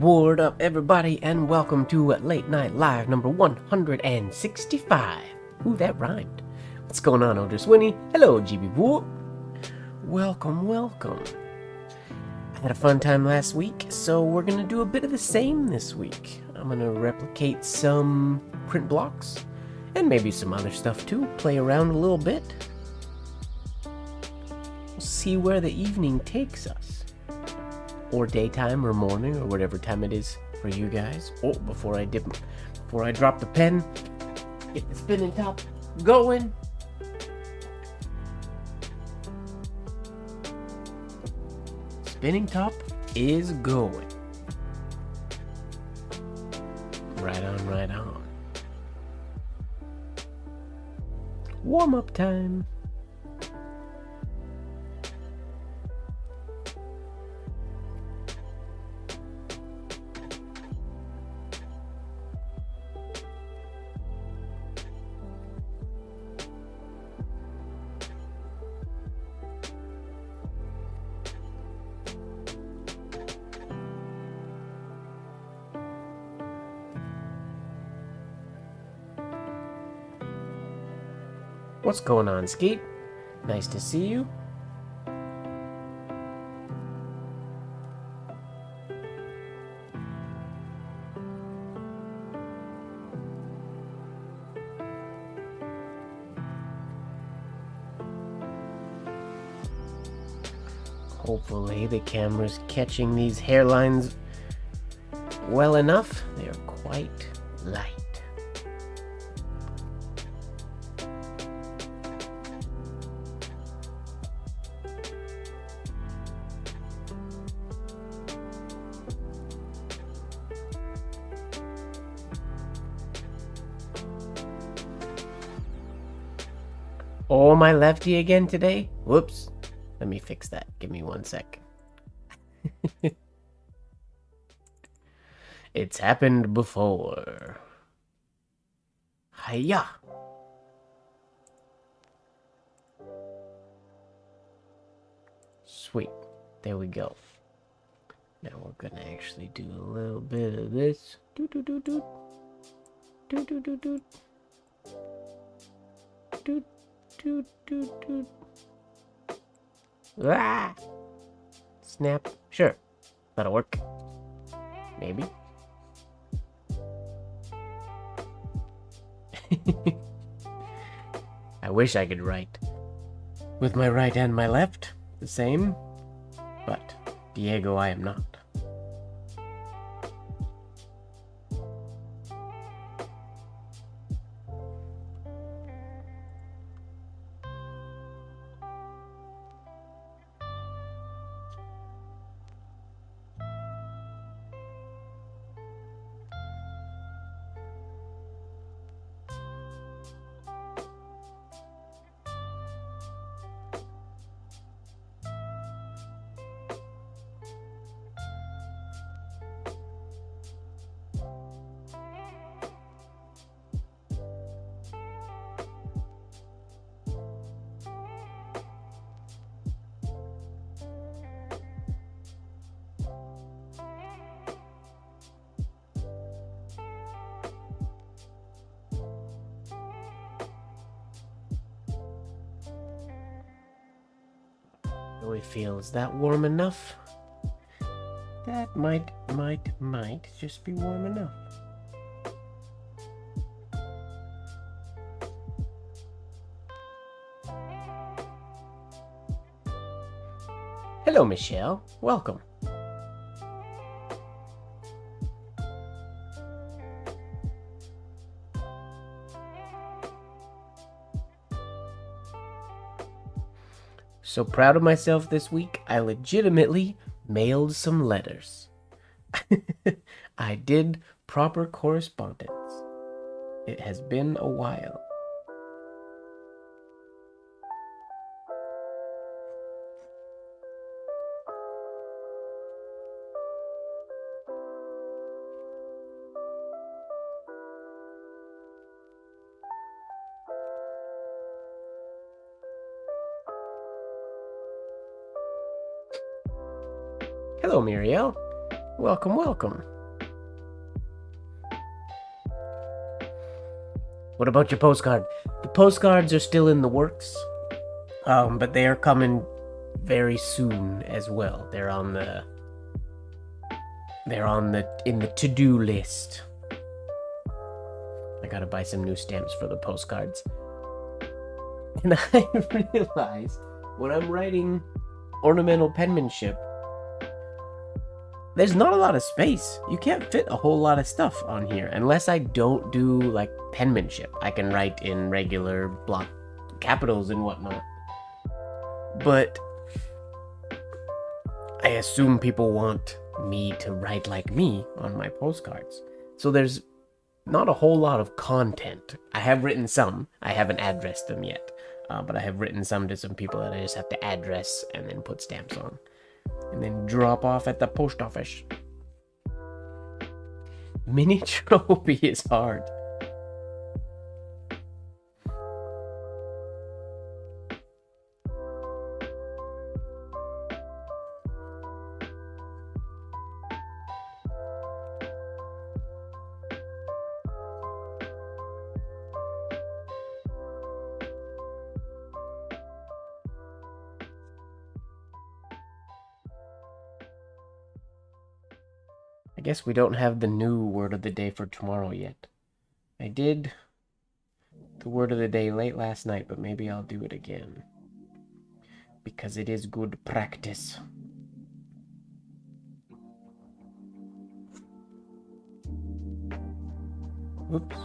What up, everybody, and welcome to Late Night Live number 165. Ooh, that rhymed. What's going on, Elder Swinny? Hello, MrMGWard. Welcome. I had a fun time last week, so we're gonna do a bit of the same this week. I'm gonna replicate some print blocks, and maybe some other stuff too, play around a little bit. We'll see where the evening takes us. Or daytime, or morning, or whatever time it is for you guys. Oh, before I drop the pen, get the spinning top going. Spinning top is going. Right on. Warm up time. What's going on, Skeet? Nice to see you. Hopefully the camera's catching these hairlines well enough. They're quite light. Oh, my lefty again today? Whoops. Let me fix that. Give me 1 sec. It's happened before. Hiya! Sweet. There we go. Now we're gonna actually do a little bit of this. Doot. Ah! Snap. Sure. That'll work. Maybe. I wish I could write with my right and my left the same, but Diego, I am not. Really feels that warm enough? That might just be warm enough. Hello, Michelle. Welcome. So proud of myself this week, I legitimately mailed some letters. I did proper correspondence. It has been a while. Hello, Muriel. Welcome, welcome. What about your postcard? The postcards are still in the works, but they are coming very soon as well. They're in the to-do list. I gotta buy some new stamps for the postcards. And I realized when I'm writing ornamental penmanship, there's not a lot of space. You can't fit a whole lot of stuff on here unless I don't do like penmanship. I can write in regular block capitals and whatnot. But I assume people want me to write like me on my postcards. So there's not a whole lot of content. I have written some. I haven't addressed them yet. But I have written some to some people that I just have to address and then put stamps on. And then drop off at the post office. Miniatropy is hard. I guess we don't have the new word of the day for tomorrow yet. I did the word of the day late last night, but maybe I'll do it again. Because it is good practice. Oops.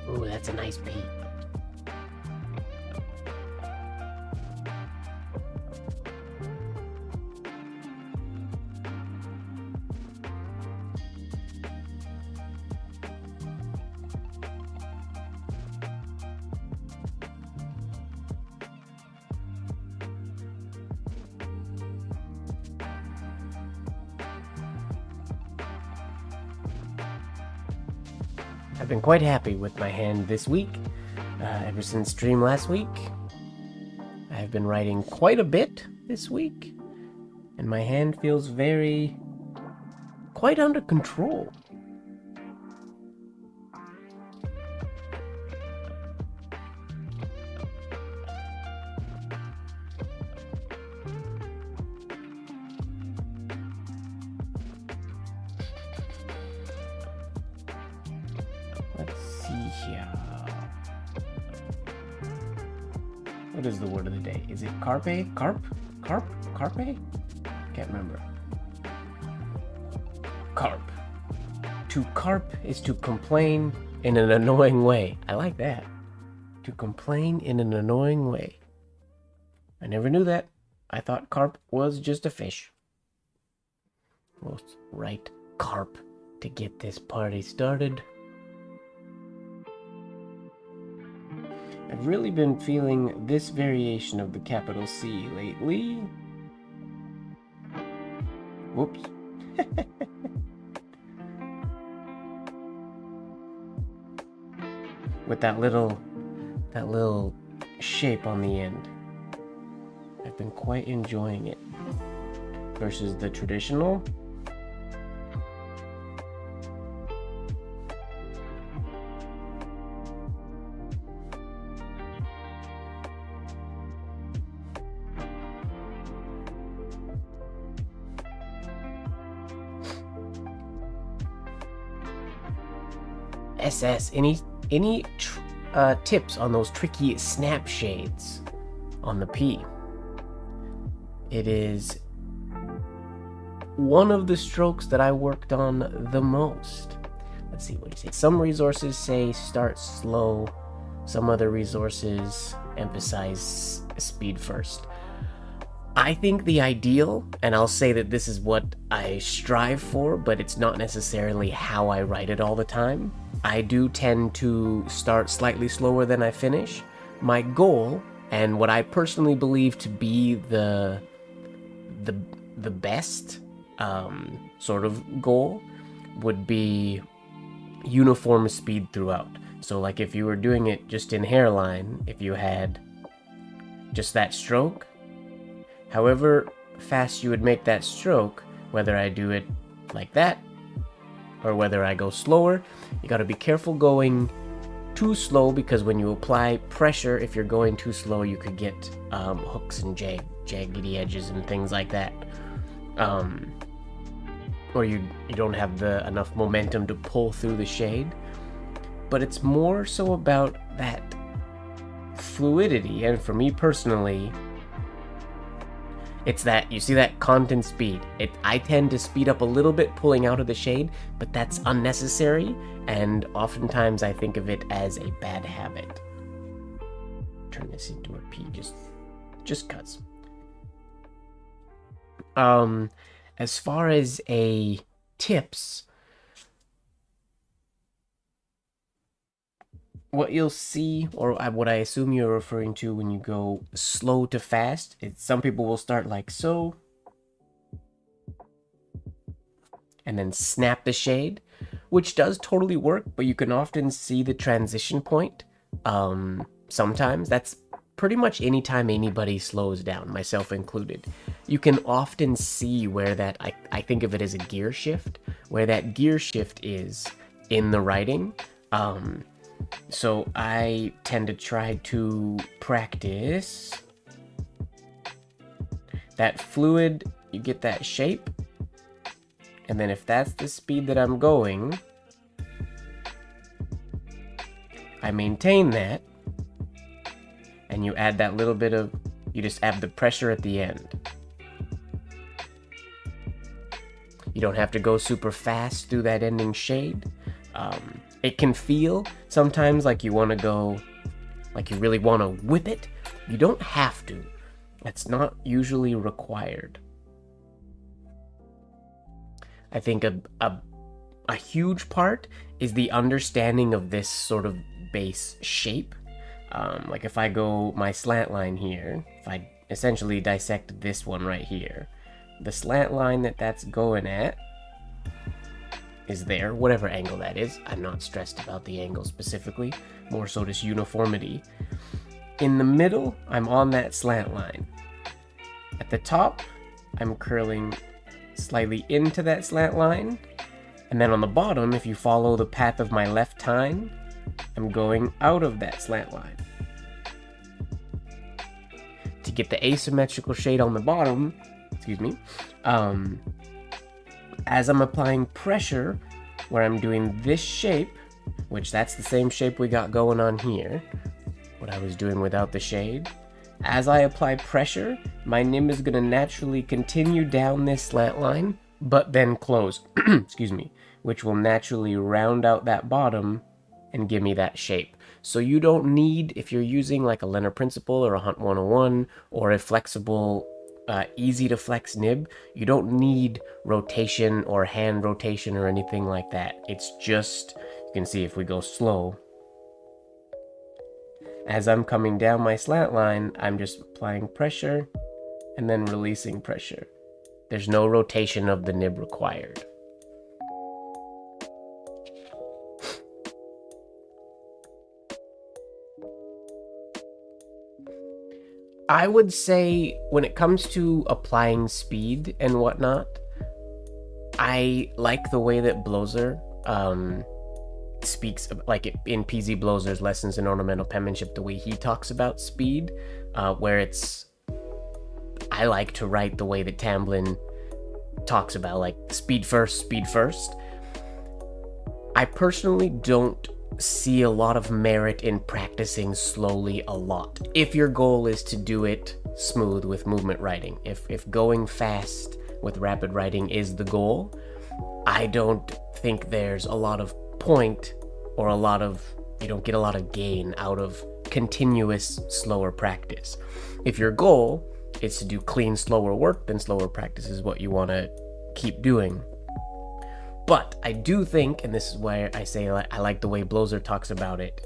Ooh, that's a nice beat. I've been quite happy with my hand this week. Ever since stream last week, I've been writing quite a bit this week, and my hand feels quite under control. Let's see here. What is the word of the day? Is it carpe? Carp? Carpe? Can't remember. Carp. To carp is to complain in an annoying way. I like that. To complain in an annoying way. I never knew that. I thought carp was just a fish. We'll write carp to get this party started. I've really been feeling this variation of the capital C lately. Whoops. With that little shape on the end. I've been quite enjoying it. Versus the traditional. SS, any tips on those tricky snap shades on the P? It is one of the strokes that I worked on the most. let's see what you say. Some resources say start slow. Some other resources emphasize speed first. I think the ideal, and I'll say that this is what I strive for, but it's not necessarily how I write it all the time. I do tend to start slightly slower than I finish. My goal, and what I personally believe to be the best sort of goal, would be uniform speed throughout. So like if you were doing it just in hairline, if you had just that stroke, however fast you would make that stroke, whether I do it like that or whether I go slower, you got to be careful going too slow, because when you apply pressure, if you're going too slow, you could get hooks and jaggedy edges and things like that. Or you don't have enough momentum to pull through the shade. But it's more so about that fluidity, and for me personally, it's that, you see that content speed. I tend to speed up a little bit pulling out of the shade, but that's unnecessary, and oftentimes I think of it as a bad habit. Turn this into a P just cuz. As far as tips, what you'll see, or what I assume you're referring to when you go slow to fast, is some people will start like so, and then snap the shade, which does totally work, but you can often see the transition point. Sometimes that's pretty much anytime anybody slows down, myself included. You can often see where that, I think of it as a gear shift, where that gear shift is in the writing. So I tend to try to practice that fluid, you get that shape, and then if that's the speed that I'm going, I maintain that, and you add that little bit of, you just add the pressure at the end. You don't have to go super fast through that ending shade. It can feel sometimes like you want to go, like you really want to whip it. You don't have to. That's not usually required. I think a huge part is the understanding of this sort of base shape. Like if I go my slant line here, if I essentially dissect this one right here, the slant line that's going at is there, whatever angle that is. I'm not stressed about the angle specifically, more so just uniformity. In the middle, I'm on that slant line. At the top, I'm curling slightly into that slant line. And then on the bottom, if you follow the path of my left tine, I'm going out of that slant line. To get the asymmetrical shade on the bottom, excuse me, as I'm applying pressure, where I'm doing this shape, which that's the same shape we got going on here, what I was doing without the shade, as I apply pressure, my nib is going to naturally continue down this slant line, but then close, excuse me, which will naturally round out that bottom and give me that shape. So you don't need, if you're using like a Leonard Principle or a Hunt 101 or a flexible, easy to flex nib, you don't need rotation or hand rotation or anything like that. It's just, you can see if we go slow, as I'm coming down my slant line, I'm just applying pressure and then releasing pressure. There's no rotation of the nib required. I would say when it comes to applying speed and whatnot, I like the way that Bloser speaks, like in PZ Bloser's Lessons in Ornamental Penmanship, the way he talks about speed, where it's, I like to write the way that Tamblyn talks about, like speed first, speed first. I personally don't see a lot of merit in practicing slowly a lot, if your goal is to do it smooth with movement writing. If going fast with rapid writing is the goal, I don't think there's a lot of point or you don't get a lot of gain out of continuous slower practice. If your goal is to do clean, slower work, then slower practice is what you want to keep doing. But I do think, and this is why I say I like the way Blozer talks about it,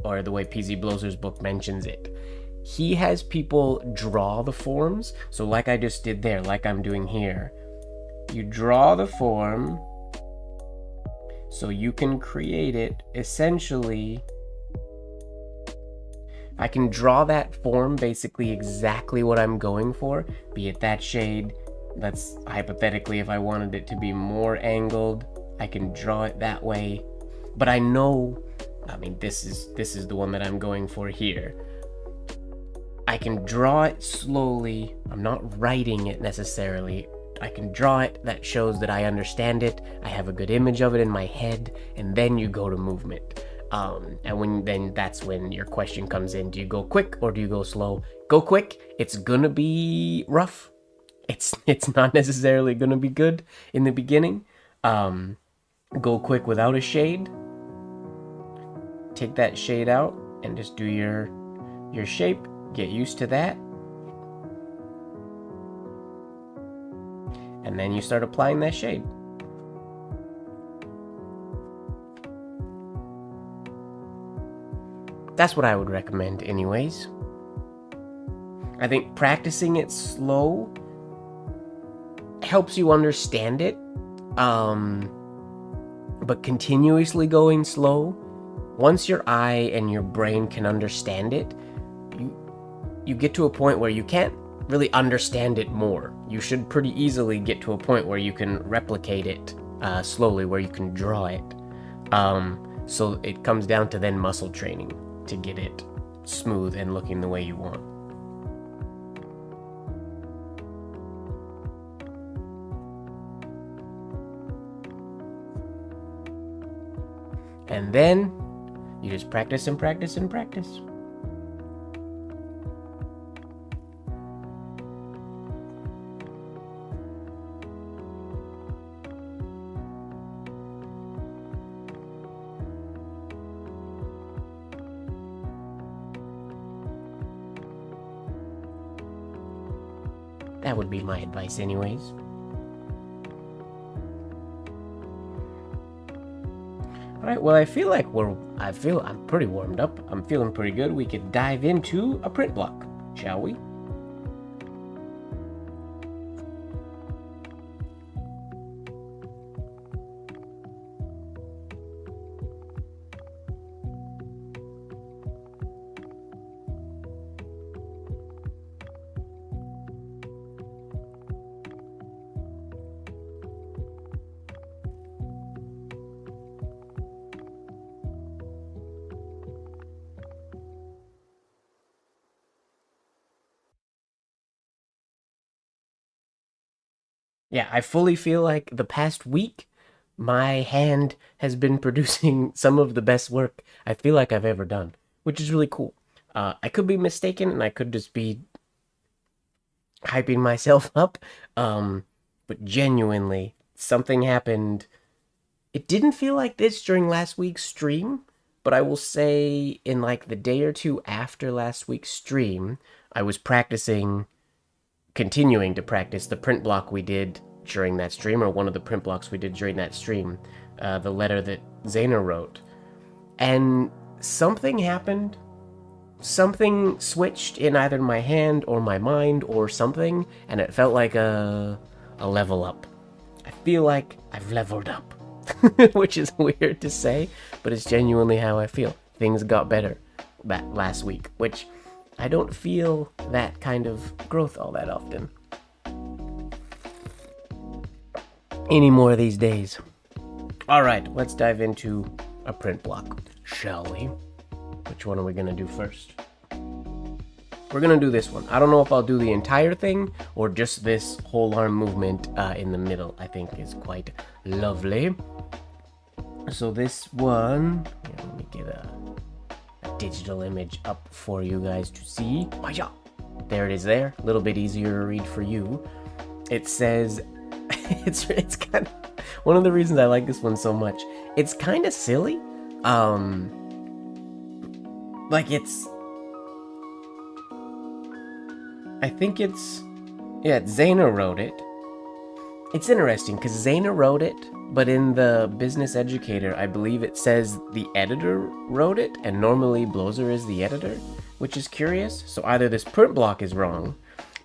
or the way PZ Blozer's book mentions it. He has people draw the forms. So like I just did there, like I'm doing here, you draw the form so you can create it. Essentially, I can draw that form basically exactly what I'm going for, be it that shade. That's hypothetically, if I wanted it to be more angled, I can draw it that way. But I know, I mean, this is the one that I'm going for here. I can draw it slowly. I'm not writing it necessarily. I can draw it that shows that I understand it. I have a good image of it in my head, and then you go to movement. And that's when your question comes in. Do you go quick or do you go slow? Go quick. It's gonna be rough. It's not necessarily gonna be good in the beginning. Go quick without a shade. Take that shade out and just do your shape. Get used to that. And then you start applying that shade. That's what I would recommend anyways. I think practicing it slow helps you understand it, but continuously going slow, once your eye and your brain can understand it, you get to a point where you can't really understand it more. You should pretty easily get to a point where you can replicate it slowly, where you can draw it. So it comes down to then muscle training to get it smooth and looking the way you want. And then you just practice and practice and practice. That would be my advice anyways. Alright, well I feel like I'm pretty warmed up. I'm feeling pretty good. We could dive into a print block, shall we? Yeah, I fully feel like the past week, my hand has been producing some of the best work I feel like I've ever done, which is really cool. I could be mistaken, and I could just be hyping myself up, but genuinely, something happened. It didn't feel like this during last week's stream, but I will say in like the day or two after last week's stream, I was continuing to practice the print block we did during that stream, or one of the print blocks we did during that stream, the letter that Zaina wrote. And something happened. Something switched in either my hand or my mind or something, and it felt like a level up. I feel like I've leveled up, which is weird to say, but it's genuinely how I feel. Things got better that last week, which I don't feel that kind of growth all that often anymore these days. Alright, let's dive into a print block, shall we? Which one are we going to do first? We're going to do this one. I don't know if I'll do the entire thing or just this whole arm movement in the middle. I think is quite lovely. So this one, let me get a digital image up for you guys to see. There it is there. A little bit easier to read for you. It says, it's kind of, one of the reasons I like this one so much It's kind of silly. Like I think yeah, Zaner wrote it. It's interesting because Zaner wrote it, but in the Business Educator, I believe it says the editor wrote it, and normally Blozer is the editor, which is curious. So either this print block is wrong.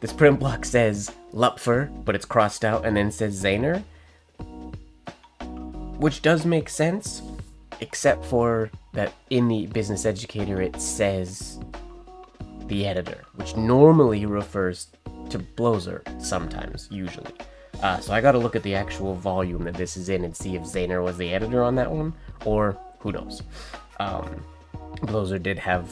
This print block says Lupfer, but it's crossed out, and then says Zaner, which does make sense, except for that in the Business Educator it says the editor, which normally refers to Blozer sometimes, usually. So I gotta look at the actual volume that this is in and see if Zaner was the editor on that one, or who knows. Blozer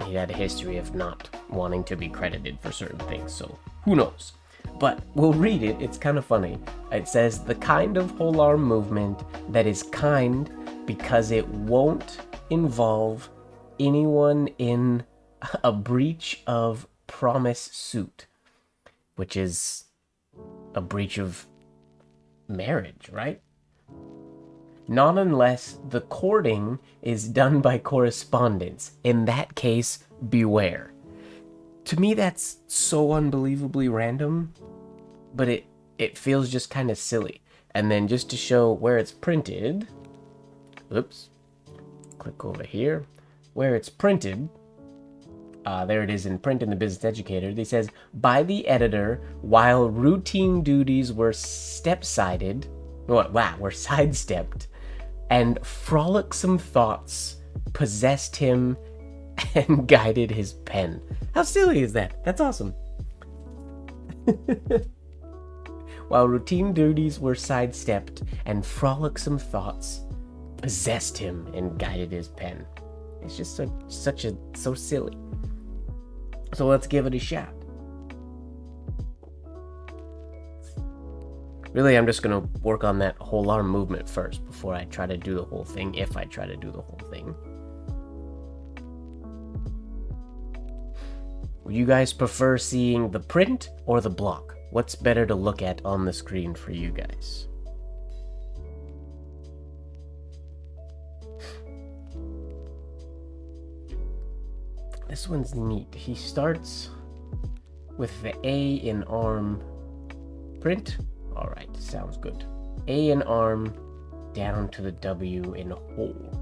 he had a history of not wanting to be credited for certain things, so who knows. But we'll read it, it's kind of funny. It says, the kind of whole arm movement that is kind because it won't involve anyone in a breach of promise suit, which is a breach of marriage, right? Not unless the courting is done by correspondence. In that case, beware. To me, that's so unbelievably random, but it feels just kind of silly. And then just to show where it's printed, oops, click over here, where it's printed, there it is in print in the Business Educator. It says, by the editor, while routine duties were sidestepped, and frolicsome thoughts possessed him and guided his pen. How silly is that? That's awesome. While routine duties were sidestepped and frolicsome thoughts possessed him and guided his pen. It's just so silly. So let's give it a shot. Really, I'm just going to work on that whole arm movement first before I try to do the whole thing, if I try to do the whole thing. Would you guys prefer seeing the print or the block? What's better to look at on the screen for you guys? This one's neat. He starts with the A in arm print. All right, sounds good. A in arm down to the W in whole.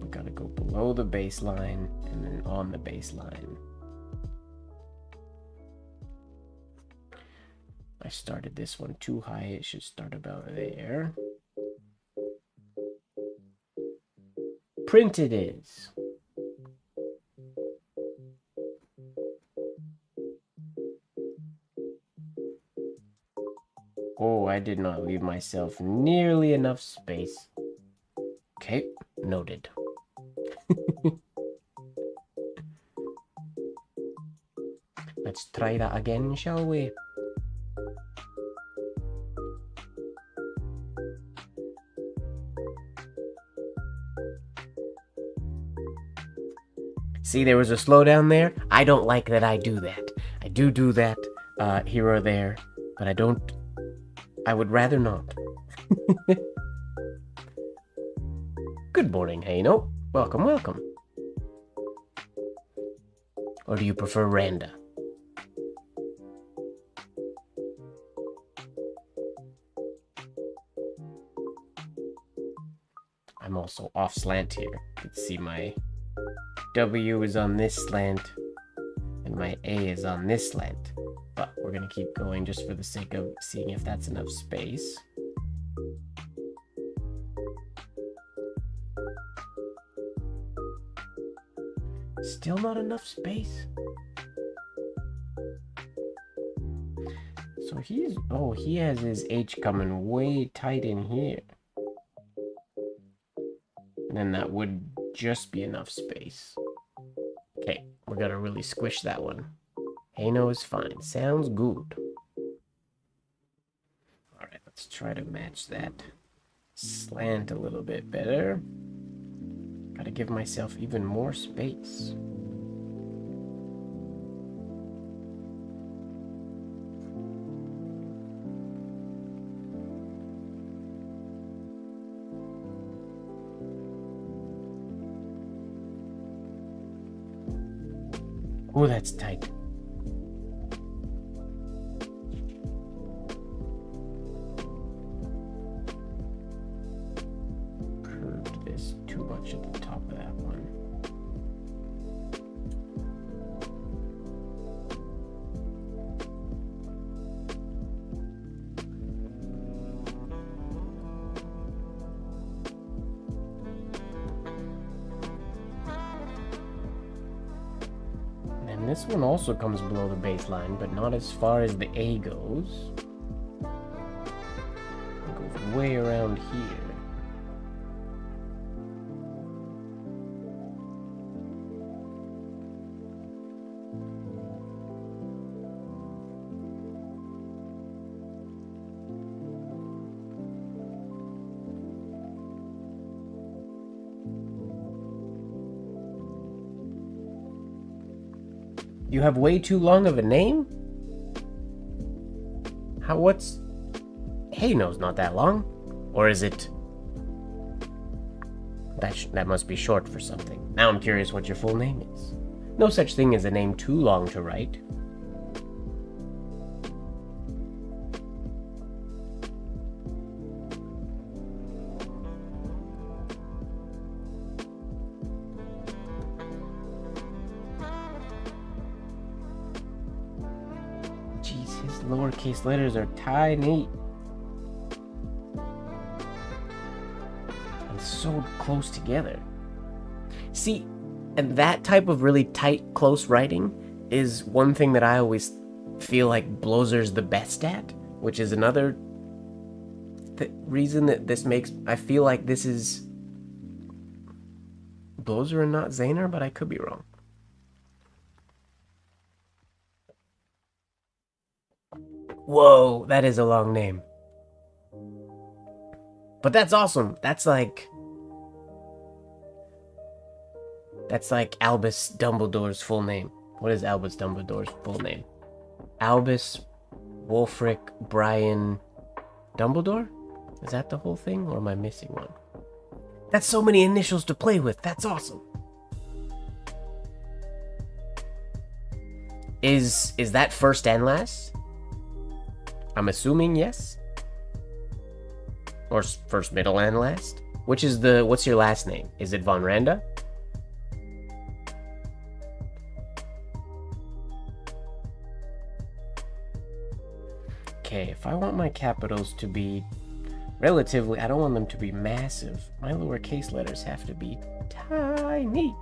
We gotta go below the baseline and then on the baseline. I started this one too high. It should start about there. Print it is. Oh, I did not leave myself nearly enough space. Okay, noted. Let's try that again, shall we? See, there was a slowdown there. I don't like that I do that. I do that here or there, but I would rather not. Good morning, Haino. Welcome, welcome. Or do you prefer Randa? I'm also off slant here. You can see my W is on this slant and my A is on this slant, but we're gonna keep going just for the sake of seeing if that's enough space. Still not enough space. So he has his H coming way tight in here. And then that would just be enough space. Okay, we're gonna really squish that one. Haino is fine. Sounds good. Alright, let's try to match that slant a little bit better. Gotta give myself even more space. Oh, that's tight. Curved this too much at the top of that one. And this one also comes below the baseline, but not as far as the A goes. It goes way around here. You have way too long of a name? What's... Hey No's not that long. Or is it... That must be short for something. Now I'm curious what your full name is. No such thing as a name too long to write. Lowercase letters are tiny and so close together. See, and that type of really tight, close writing is one thing that I always feel like Blozer's the best at, which is another reason that this makes... I feel like this is Blozer and not Zaner, but I could be wrong. Whoa, that is a long name. But that's awesome. That's like Albus Dumbledore's full name. What is Albus Dumbledore's full name? Albus Wulfric Brian Dumbledore? Is that the whole thing, or am I missing one? That's so many initials to play with. That's awesome. Is that first and last? I'm assuming yes. Or first, middle, and last? What's your last name? Is it Von Randa? Okay, if I want my capitals to be relatively, I don't want them to be massive. My lowercase letters have to be tiny.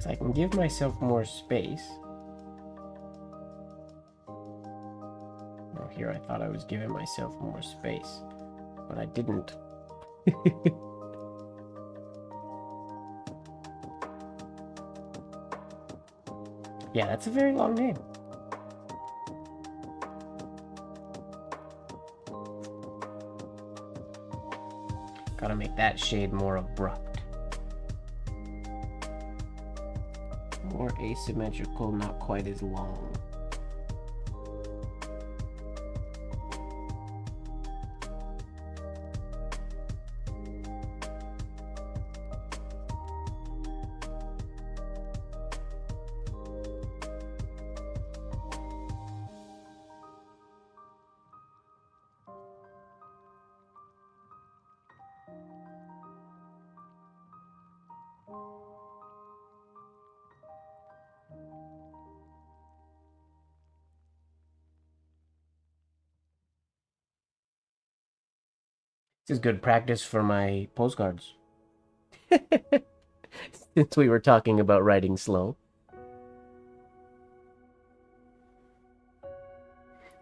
So I can give myself more space. Oh, here I thought I was giving myself more space, but I didn't. Yeah, that's a very long name. Gotta make that shade more abrupt. More asymmetrical, not quite as long. This is good practice for my postcards. Since we were talking about writing slow.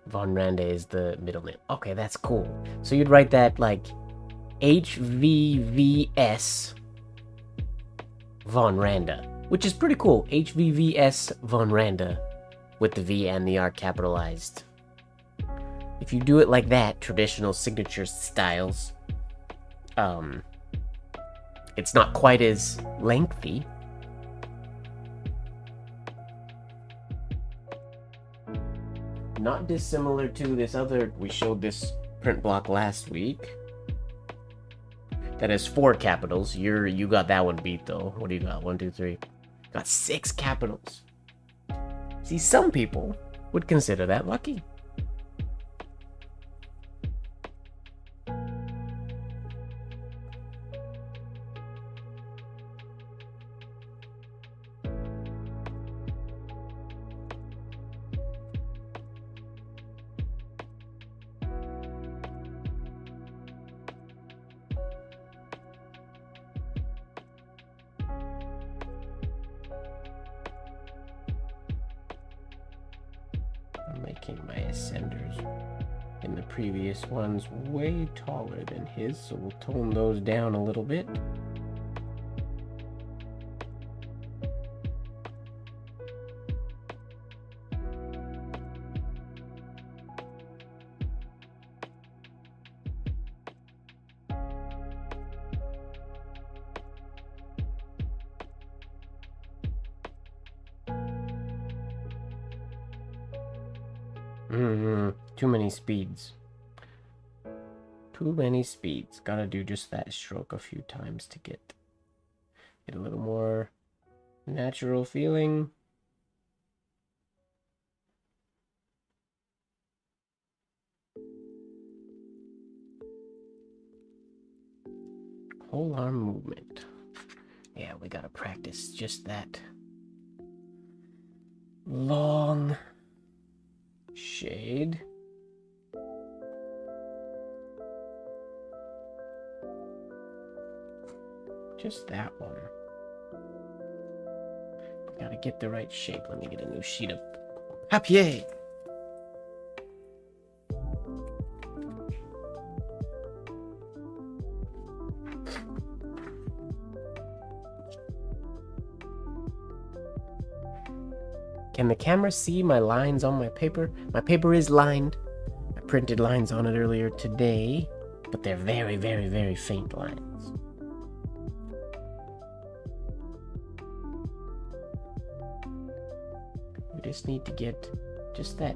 Von Randa is the middle name. Okay, that's cool. So you'd write that like HVVS Von Randa, which is pretty cool. HVVS Von Randa with the V and the R capitalized. If you do it like that, traditional signature styles, it's not quite as lengthy. not dissimilar to this other. We showed this print block last week that has 4 capitals. You got that one beat though. What do you got? 1, 2, 3. Got 6 capitals. See, some people would consider that lucky. Making my ascenders in the previous ones way taller than his, so we'll tone those down a little bit. Too many speeds. Too many speeds. Gotta do just that stroke a few times to get a little more natural feeling. Whole arm movement. Yeah, we gotta practice just that long shade. Just that one. Gotta get the right shape. Let me get a new sheet of papier. Can the camera see my lines on my paper? My paper is lined. I printed lines on it earlier today, but they're very, very, very faint lines. We just need to get just that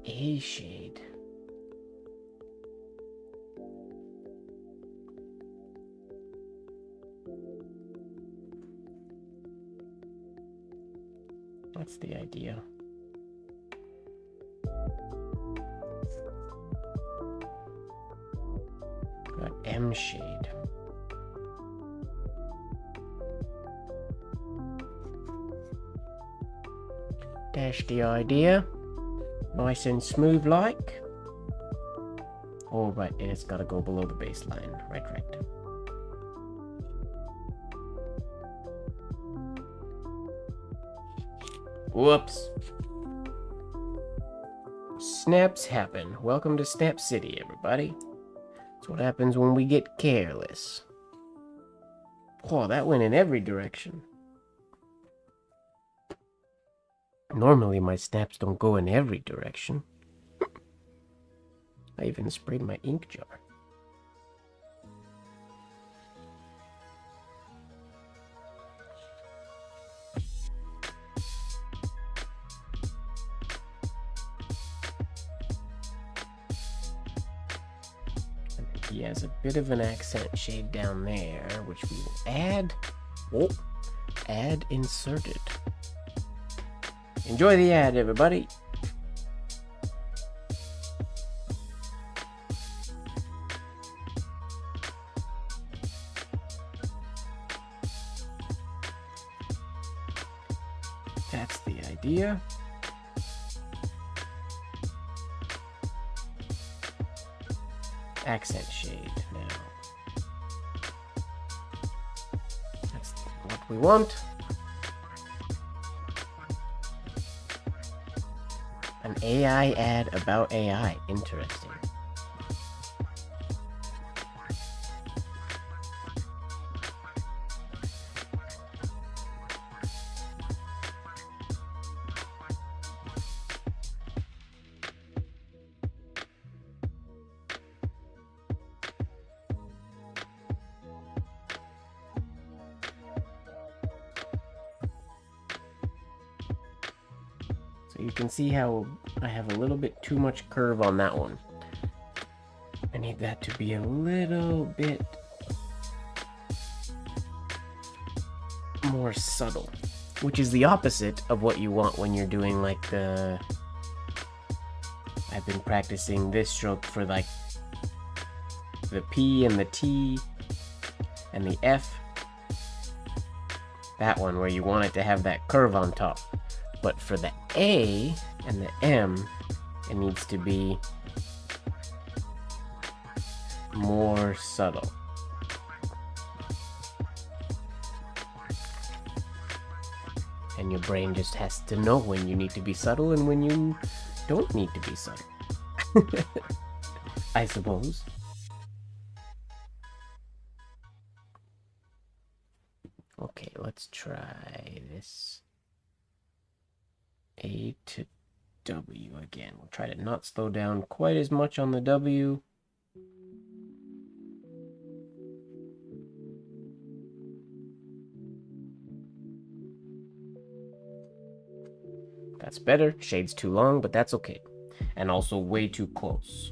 A shade. That's the idea. Got M shade. That's the idea. Nice and smooth like. Oh, right, and it's gotta go below the baseline. Right. Whoops. Snaps happen. Welcome to Snap City, everybody. That's what happens when we get careless. Oh, that went in every direction. Normally, my snaps don't go in every direction. I even sprayed my ink jar. He has a bit of an accent shade down there, which we will add. Oh, add inserted. Enjoy the ad, everybody. That's the idea. Accent shade now. That's what we want. An AI ad about AI. Interesting. So you can see how I have a little bit too much curve on that one. I need that to be a little bit more subtle, which is the opposite of what you want when you're doing like the... I've been practicing this stroke for like the P and the T and the F. That one where you want it to have that curve on top. But for the A and the M, it needs to be more subtle. And your brain just has to know when you need to be subtle and when you don't need to be subtle. I suppose. Okay, let's try this. A to W again. We'll try to not slow down quite as much on the W. That's better. Shade's too long, but that's okay. And also way too close.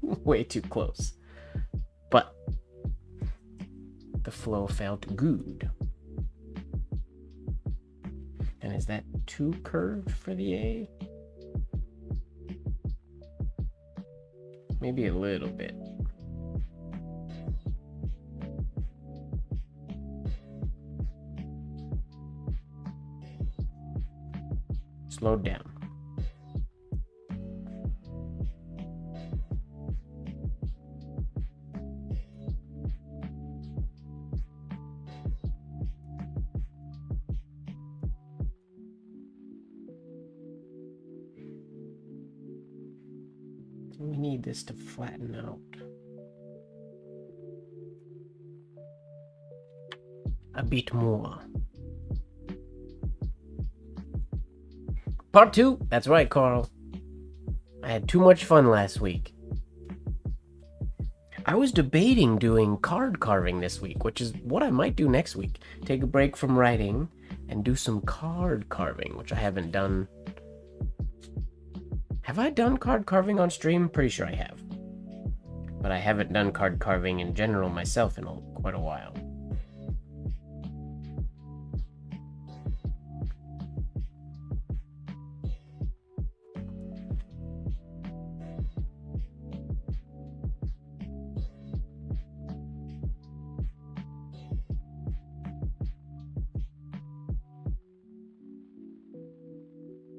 Way too close. But the flow felt good. And is that too curved for the A? Maybe a little bit. Slowed down. We need this to flatten out a bit more. Part 2. That's right, Carl. I had too much fun last week. I was debating doing card carving this week, which is what I might do next week. Take a break from writing and do some card carving, which I haven't done. Have I done card carving on stream? Pretty sure I have. But I haven't done card carving in general myself in quite a while.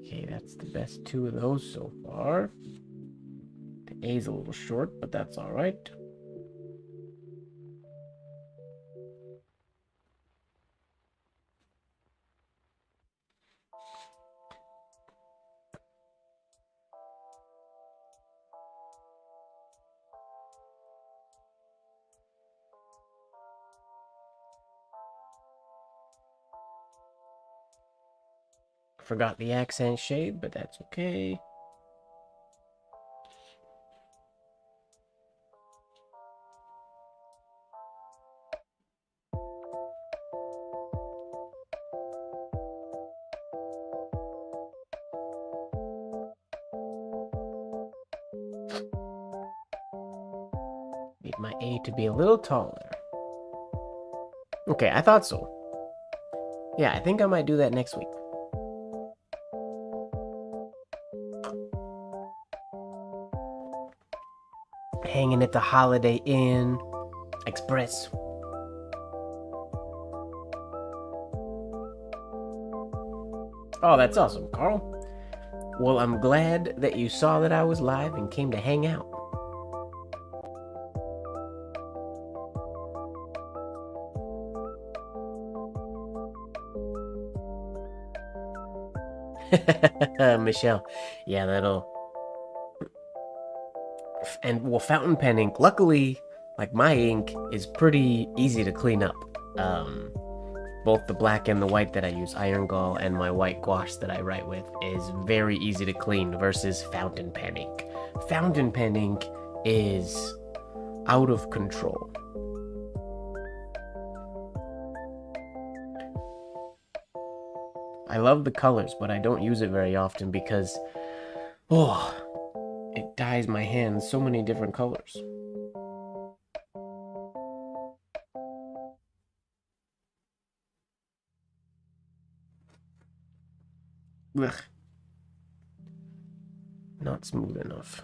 Okay, that's the best two of those so far. The A's a little short, but that's all right. Forgot the accent shade, but that's okay. Need my A to be a little taller. Okay, I thought so. Yeah, I think I might do that next week. Hanging at the Holiday Inn Express. Oh, that's awesome, Carl. Well, I'm glad that you saw that I was live and came to hang out. Michelle, yeah, that'll... And, well, fountain pen ink, luckily, like, my ink is pretty easy to clean up. Both the black and the white that I use, iron gall, and my white gouache that I write with is very easy to clean versus fountain pen ink. Fountain pen ink is out of control. I love the colors, but I don't use it very often because, oh, it dyes my hands so many different colors. Ugh. Not smooth enough.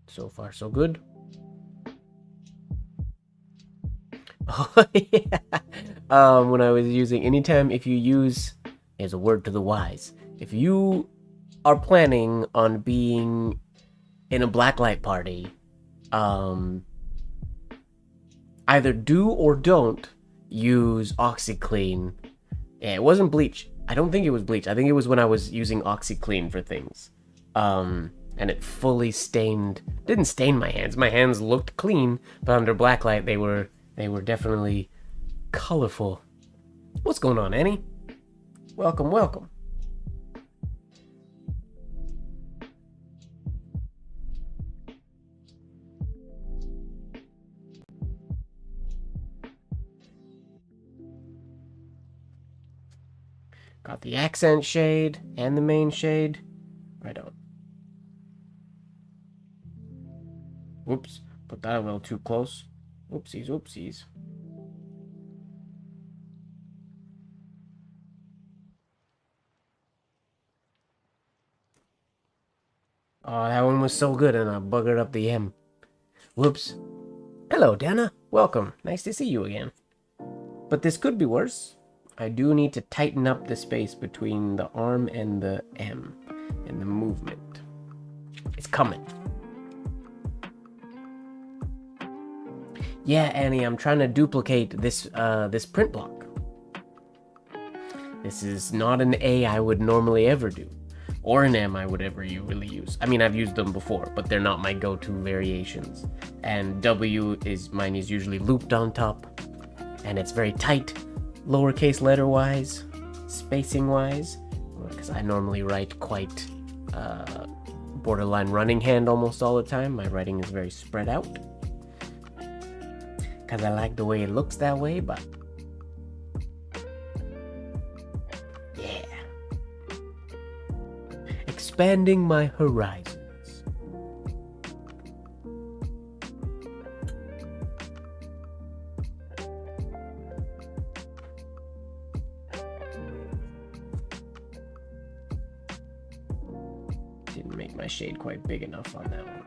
So far, so good. Oh, yeah. When I was using, anytime if you use, here's a word to the wise. If you are planning on being in a blacklight party, either do or don't use OxyClean. Yeah, it wasn't bleach. I don't think it was bleach. I think it was when I was using OxyClean for things. And it fully stained, didn't stain my hands. My hands looked clean, but under blacklight they were definitely colorful. What's going on, Annie? Welcome, welcome. Got the accent shade and the main shade. Right on. Whoops, put that a little too close. Oopsies, oopsies. Oh, that one was so good and I buggered up the M. Whoops. Hello, Dana. Welcome. Nice to see you again. But this could be worse. I do need to tighten up the space between the arm and the M and the movement. It's coming. Yeah, Annie, I'm trying to duplicate this this print block. This is not an A I would normally ever do, or an M I would ever really use. I mean, I've used them before, but they're not my go-to variations. And W is mine is usually looped on top, and it's very tight, lowercase letter wise, spacing wise, because I normally write quite borderline running hand almost all the time. My writing is very spread out. Because I like the way it looks that way, but yeah. Expanding my horizons. Didn't make my shade quite big enough on that one.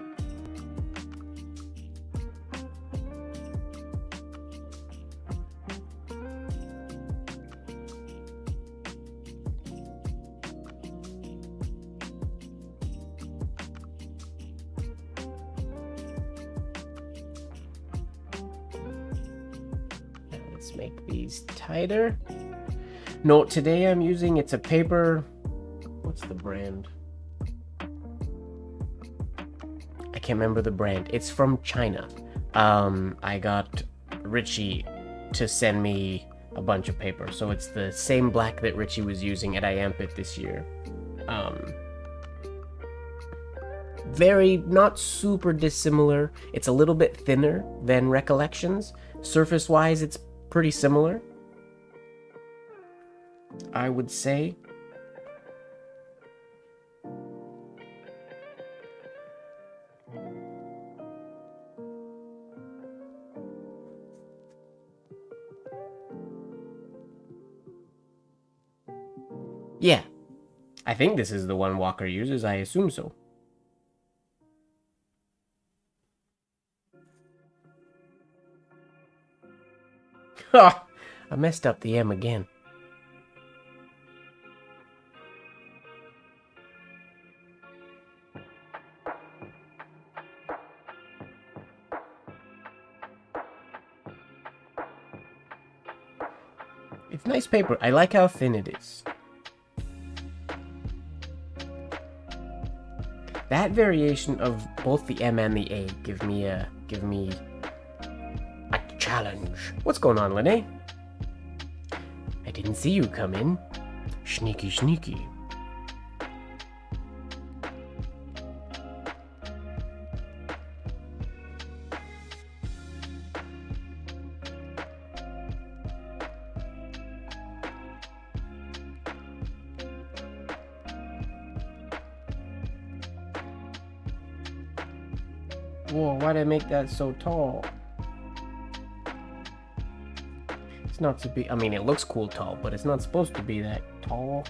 Make these tighter. No, today I'm using, it's a paper, what's the brand? I can't remember the brand. It's from China. I got Richie to send me a bunch of paper, so it's the same black that Richie was using at IAMPIT this year. Very, not super dissimilar. It's a little bit thinner than Recollections. Surface-wise, it's pretty similar, I would say. Yeah, I think this is the one Walker uses. I assume so. Ha! I messed up the M again. It's nice paper. I like how thin it is. That variation of both the M and the A give me a challenge. What's going on, Lene? I didn't see you come in. Sneaky, sneaky. Whoa, why'd I make that so tall? It's not to be, I mean, it looks cool tall, but it's not supposed to be that tall.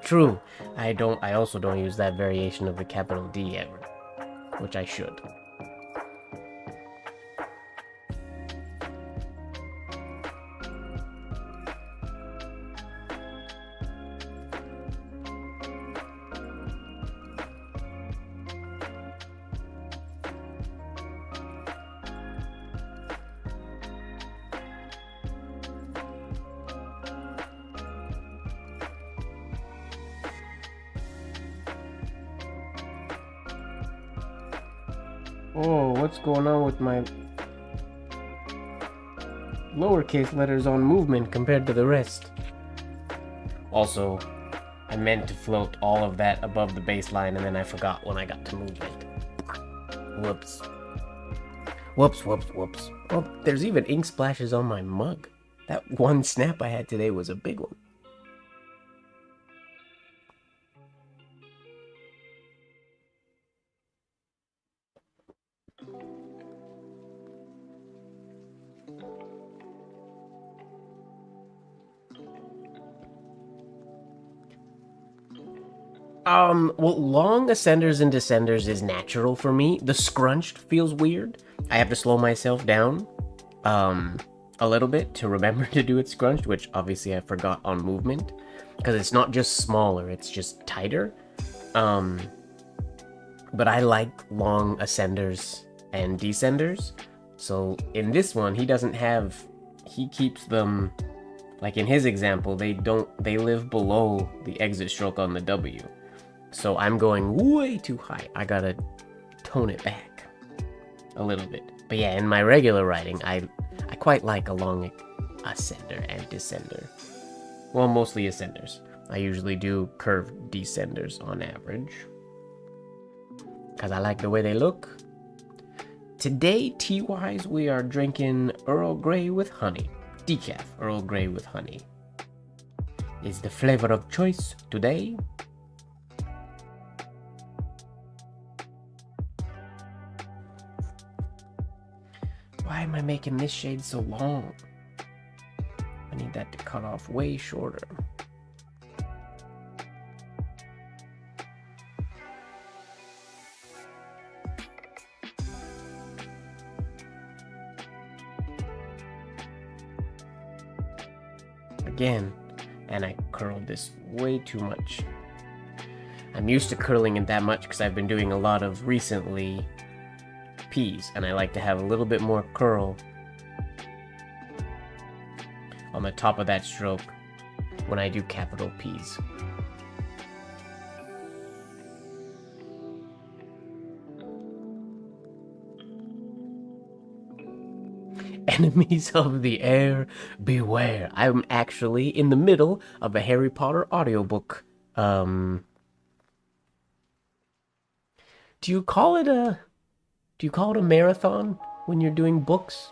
True. I also don't use that variation of the capital D ever, which I should. Oh, what's going on with my lowercase letters on movement compared to the rest? Also, I meant to float all of that above the baseline and then I forgot when I got to movement. Whoops. Whoops, whoops, whoops. Oh, there's even ink splashes on my mug. That one snap I had today was a big one. Well, long ascenders and descenders is natural for me. The scrunched feels weird. I have to slow myself down, a little bit to remember to do it scrunched, which obviously I forgot on movement, because it's not just smaller, it's just tighter. But I like long ascenders and descenders. So in this one, he keeps them, like in his example, they live below the exit stroke on the W. So I'm going way too high. I gotta tone it back a little bit. But yeah, in my regular writing, I quite like a long ascender and descender. Well, mostly ascenders. I usually do curved descenders on average, because I like the way they look. Today, tea-wise, we are drinking Earl Grey with honey. Decaf Earl Grey with honey is the flavor of choice today. Why am I making this shade so long? I need that to cut off way shorter. Again, and I curled this way too much. I'm used to curling it that much because I've been doing a lot of recently P's, and I like to have a little bit more curl on the top of that stroke when I do capital P's. Enemies of the air, beware. I'm actually in the middle of a Harry Potter audiobook. Do you call it a marathon when you're doing books?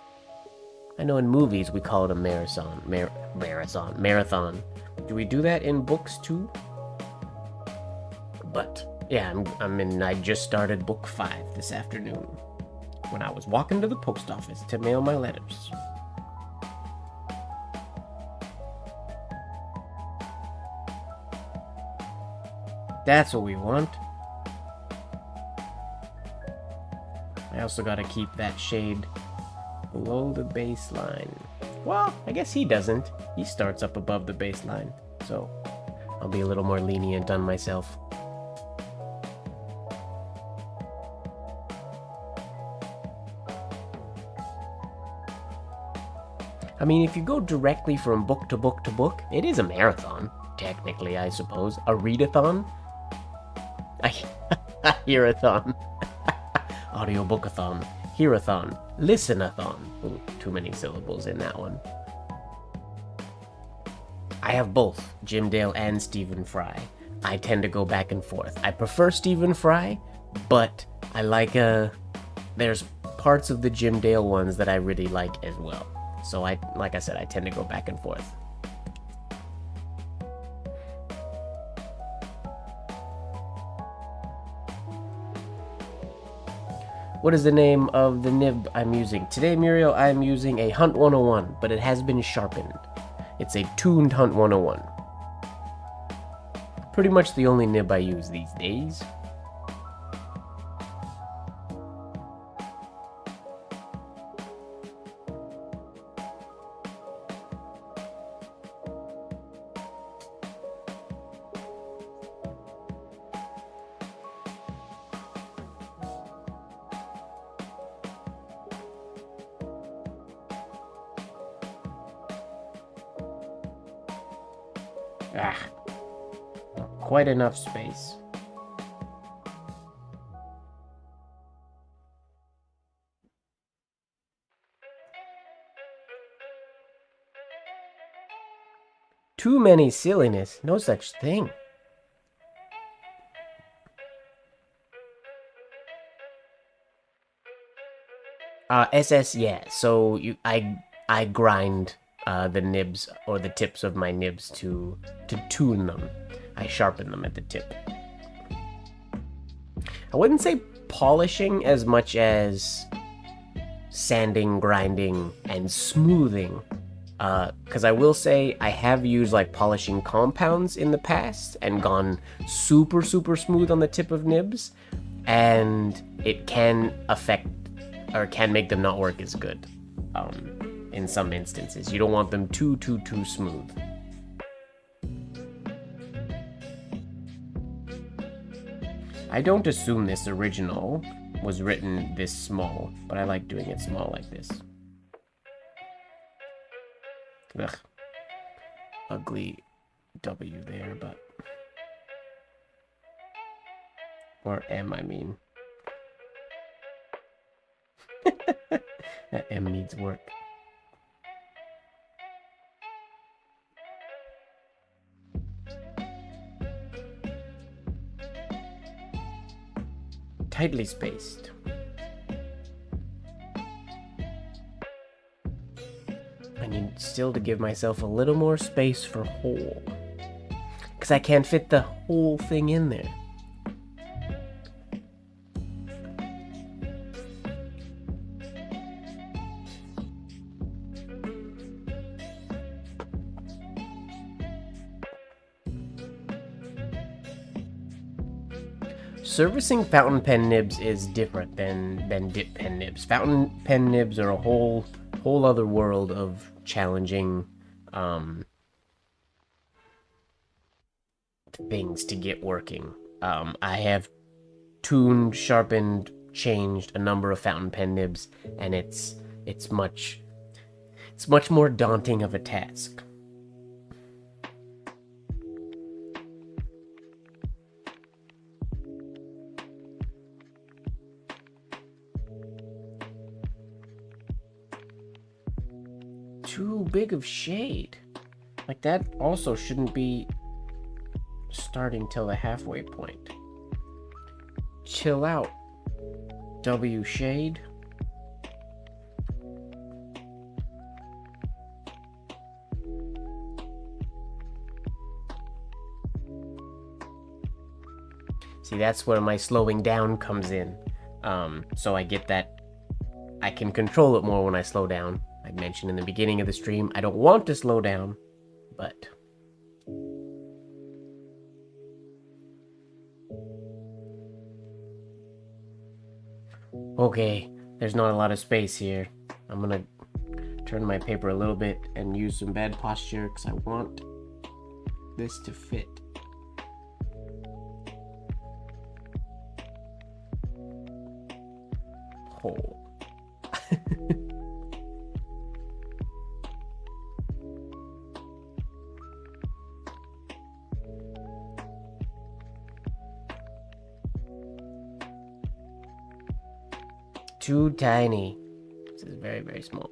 I know in movies we call it a marathon. Do we do that in books too? But yeah, I just started book 5 this afternoon when I was walking to the post office to mail my letters. That's what we want. I also gotta keep that shade below the baseline. Well, I guess he doesn't. He starts up above the baseline, so I'll be a little more lenient on myself. I mean, if you go directly from book to book to book, it is a marathon, technically, I suppose. A readathon? A hearathon. Audiobookathon. Hearathon. Listenathon. Ooh, too many syllables in that one. I have both Jim Dale and Stephen Fry. I tend to go back and forth. I prefer Stephen Fry, but I like there's parts of the Jim Dale ones that I really like as well. So like I said, I tend to go back and forth. What is the name of the nib I'm using? Today, Muriel, I am using a Hunt 101, but it has been sharpened. It's a tuned Hunt 101. Pretty much the only nib I use these days. Not quite enough space. Too many silliness. No such thing. SS, yeah. So I grind the nibs or the tips of my nibs to tune them. I sharpen them at the tip. I wouldn't say polishing as much as sanding, grinding, and smoothing. Because I will say I have used like polishing compounds in the past and gone super smooth on the tip of nibs, and it can affect or can make them not work as good. In some instances, you don't want them too smooth. I don't assume this original was written this small, but I like doing it small like this. Ugh. Ugly W there, but... Or M, I mean. That M needs work. Tightly spaced. I need still to give myself a little more space for whole, because I can't fit the whole thing in there. Servicing fountain pen nibs is different than dip pen nibs. Fountain pen nibs are a whole other world of challenging things to get working. I have tuned, sharpened, changed a number of fountain pen nibs, and it's much more daunting of a task. Too big of shade. Like, that also shouldn't be starting till the halfway point. Chill out, W shade. See, that's where my slowing down comes in. So I get that I can control it more when I slow down. I mentioned in the beginning of the stream, I don't want to slow down, but... Okay, there's not a lot of space here. I'm gonna turn my paper a little bit and use some bad posture because I want this to fit. Hole. Too tiny. This is very, very small.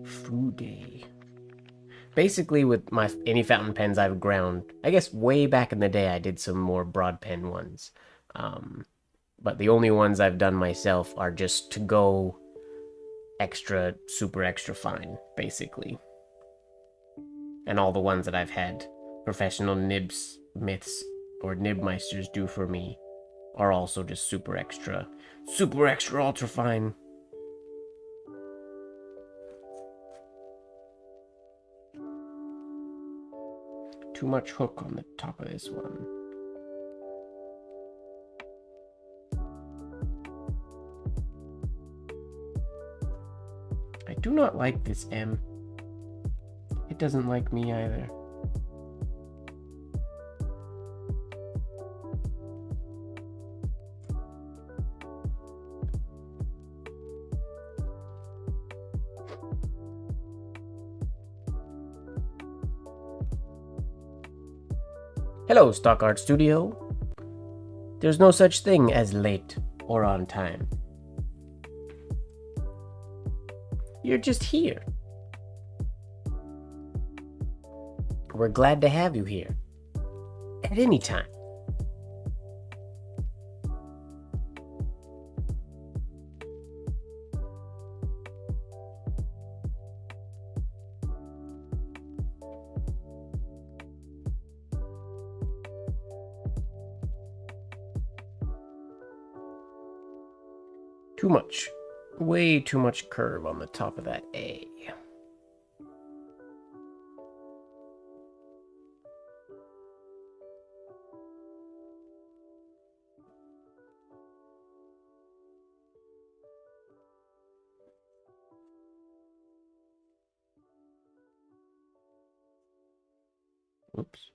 Food day. Basically, with any fountain pens I've ground, I guess way back in the day I did some more broad pen ones. But the only ones I've done myself are just to go extra, super extra fine, basically. And all the ones that I've had professional nibsmiths or nibmeisters do for me are also just super extra ultra fine. Too much hook on the top of this one. I do not like this M. It doesn't like me either. Hello, Stock Art Studio. There's no such thing as late or on time. You're just here. We're glad to have you here. At any time. Too much. Way too much curve on the top of that A. Oops.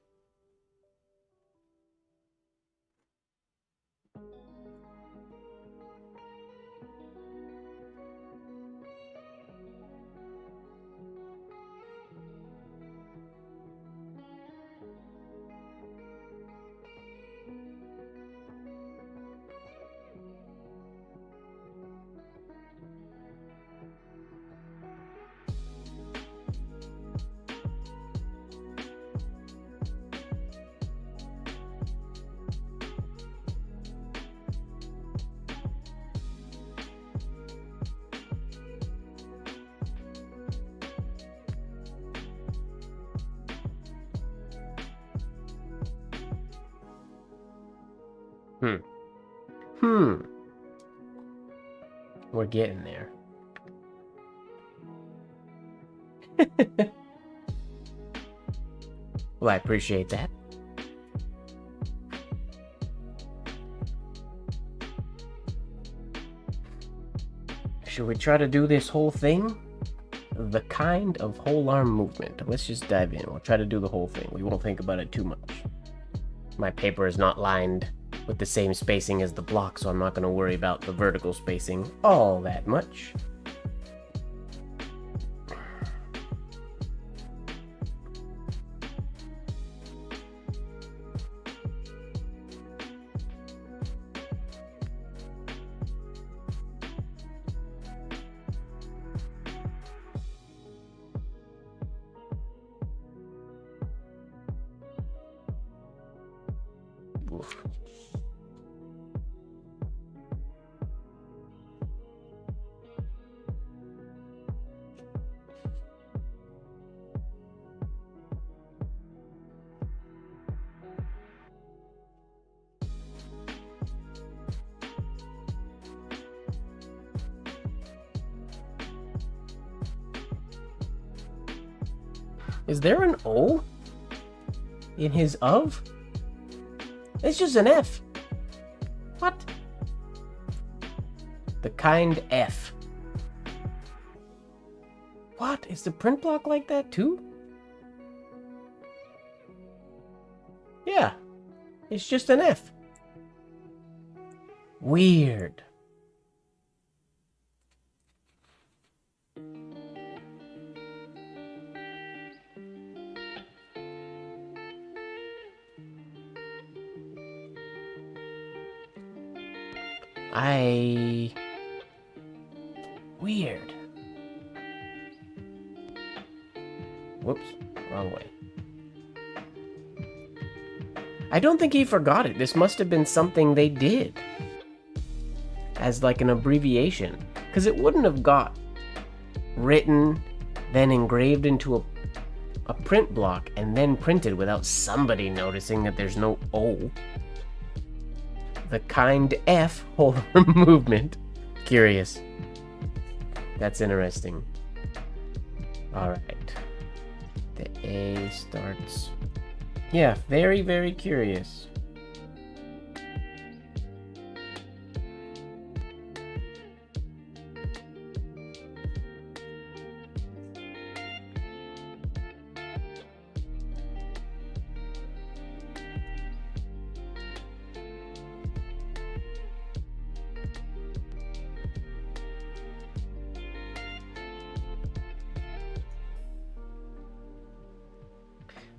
We're getting there. Well, I appreciate that. Should we try to do this whole thing? The kind of whole arm movement. Let's just dive in. We'll try to do the whole thing. We won't think about it too much. My paper is not lined with the same spacing as the block, so I'm not going to worry about the vertical spacing all that much. Oof. Is there an O in his of? It's just an F. What? The kind F. What? Is the print block like that too? Yeah. It's just an F. Weird. Weird. Whoops, wrong way. I don't think he forgot it. This must have been something they did as like an abbreviation, because it wouldn't have got written, then engraved into a print block, and then printed without somebody noticing that there's no O. The kind F whole arm movement. Curious. That's interesting. Alright. The A starts... Yeah, very, very curious.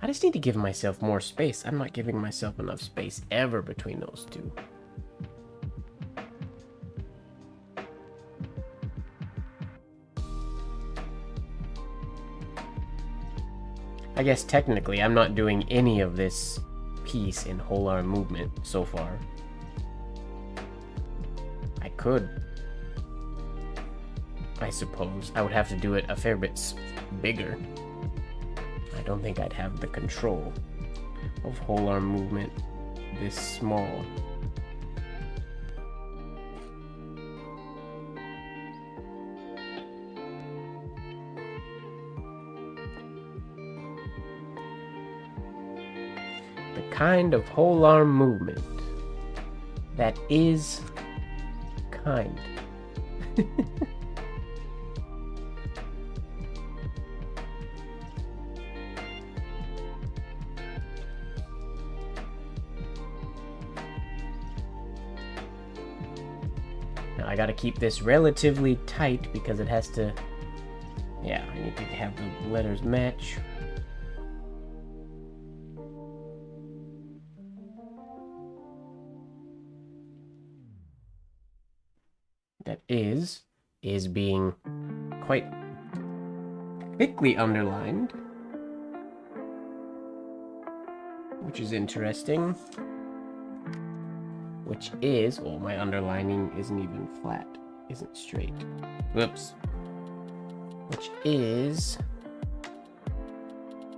I just need to give myself more space. I'm not giving myself enough space ever between those two. I guess technically I'm not doing any of this piece in whole arm movement so far. I could. I suppose. I would have to do it a fair bit bigger. I don't think I'd have the control of whole arm movement this small. The kind of whole arm movement that is kind. I gotta keep this relatively tight because it has to... Yeah, I need to have the letters match. That is being quite thickly underlined, which is interesting. Which is, oh, my underlining isn't even flat, isn't straight. Whoops. Which is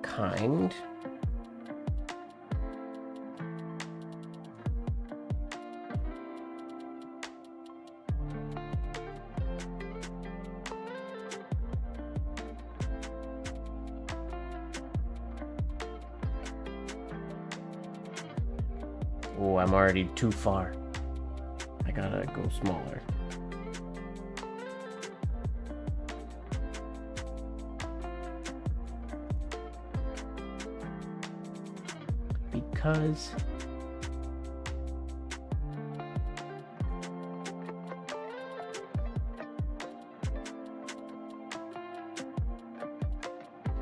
kind. Oh, I'm already too far. I gotta go smaller.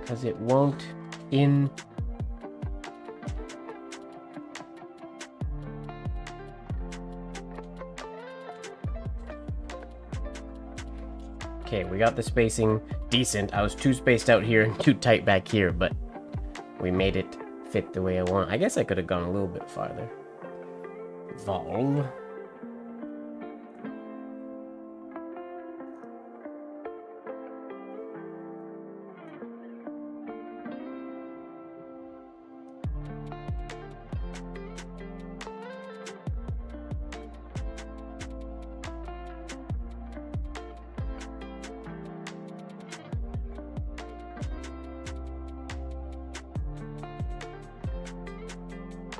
Because it won't in Okay, we got the spacing decent. I was too spaced out here and too tight back here, but we made it fit the way I want. I guess I could have gone a little bit farther. Vol.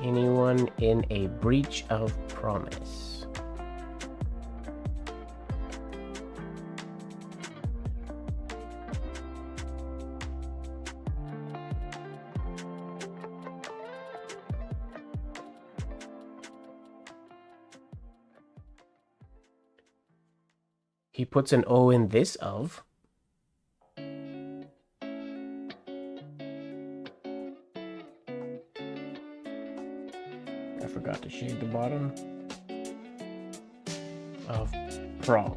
Anyone in a breach of promise? He puts an O in this of. I forgot to shade the bottom. Of prom.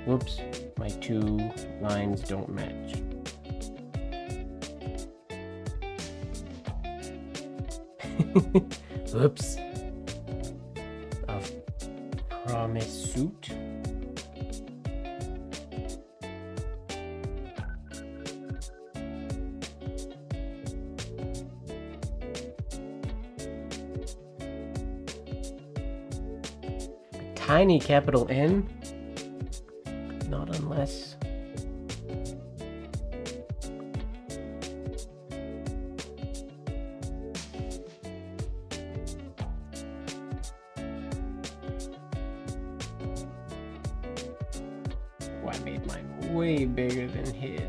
Whoops, my two lines don't match. Whoops. Of promise suit. Tiny capital N. Not unless. Oh, I made mine way bigger than his.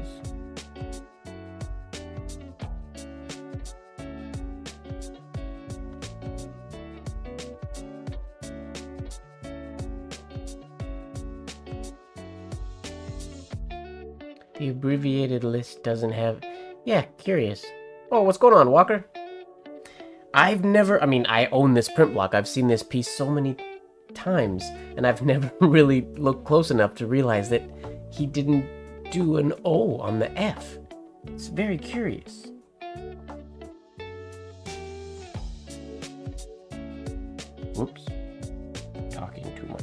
The abbreviated list doesn't have... Yeah, curious. Oh, what's going on, Walker? I've never... I mean, I own this print block. I've seen this piece so many times, and I've never really looked close enough to realize that he didn't do an O on the F. It's very curious. Whoops. Talking too much.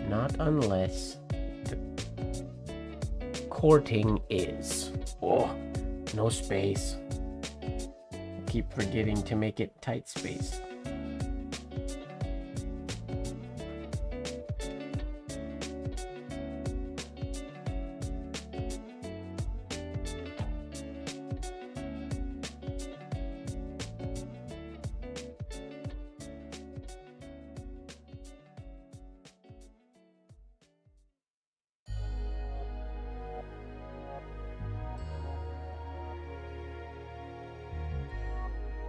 Not unless the courting is. Oh, no space. Keep forgetting to make it tight space.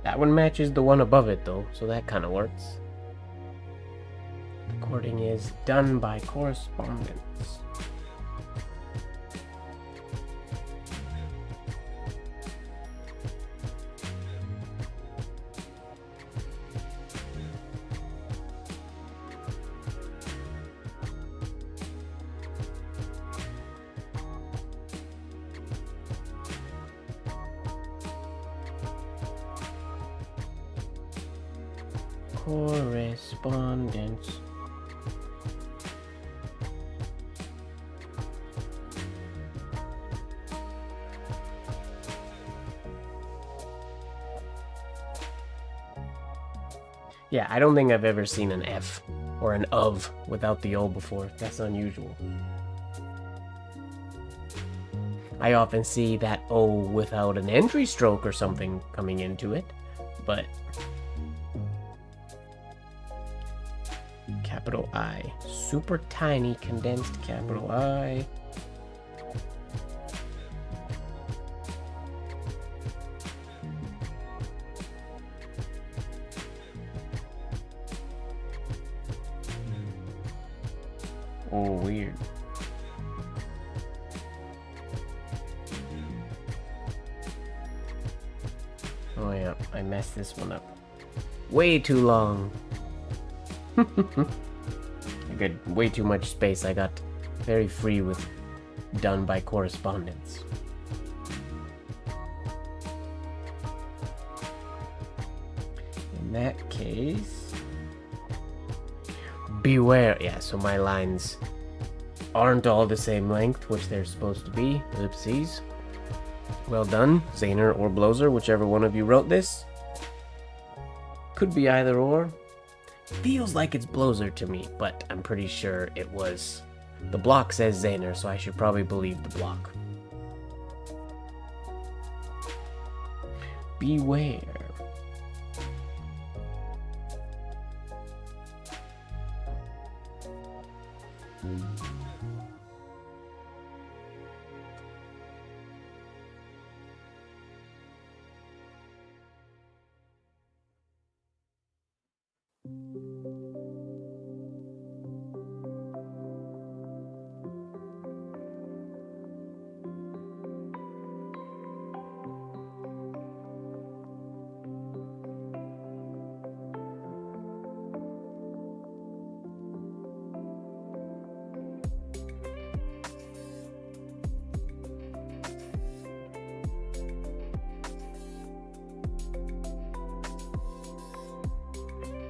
That one matches the one above it though, so that kind of works. The courting is done by correspondence. Correspondence. Yeah, I don't think I've ever seen an F or an of without the O before. That's unusual. I often see that O without an entry stroke or something coming into it, but capital I. Super tiny condensed capital I. Oh, weird. Oh yeah, I messed this one up. Way too long. I got way too much space. I got very free with done by correspondence. In that case, beware. Yeah, so my lines aren't all the same length, which they're supposed to be. Oopsies. Well done, Zayner or Blozer, whichever one of you wrote this. Could be either or. Feels like it's Blozer to me, but I'm pretty sure it was The block says Zaner, so I should probably believe the block. Beware.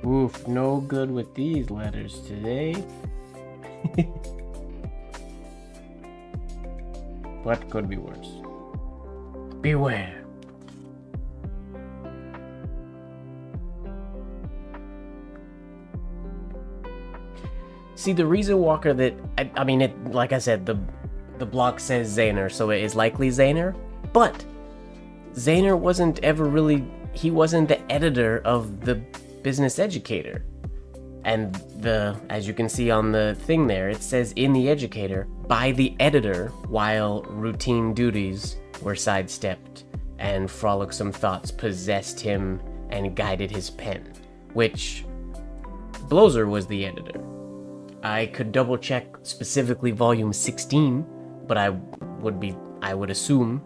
Oof, no good with these letters today. What could be worse? Beware. See, the reason, Walker, that I mean, it, like I said, the block says Zaner, so it is likely Zaner. But Zaner wasn't ever really. He wasn't the editor of the Business Educator. And as you can see on the thing there, it says in the Educator by the editor while routine duties were sidestepped and frolicsome thoughts possessed him and guided his pen, which Blozer was the editor. I could double check specifically volume 16, but I would assume,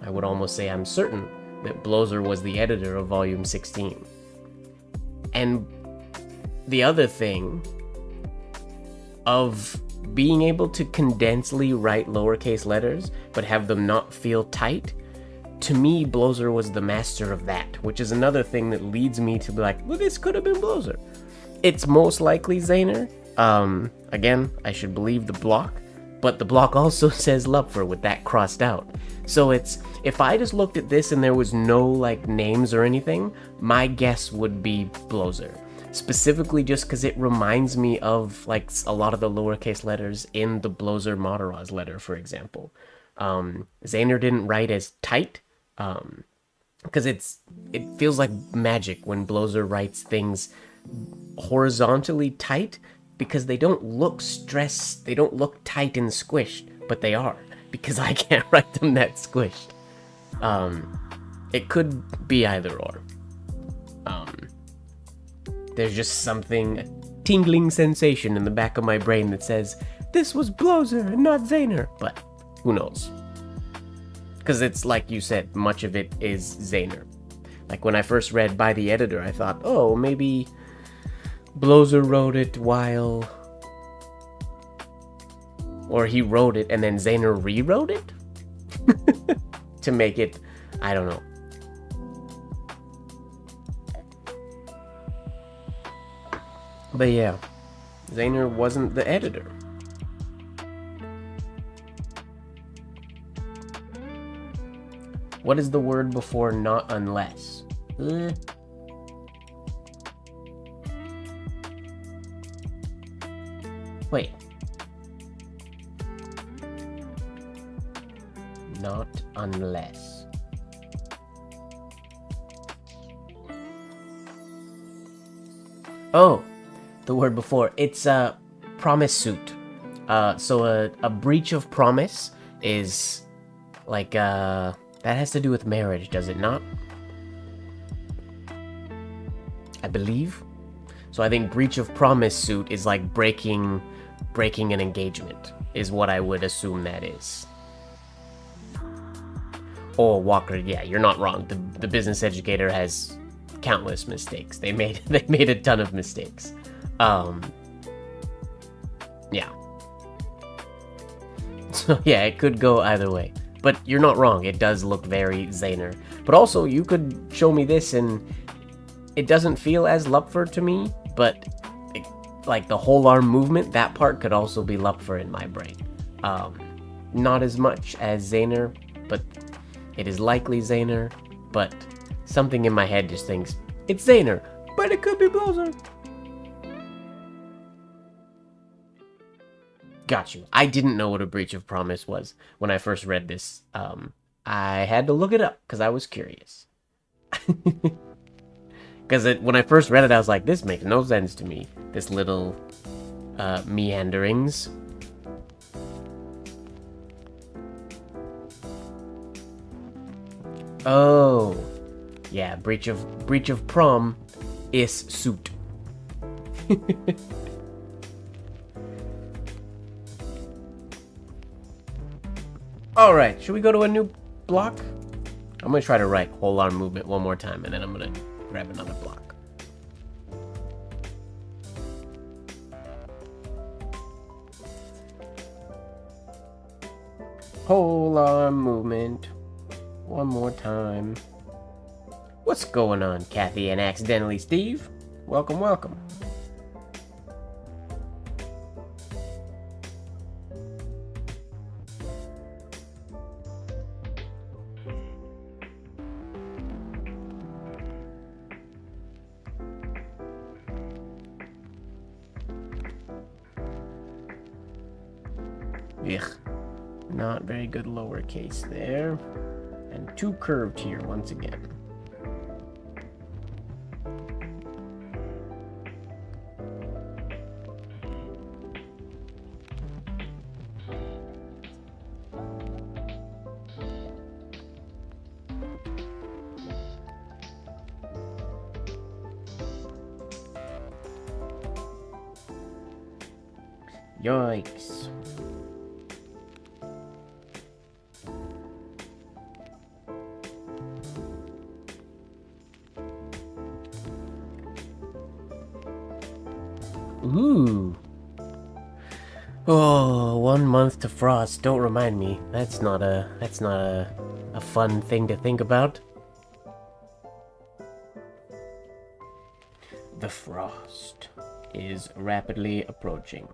I would almost say I'm certain that Blozer was the editor of volume 16. And the other thing of being able to condensely write lowercase letters but have them not feel tight, to me, Blozer was the master of that, which is another thing that leads me to be like, well, this could have been Blozer. It's most likely Zaner. Again, I should believe the block, but the block also says Lupfer with that crossed out. So it's, if I just looked at this and there was no like names or anything, my guess would be Blozer. Specifically just because it reminds me of like a lot of the lowercase letters in the Blozer Mataraz letter, for example. Zaner didn't write as tight, because it feels like magic when Blozer writes things horizontally tight, because they don't look stressed, they don't look tight and squished, but they are, because I can't write them that squished. It could be either or. There's just something, a tingling sensation in the back of my brain that says, this was Blozer and not Zaner, but who knows? Because it's like you said, much of it is Zaner. Like when I first read by the editor, I thought, oh, maybe Blozer wrote it while, or he wrote it and then Zaner rewrote it to make it, I don't know. But yeah, Zaner wasn't the editor. What is the word before not unless? Wait. Not unless. Oh, the word before. It's a promise suit. So a breach of promise is like that has to do with marriage, does it not? I believe. So I think breach of promise suit is like breaking an engagement, is what I would assume that is. Oh, Walker, yeah, you're not wrong. The Business Educator has countless mistakes. They made a ton of mistakes. Yeah. So yeah, it could go either way. But you're not wrong. It does look very Zaner. But also, you could show me this and it doesn't feel as Lupfer to me, but like the whole arm movement, that part could also be Lupfer in my brain. Not as much as Zaner, but it is likely Zaner, but something in my head just thinks, it's Zaner, but it could be Blozer. Got you. I didn't know what a breach of promise was when I first read this. I had to look it up because I was curious. Because when I first read it, I was like, this makes no sense to me. This little meanderings. Oh, yeah. Breach of prom is suit. All right, should we go to a new block? I'm gonna try to write whole arm movement one more time, and then I'm gonna grab another block. Whole arm movement one more time. What's going on, Kathy and Accidentally Steve? Welcome, welcome. Ugh. Not very good lowercase there. And too curved here once again. Yikes. Ooh. Oh, 1 month to frost. Don't remind me. That's not a fun thing to think about. The frost is rapidly approaching.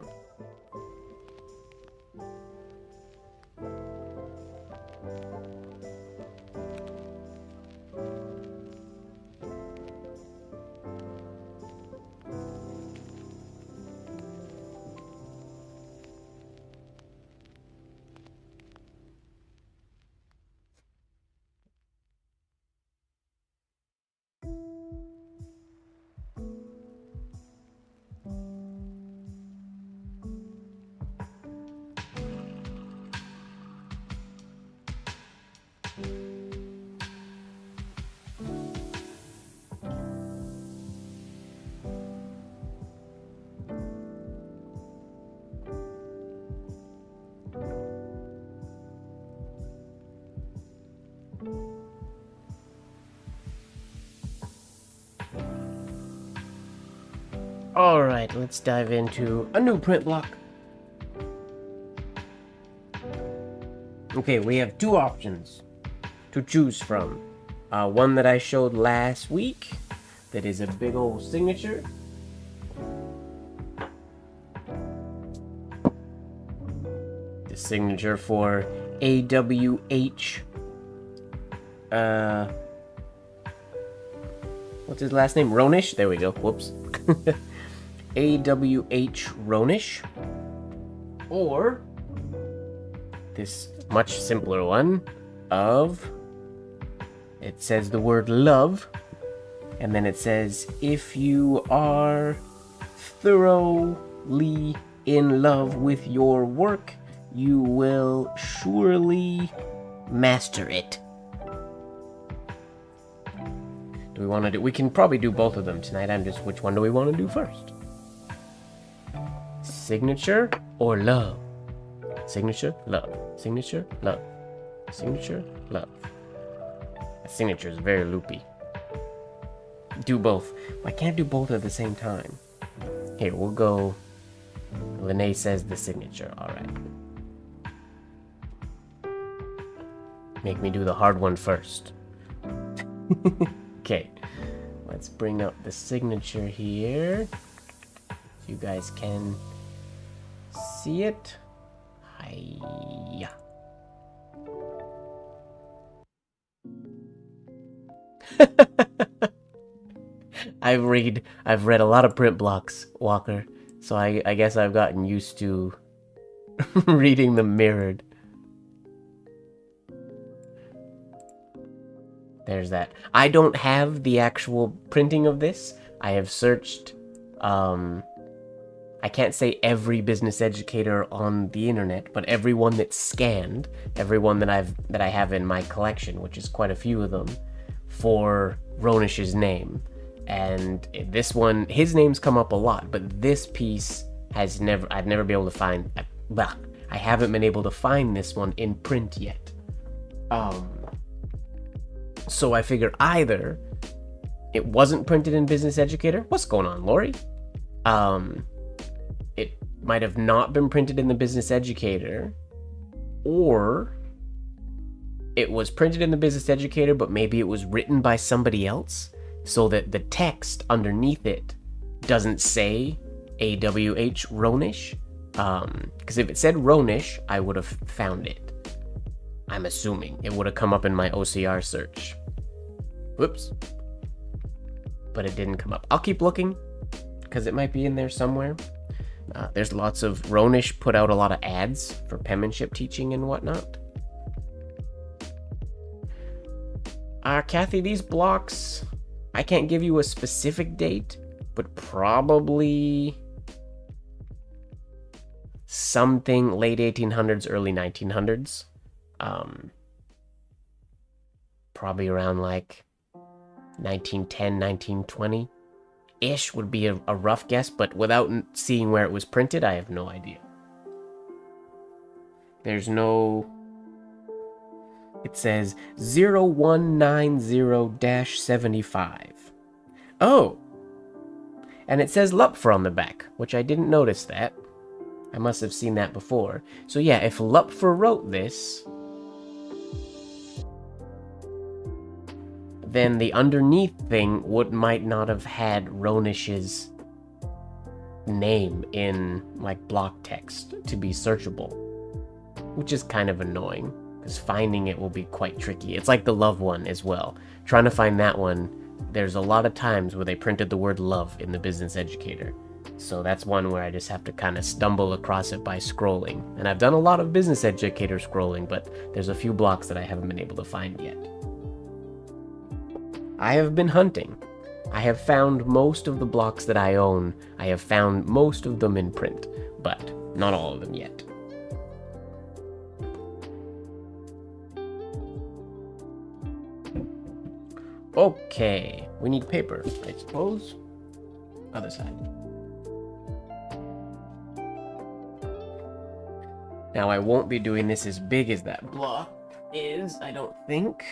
Alright, let's dive into a new print block. Okay, we have two options to choose from. One that I showed last week, that is a big old signature. The signature for AWH. What's his last name? Ronish? There we go. Whoops. AWH Ronish. Or this much simpler one of, it says the word love, and then it says, if you are thoroughly in love with your work, you will surely master it. Do we want to do, we can probably do both of them tonight. I'm just, which one do we want to do first? Signature or love? Signature, love. Signature, love. Signature, love. A signature is very loopy. Do both. I can't do both at the same time. Here, we'll go. Lene says the signature. Alright. Make me do the hard one first. Okay. Let's bring up the signature here. So you guys can see it. Hiya. I've read a lot of print blocks, Walker, so I guess I've gotten used to Reading the mirrored. There's that. I don't have the actual printing of this. I have searched, I can't say every business educator on the internet, but everyone that's scanned, everyone that I have in my collection, which is quite a few of them, for Ronish's name. And this one, his name's come up a lot, but this piece I've never been able to find, I haven't been able to find this one in print yet. So I figure either it wasn't printed in Business Educator. What's going on, Lori? It might have not been printed in the Business Educator, or it was printed in the Business Educator, but maybe it was written by somebody else, so that the text underneath it doesn't say AWH Ronish. Because if it said Ronish, I would have found it. I'm assuming it would have come up in my OCR search. Whoops. But it didn't come up. I'll keep looking, because it might be in there somewhere. There's lots of... Ronish put out a lot of ads for penmanship teaching and whatnot. Kathy, these blocks... I can't give you a specific date, but probably... something late 1800s, early 1900s. Probably around like 1910, 1920 ish would be a rough guess, but without seeing where it was printed, I have no idea. There's no... It says 0190-75. Oh! And it says Lupfer on the back, which I didn't notice that. I must have seen that before. So yeah, if Lupfer wrote this, then the underneath thing might not have had Ronish's name in like block text to be searchable, which is kind of annoying because finding it will be quite tricky. It's like the love one as well. Trying to find that one, there's a lot of times where they printed the word love in the Business Educator. So that's one where I just have to kind of stumble across it by scrolling. And I've done a lot of Business Educator scrolling, but there's a few blocks that I haven't been able to find yet. I have been hunting. I have found most of the blocks that I own. I have found most of them in print, but not all of them yet. Okay, we need paper, I suppose. Other side. Now, I won't be doing this as big as that block is, I don't think.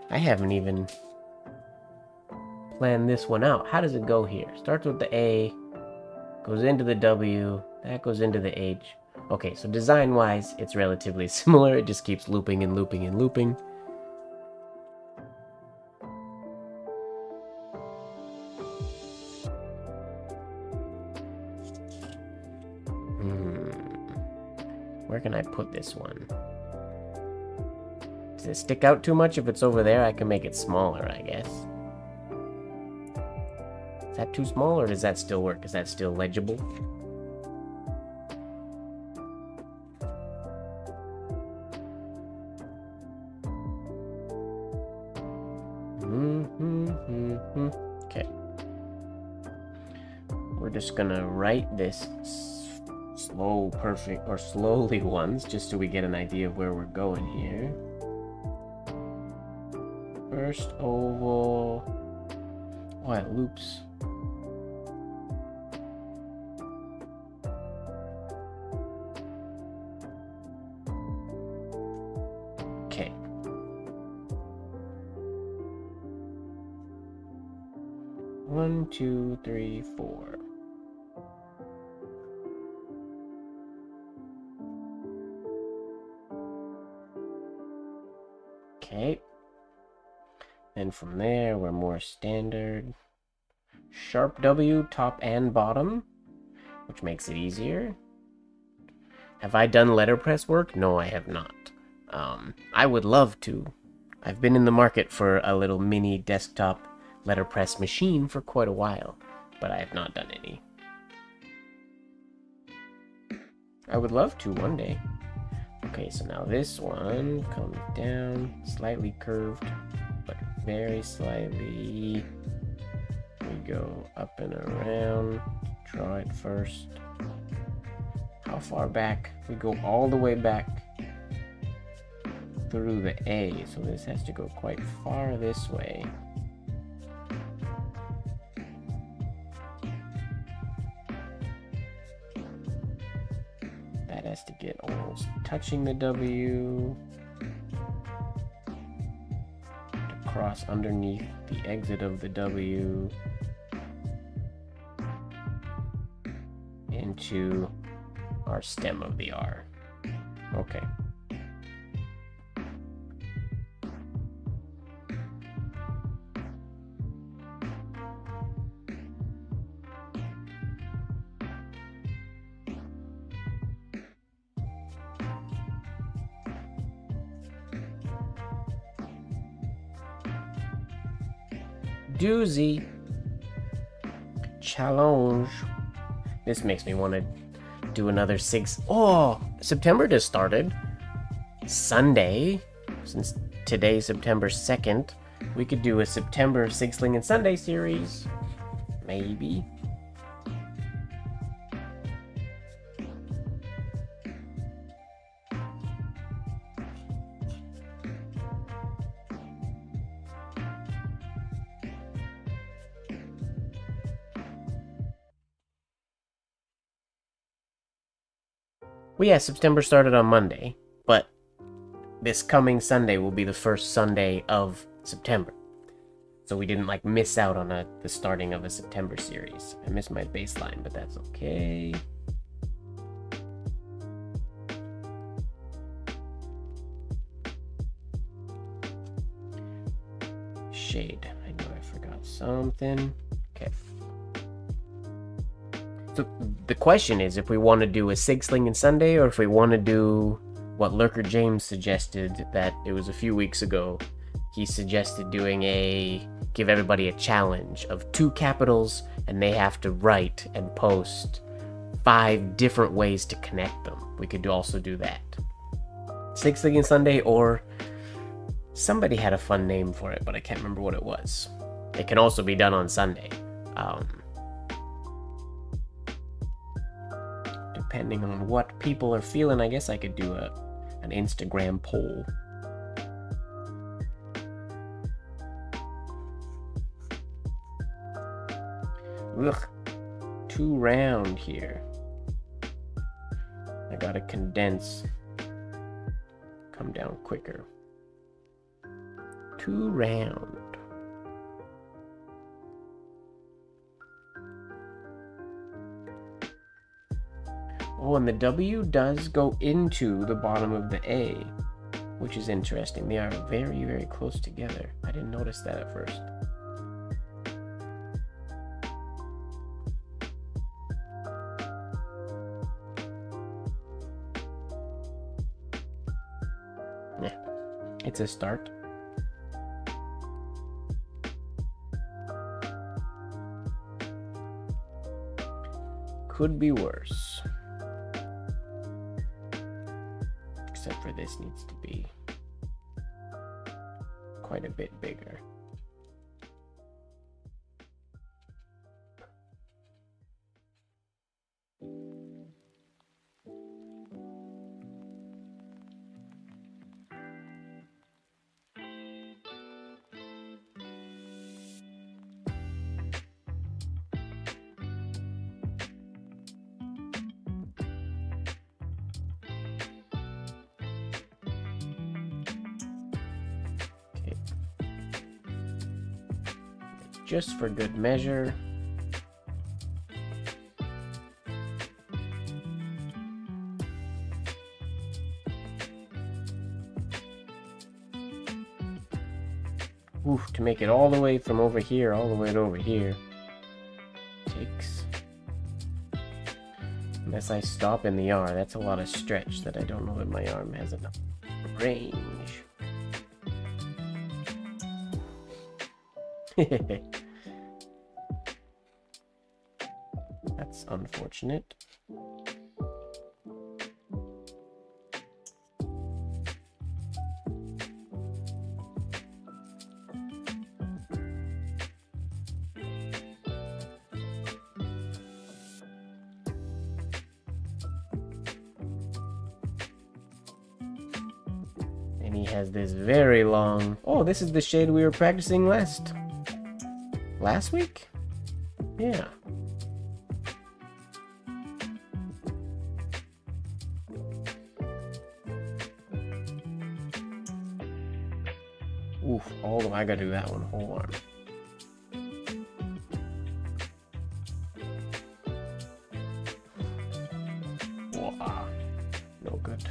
I haven't even planned this one out. How does it go here? Starts with the A, goes into the W, that goes into the H. Okay, so design-wise, it's relatively similar. It just keeps looping and looping and looping. Where can I put this one? Does it stick out too much? If it's over there, I can make it smaller, I guess. Is that too small, or does that still work? Is that still legible? Okay. We're just gonna write this slowly ones, just so we get an idea of where we're going here. First oval. Oh, it loops. Okay. One, two, three, four. Okay. And from there, we're more standard. Sharp W, top and bottom, which makes it easier. Have I done letterpress work? No, I have not. I would love to. I've been in the market for a little mini desktop letterpress machine for quite a while, but I have not done any. I would love to one day. Okay, so now this one comes down, slightly curved, but very slightly. We go up and around. Draw it first. How far back? We go all the way back through the A, so this has to go quite far this way. That has to get almost touching the W. To cross underneath the exit of the W into our stem of the R. Okay. Doozy. Challenge. This makes me want to do another 6. Oh, September just started. Sunday, since today's September 2nd, we could do a September 6ling and Sunday series. Maybe. Well, yeah, September started on Monday, but this coming Sunday will be the first Sunday of September. So we didn't, like, miss out on the starting of a September series. I missed my baseline, but that's okay. Shade. I know I forgot something. Okay. So the question is if we want to do a Sling and Sunday, or if we want to do what Lurker James suggested, that it was a few weeks ago. He suggested doing give everybody a challenge of 2 capitals, and they have to write and post 5 different ways to connect them. We could also do that. Sling and Sunday, or somebody had a fun name for it, but I can't remember what it was. It can also be done on Sunday. Depending on what people are feeling, I guess I could do an Instagram poll. Ugh, too round here. I gotta condense. Come down quicker. Too round. Oh, and the W does go into the bottom of the A, which is interesting. They are very, very close together. I didn't notice that at first. Yeah, it's a start. Could be worse. Except for this needs to be quite a bit bigger. Just for good measure. Oof, to make it all the way from over here, all the way to over here. Takes... Unless I stop in the R, that's a lot of stretch that I don't know that my arm has enough range. That's unfortunate. he has this very long... Oh, this is the shade we were practicing last week? Yeah. Oof, oh, I gotta do that one whole arm. Wow, no good.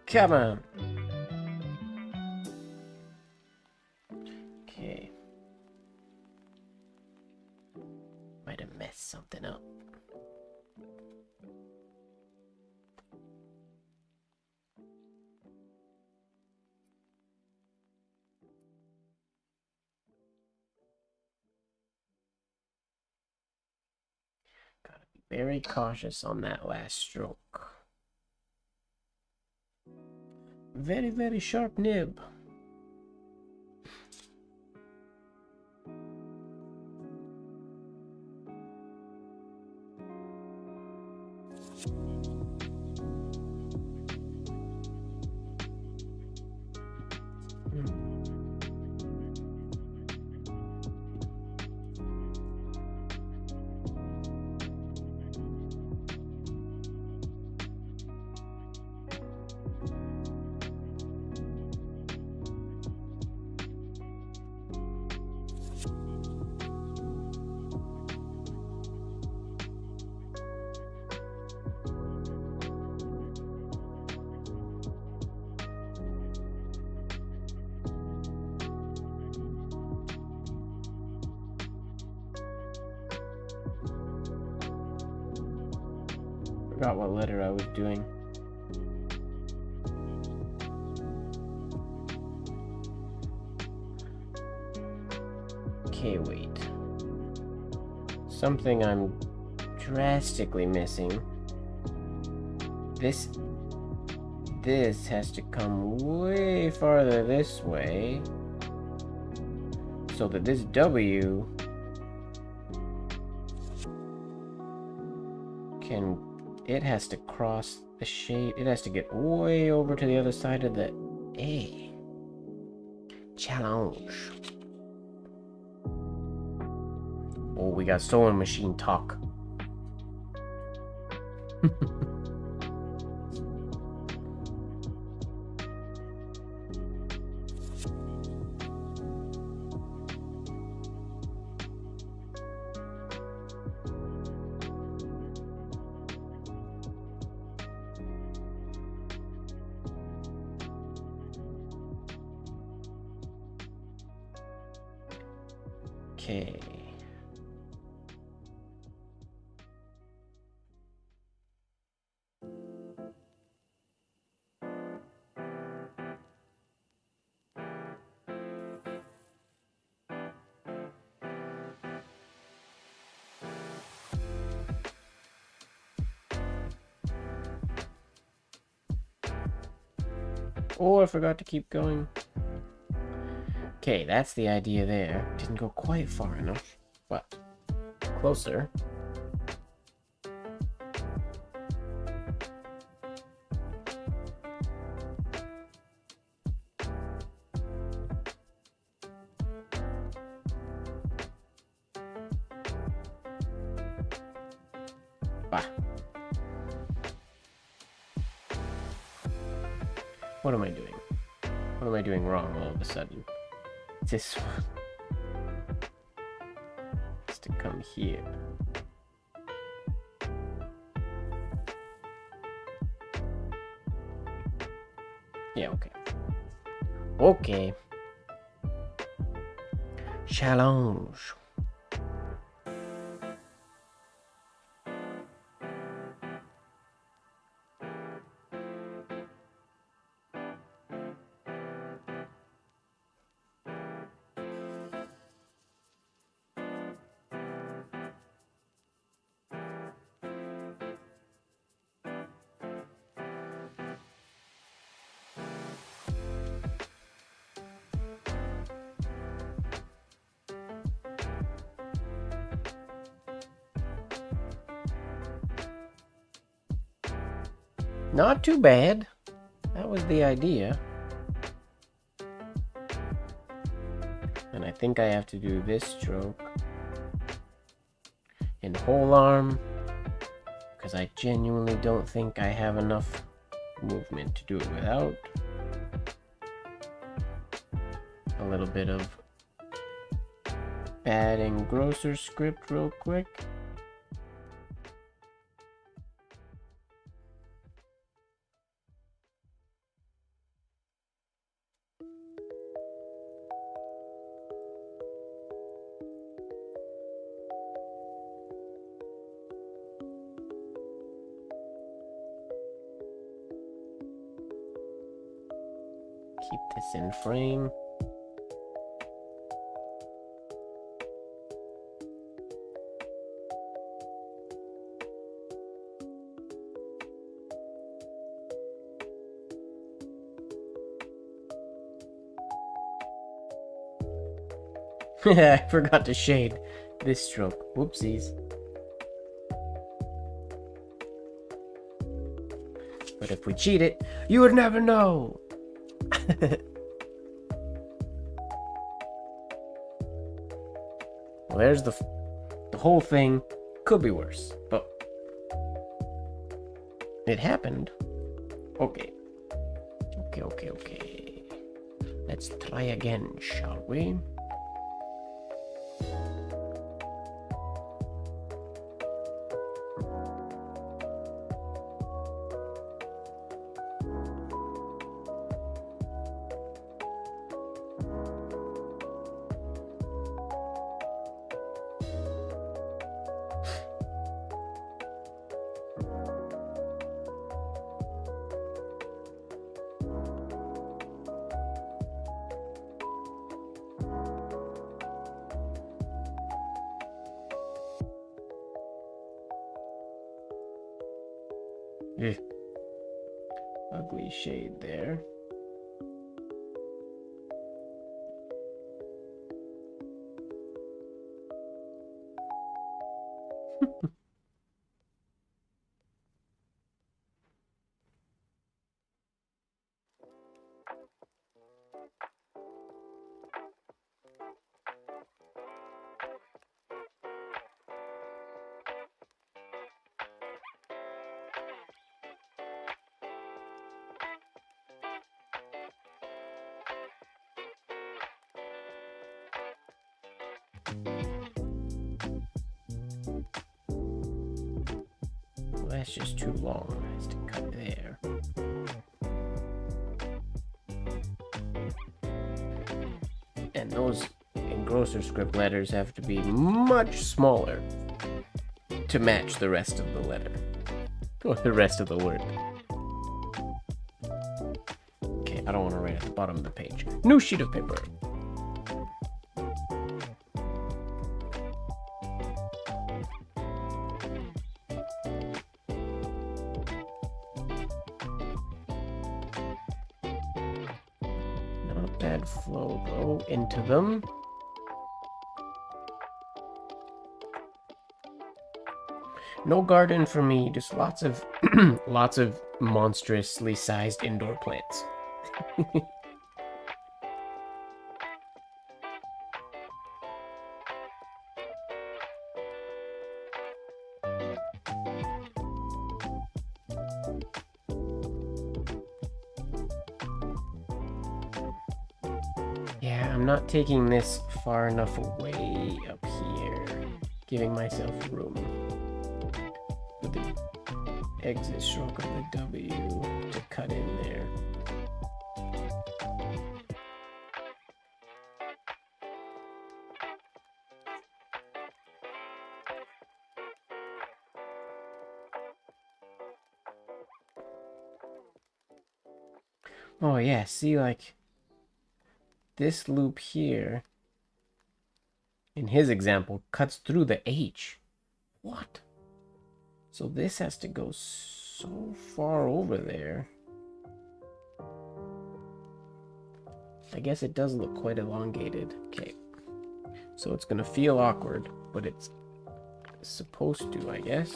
Come on. Okay. Might have messed something up. Gotta be very cautious on that last stroke. Very, very sharp nib. Forgot what letter I was doing. Okay, wait. Something I'm drastically missing. This has to come way farther this way, so that this W can... It has to cross the shade. It has to get way over to the other side of the A. Challenge. Oh, we got sewing machine talk. Okay. Oh, I forgot to keep going. Okay, that's the idea there. Didn't go quite far enough, but closer. Bah. What am I doing? What am I doing wrong all of a sudden? This one has to come here. Yeah, okay. Okay. Challenge. Not too bad. That was the idea. And I think I have to do this stroke in whole arm, because I genuinely don't think I have enough movement to do it without. A little bit of bad engrosser script real quick. Keep this in frame. I forgot to shade this stroke. Whoopsies. But if we cheat it, you would never know. Well, there's the whole thing. Could be worse, but it happened. Okay. Okay. Let's try again, shall we? Ugh. Ugly shade there. Well, that's just too long, guys, to cut there. And those engrosser script letters have to be much smaller to match the rest of the letter. Or the rest of the word. Okay, I don't want to write at the bottom of the page. New sheet of paper. Not bad flow though into them. No garden for me, just lots of lots of monstrously sized indoor plants. Yeah, I'm not taking this far enough away up here, giving myself room. With the exit stroke of the W to cut in there. Oh yeah, see, like this loop here in his example cuts through the H. What? So this has to go so far over there. I guess it does look quite elongated. Okay. So it's gonna feel awkward, but it's supposed to, I guess.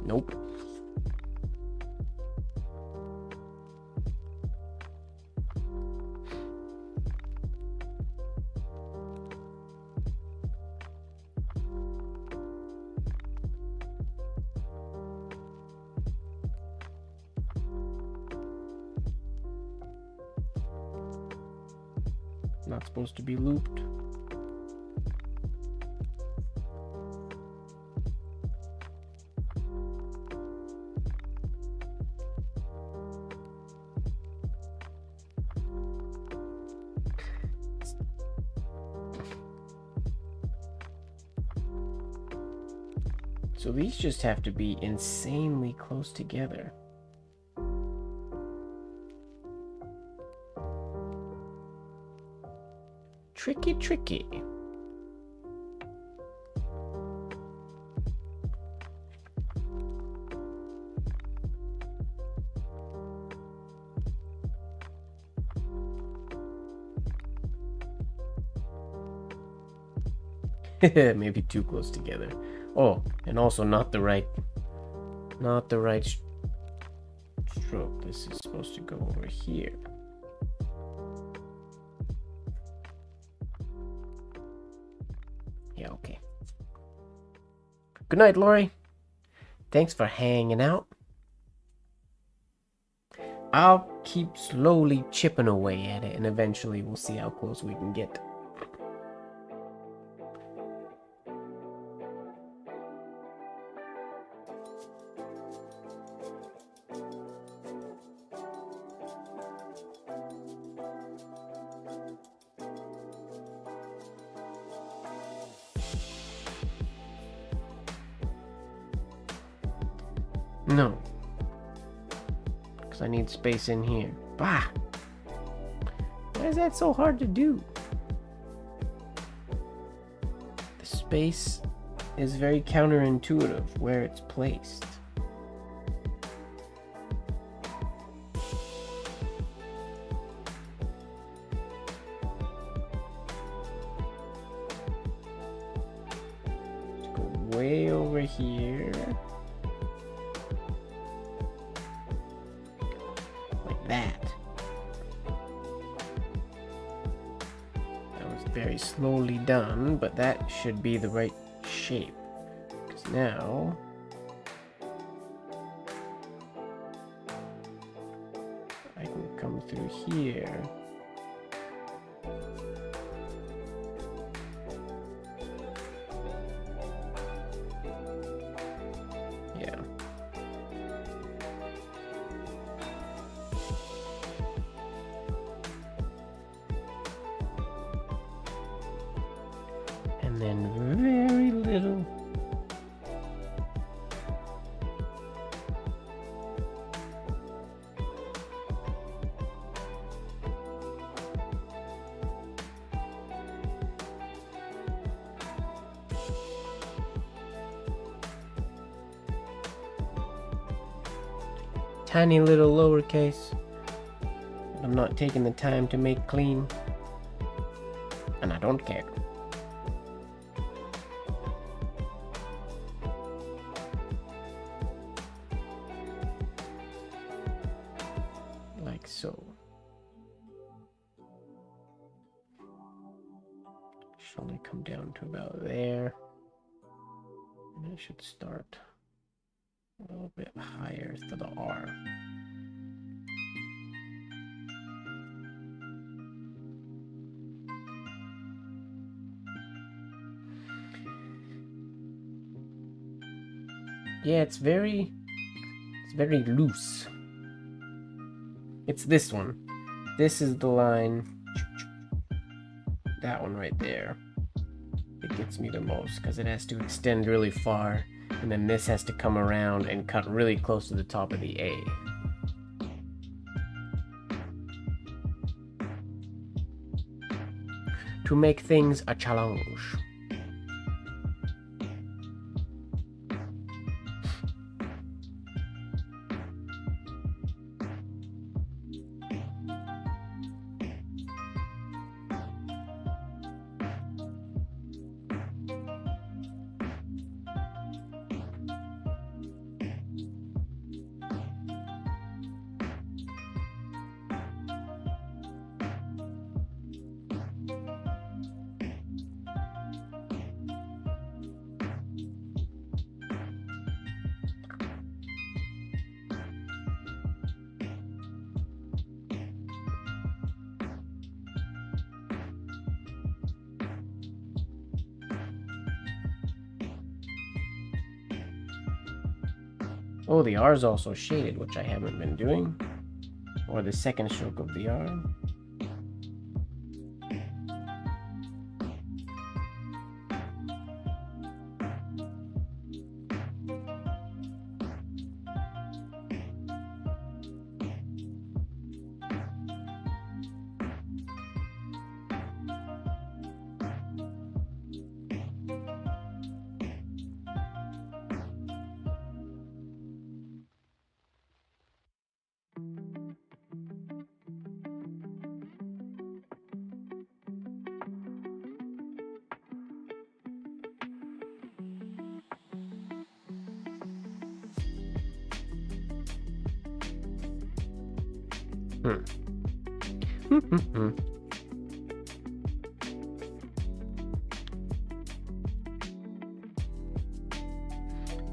Nope. Not supposed to be looped. So these just have to be insanely close together. Tricky, tricky. Maybe too close together. Oh, and also not the right stroke. This is supposed to go over here. Yeah, okay. Good night, Lori. Thanks for hanging out. I'll keep slowly chipping away at it, and eventually we'll see how close we can get. No. Because I need space in here. Bah! Why is that so hard to do? The space is very counterintuitive where it's placed. Let's go way over here. That was very slowly done, but that should be the right shape. Because now I can come through here. Yeah. And then very little. Tiny little lowercase. I'm not taking the time to make clean. And I don't care. Like so. Should only come down to about there. And I should start a little bit higher for the R. Yeah, it's very loose. It's this one. This is the line. That one right there. It gets me the most because it has to extend really far, and then this has to come around and cut really close to the top of the A. To make things a challenge. Oh, the R is also shaded, which I haven't been doing. Or the second stroke of the R.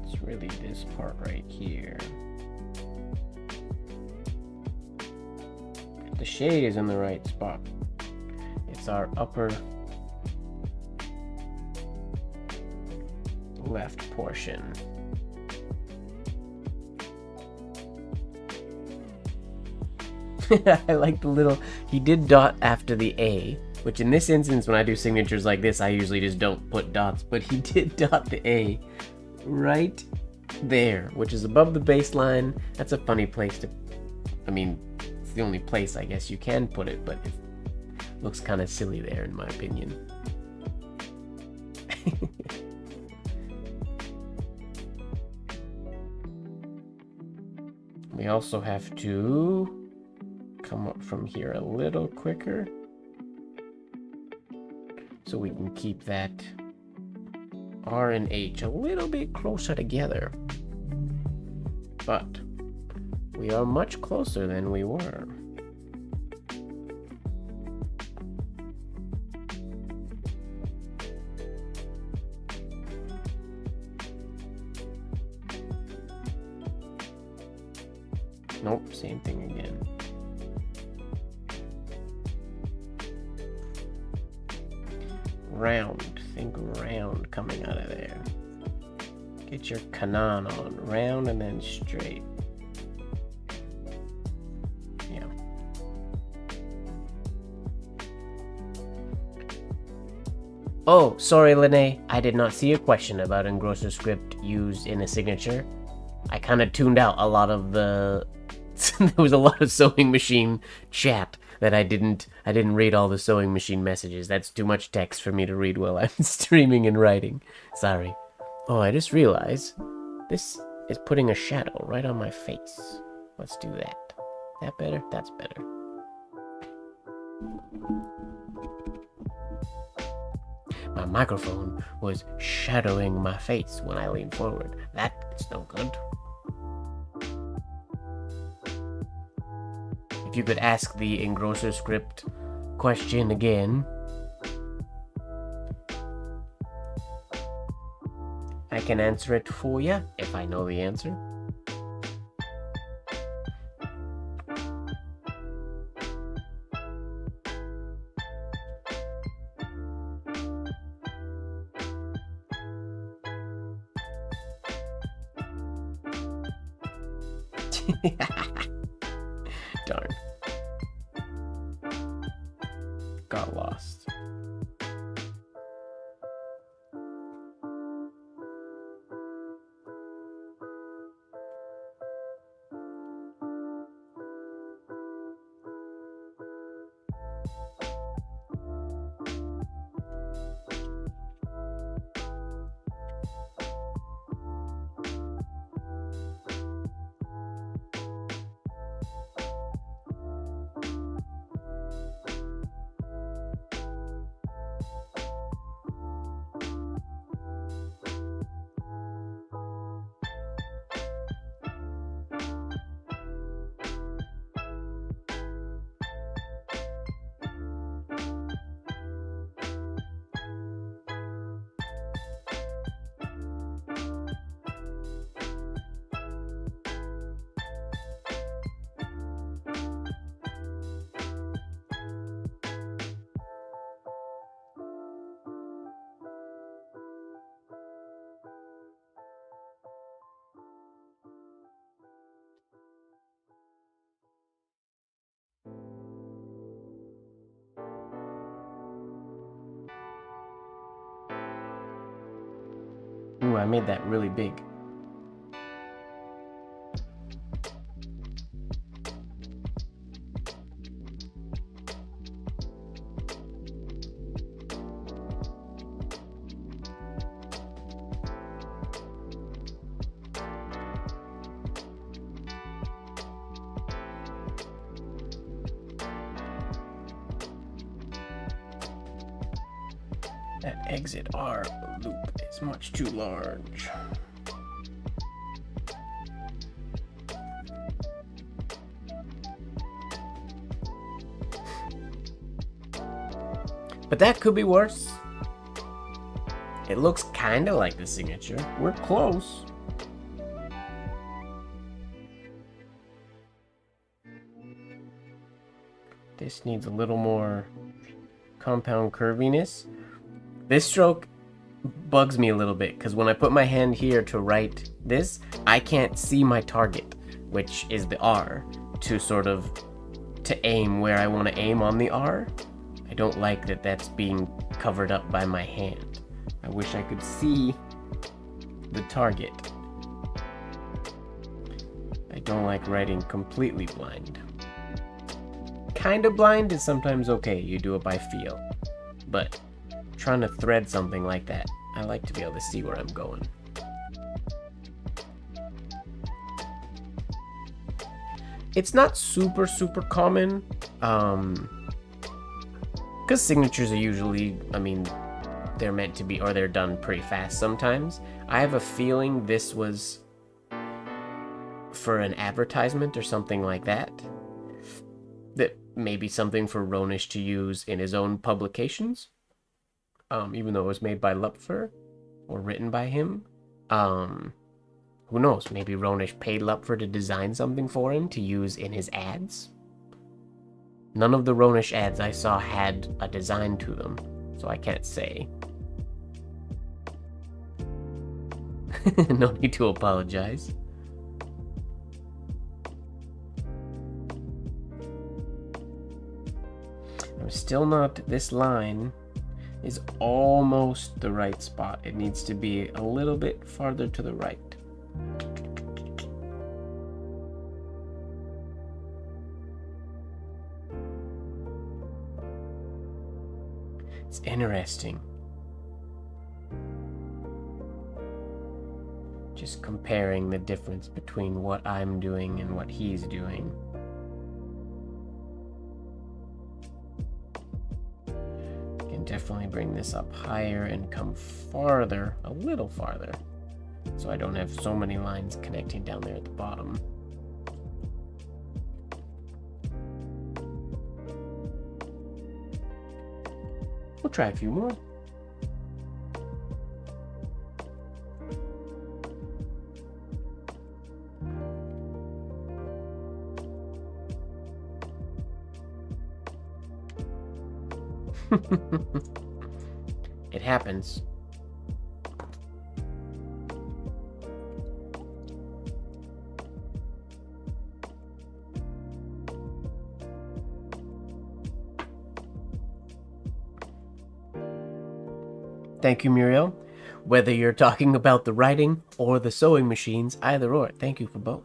It's really this part right here. The shade is in the right spot. It's our upper left portion. I like the little, he did dot after the A, which in this instance, when I do signatures like this, I usually just don't put dots, but he did dot the A right there, which is above the baseline. That's a funny place to, I mean, it's the only place I guess you can put it, but it looks kind of silly there in my opinion. We also have to come up from here a little quicker so we can keep that R and H a little bit closer together. But we are much closer than we were. Nope, same thing again. Round, think round coming out of there. Get your kanan on, round and then straight. Yeah. Oh, sorry, Lene. I did not see a question about engrosser script used in a signature. I kind of tuned out a lot of the... there was a lot of sewing machine chat that I didn't read all the sewing machine messages. That's too much text for me to read while I'm streaming and writing. Sorry. Oh, I just realized this is putting a shadow right on my face. Let's do that. That better? That's better. My microphone was shadowing my face when I leaned forward. That is no good. If you could ask the engrosser script question again. I can answer it for you if I know the answer. Darn. Got lost. Ooh, I made that really big. That exit R loop is much too large. But that could be worse. It looks kind of like the signature. We're close. This needs a little more compound curviness. This stroke bugs me a little bit because when I put my hand here to write this, I can't see my target, which is the R, to aim where I want to aim on the R. I don't like that that's being covered up by my hand. I wish I could see the target. I don't like writing completely blind. Kind of blind is sometimes okay, you do it by feel. But trying to thread something like that, I like to be able to see where I'm going. It's not super common, because signatures are usually, I mean, they're meant to be, or they're done pretty fast sometimes. I have a feeling this was for an advertisement or something like that. That maybe something for Ronish to use in his own publications. Even though it was made by Lupfer or written by him. Who knows? Maybe Ronish paid Lupfer to design something for him to use in his ads. None of the Ronish ads I saw had a design to them, so I can't say. No need to apologize. I'm still not, this line is almost the right spot. It needs to be a little bit farther to the right. It's interesting. Just comparing the difference between what I'm doing and what he's doing. Definitely bring this up higher and come farther, a little farther, so I don't have so many lines connecting down there at the bottom. We'll try a few more. It happens. Thank you, Muriel. Whether you're talking about the writing or the sewing machines, either or, thank you for both.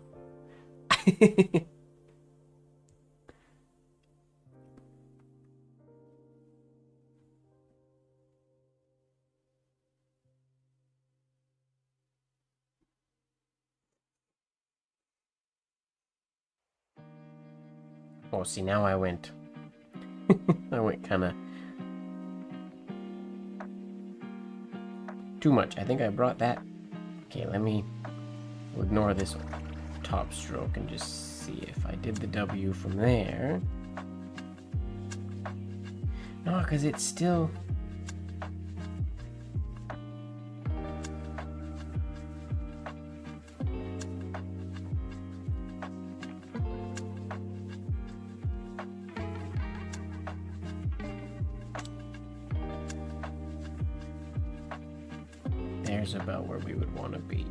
Oh, see, now I went kind of too much. I think I brought that. Okay, we'll ignore this top stroke and just see if I did the W from there. No, because it's still... There's about where we would want to be.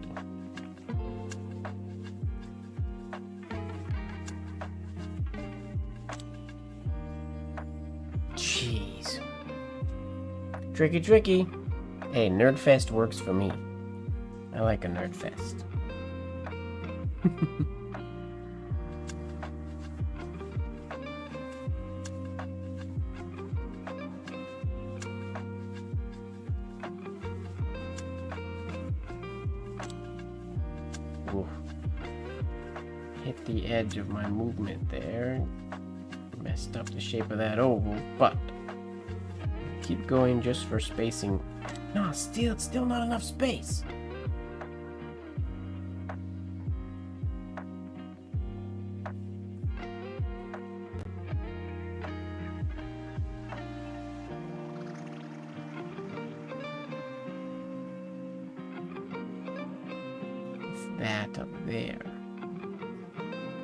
Jeez. Tricky. Hey, Nerdfest works for me. I like a nerd fest. Ooh. Hit the edge of my movement there. Messed up the shape of that oval, but keep going just for spacing. No, it's still not enough space. It's that up there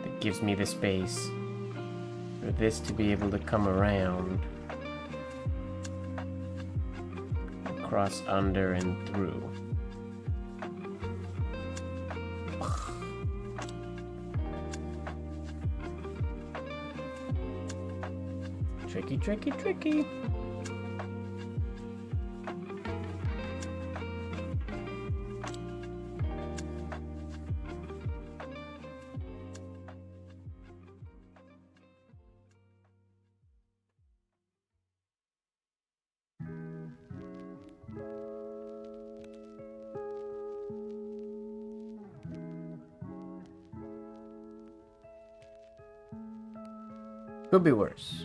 that gives me the space for this to be able to come around. Cross under and through. Tricky, tricky, tricky. Could be worse.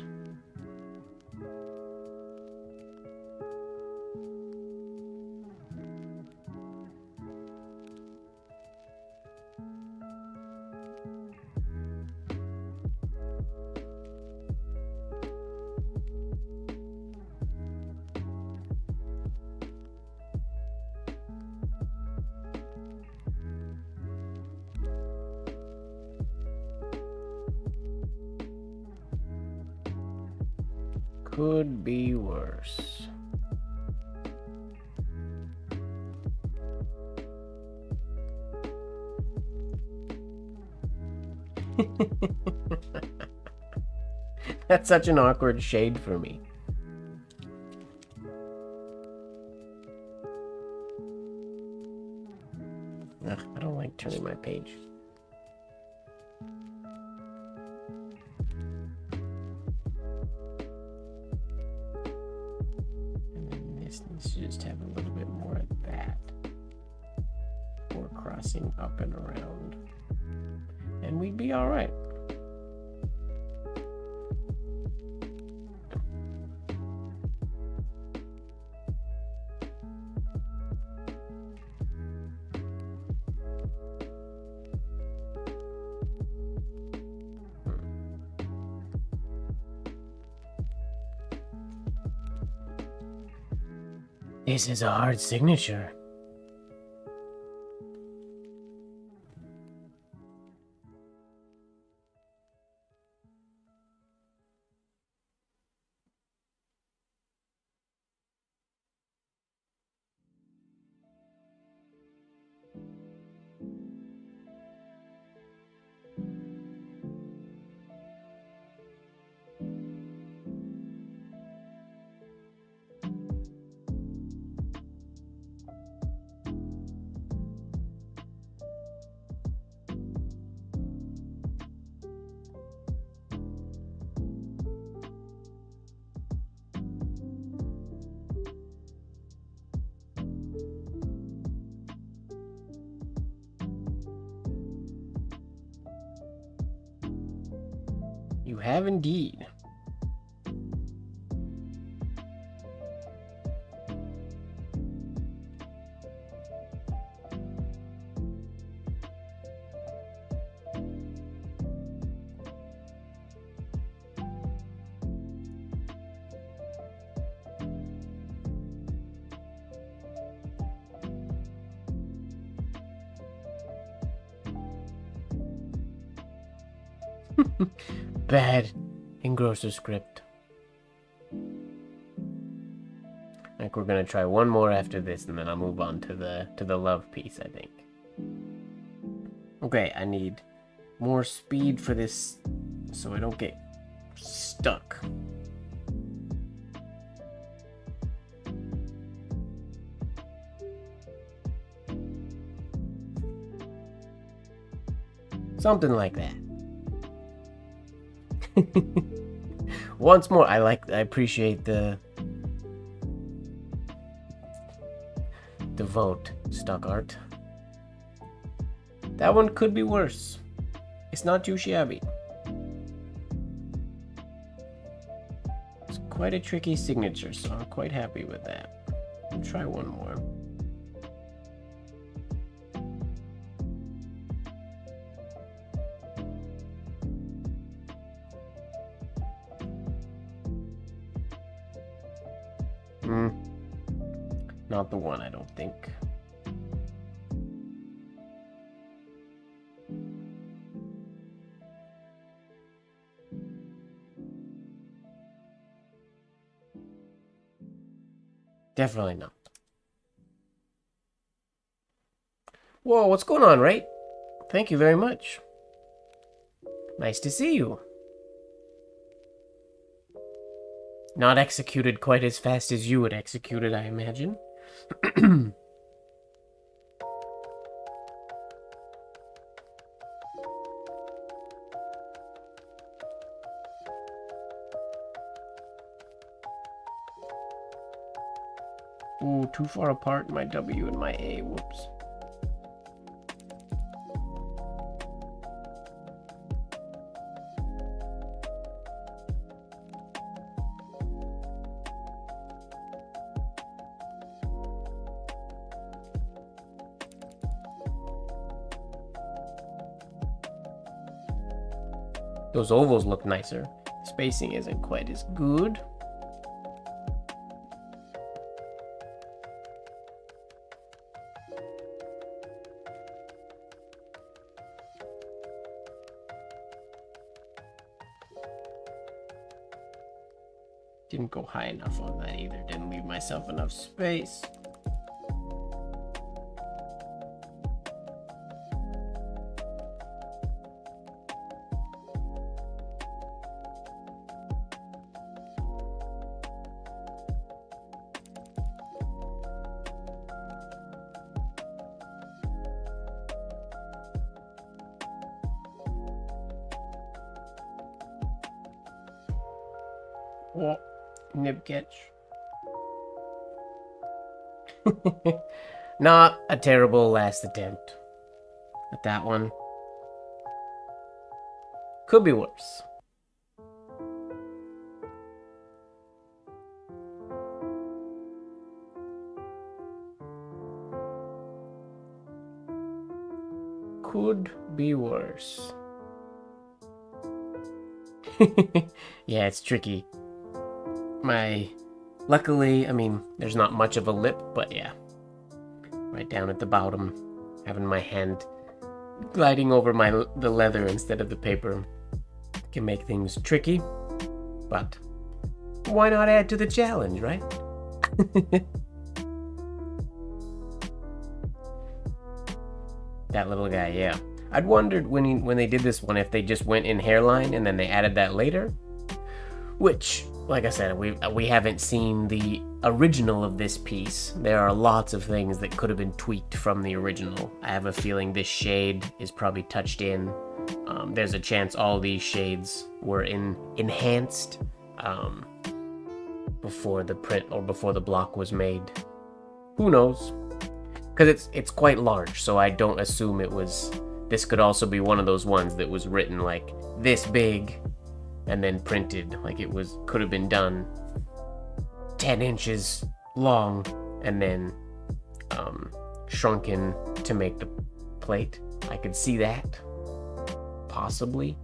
Could be worse. That's such an awkward shade for me. Ugh, I don't like turning my page. Needs to just have a little bit more of that before crossing up and around, and we'd be all right. This is a hard signature. You have indeed. Bad engrosser script. Like, we're gonna try one more after this, and then I'll move on to the love piece, I think. Okay, I need more speed for this so I don't get stuck. Something like that. Once more, I appreciate the vote, stock art. That one could be worse. It's not too shabby. It's quite a tricky signature, so I'm quite happy with that. I'll try one more. Not the one, I don't think. Definitely not. Whoa, what's going on, right? Thank you very much. Nice to see you. Not executed quite as fast as you would execute it, I imagine. Ooh, too far apart, my W and my A, whoops. Those ovals look nicer. Spacing isn't quite as good. Didn't go high enough on that either. Didn't leave myself enough space. Oh, nib catch. Not a terrible last attempt at that one. Could be worse. Could be worse. Yeah, it's tricky. Luckily, I mean, there's not much of a lip, but yeah. Right down at the bottom, having my hand gliding over the leather instead of the paper can make things tricky, but why not add to the challenge, right? That little guy, yeah. I'd wondered when they did this one if they just went in hairline and then they added that later, which, like I said, we haven't seen the original of this piece. There are lots of things that could have been tweaked from the original. I have a feeling this shade is probably touched in. There's a chance all these shades were enhanced before the print or before the block was made. Who knows? Because it's quite large, so I don't assume it was... This could also be one of those ones that was written like this big and then printed. Like it could have been done 10 inches long and then shrunken to make the plate. I could see that. Possibly.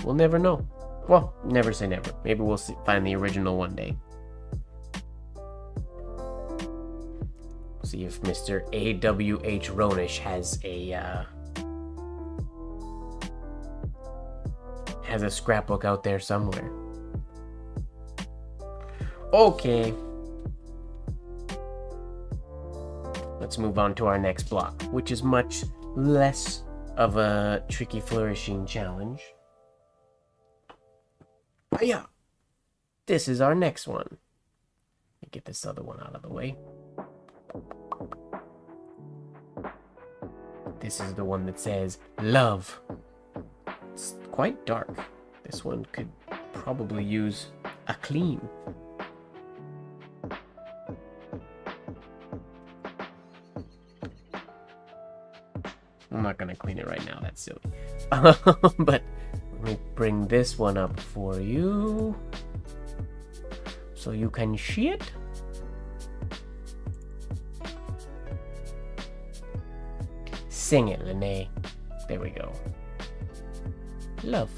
We'll never know. Well, never say never. Maybe we'll find the original one day. See if Mr. A.W.H. Ronish has a scrapbook out there somewhere. Okay. Let's move on to our next block, which is much less of a tricky flourishing challenge. But yeah, this is our next one. Let me get this other one out of the way. This is the one that says love. It's quite dark. This one could probably use a clean. I'm not gonna clean it right now, that's silly. But let me bring this one up for you so you can see it. Sing it, Lene. There we go. Love.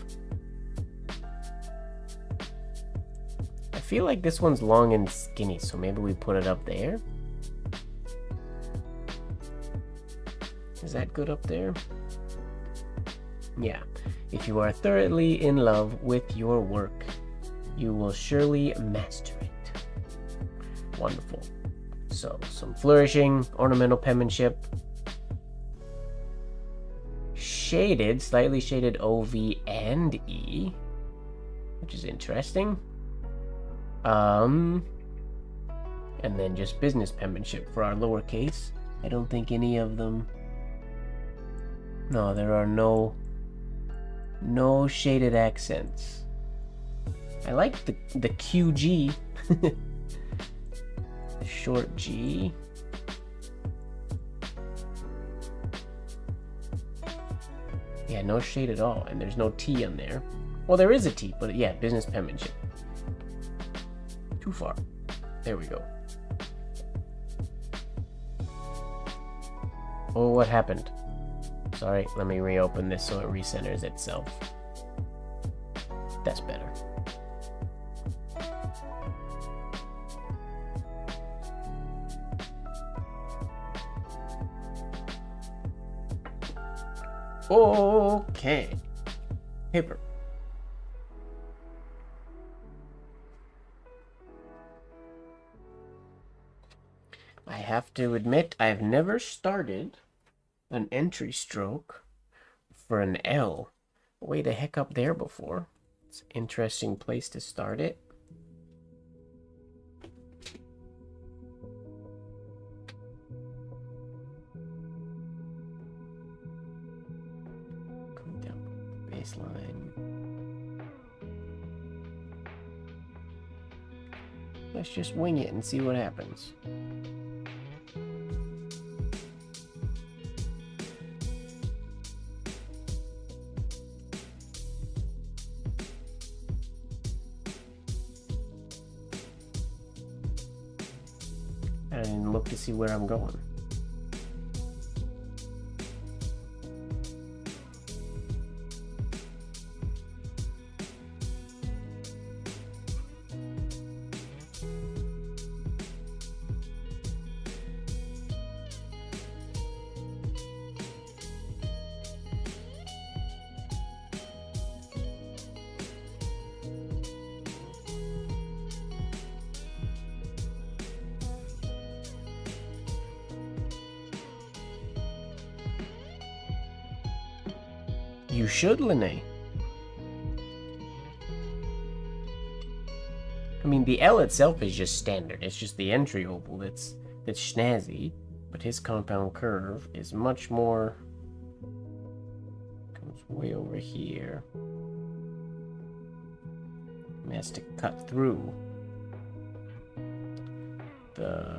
I feel like this one's long and skinny, so maybe we put it up there. Is that good up there? Yeah. If you are thoroughly in love with your work, you will surely master it. Wonderful. So, some flourishing, ornamental penmanship. Shaded, slightly shaded OV and E, which is interesting. And then just business penmanship for our lowercase. I don't think any of them. No, there are no shaded accents. I like the QG. The short G. Yeah, no shade at all, and there's no T on there. Well, there is a T, but yeah, business penmanship. Too far. There we go. Oh, what happened? Sorry, let me reopen this so it recenters itself. That's better. Okay. Paper. I have to admit, I've never started an entry stroke for an L way the heck up there before. It's an interesting place to start it. Come down baseline. Let's just wing it and see what happens. And look to see where I'm going. You should, Lene. I mean, the L itself is just standard. It's just the entry oval that's snazzy. But his compound curve is much more... comes way over here. It has to cut through the...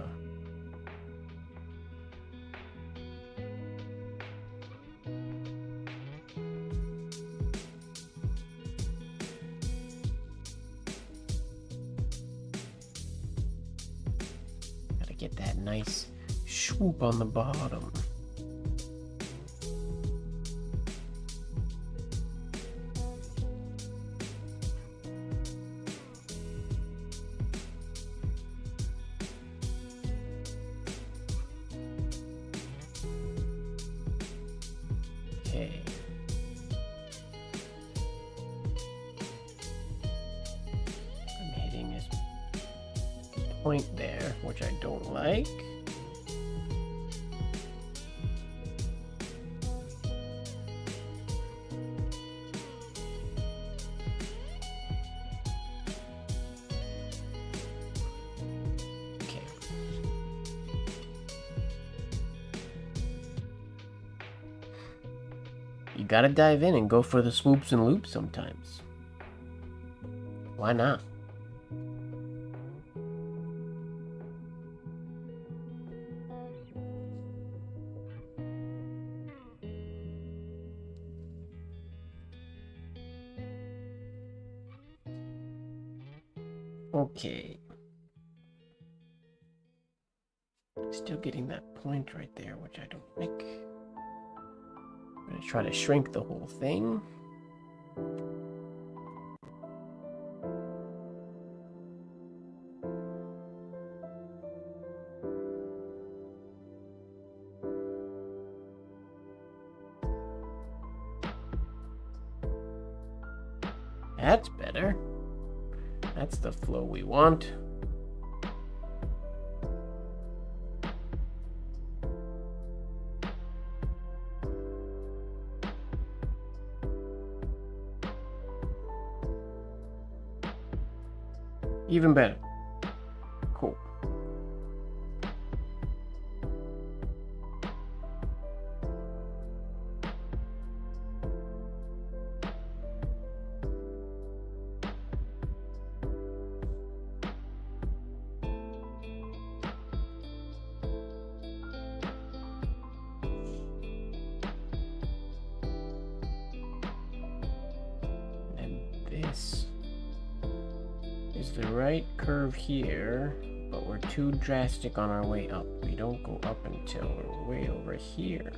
get that nice swoop on the bottom. Okay. I'm hitting this point there, which I don't like. Okay. You gotta dive in and go for the swoops and loops sometimes. Why not? Okay. Still getting that point right there, which I don't like. I'm gonna try to shrink the whole thing. That's better. That's the flow we want. Even better. Cool. And this is the right curve here, but we're too drastic on our way up. We don't go up until we're way over here.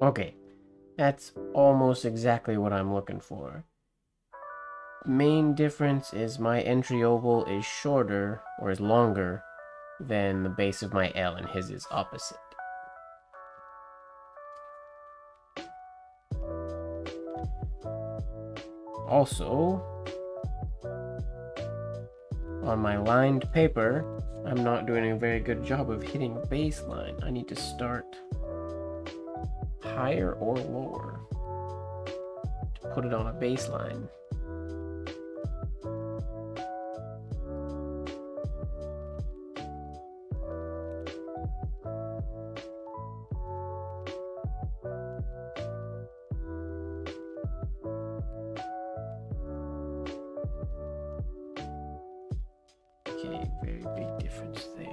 Okay, that's almost exactly what I'm looking for. Main difference is my entry oval is shorter, or is longer, than the base of my L, and his is opposite. Also, on my lined paper, I'm not doing a very good job of hitting baseline. I need to start higher or lower to put it on a baseline. Okay, very big difference there.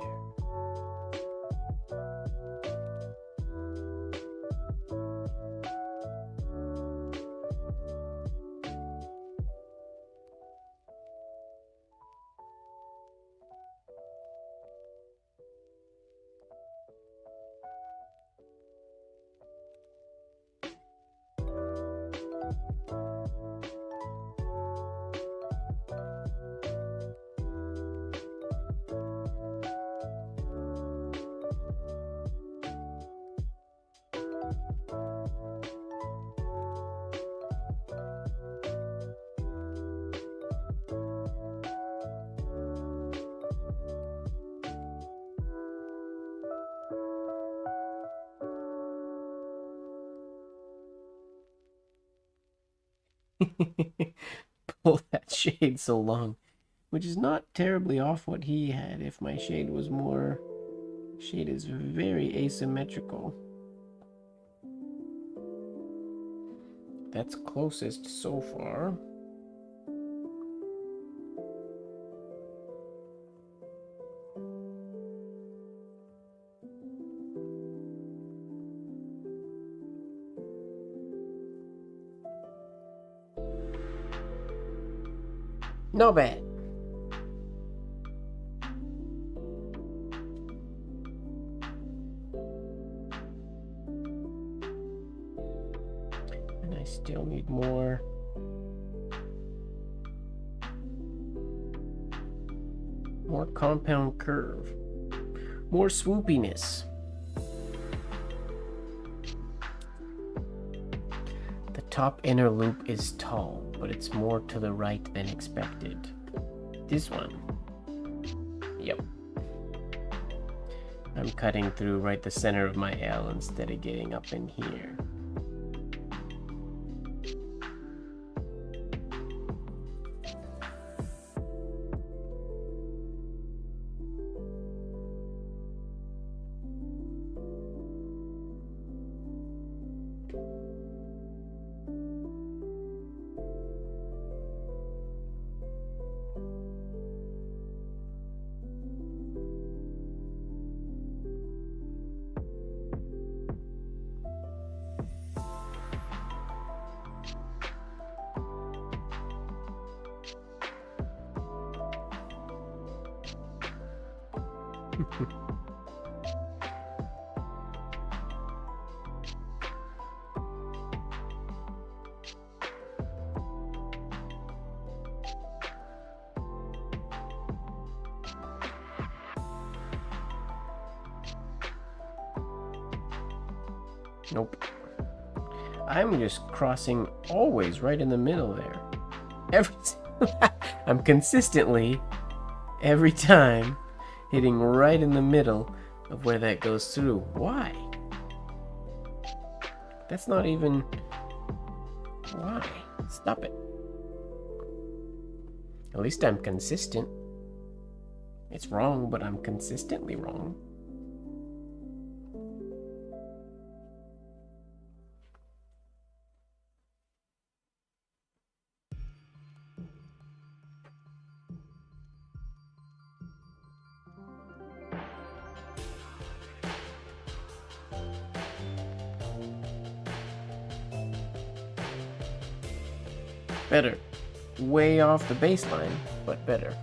Pull that shade so long, which is not terribly off what he had. If my shade was more, shade is very asymmetrical. That's closest so far. Not bad. And I still need more. More compound curve. More swoopiness. top inner loop is tall, but it's more to the right than expected. This one. Yep. I'm cutting through right the center of my L instead of getting up in here. Nope. I'm just crossing always right in the middle there. I'm consistently, every time, hitting right in the middle of where that goes through. Why? That's not even... Why? Stop it. At least I'm consistent. It's wrong, but I'm consistently wrong. Better. Way off the baseline, but better.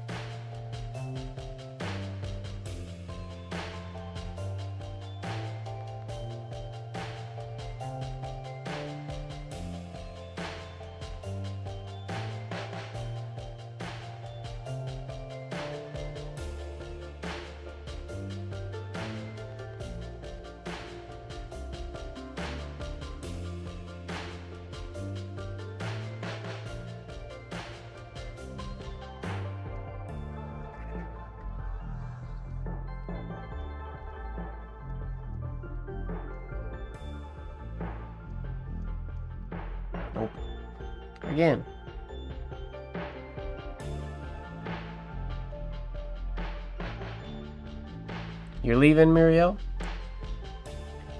Nope. Again. You're leaving, Muriel?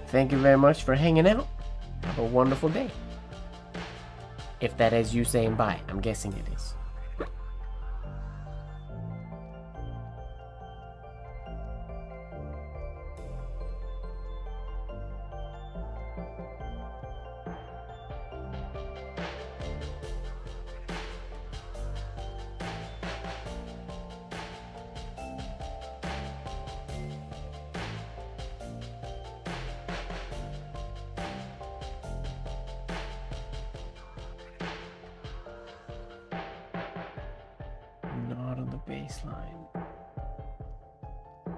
Thank you very much for hanging out. Have a wonderful day. If that is you saying bye, I'm guessing it is. Not on the baseline.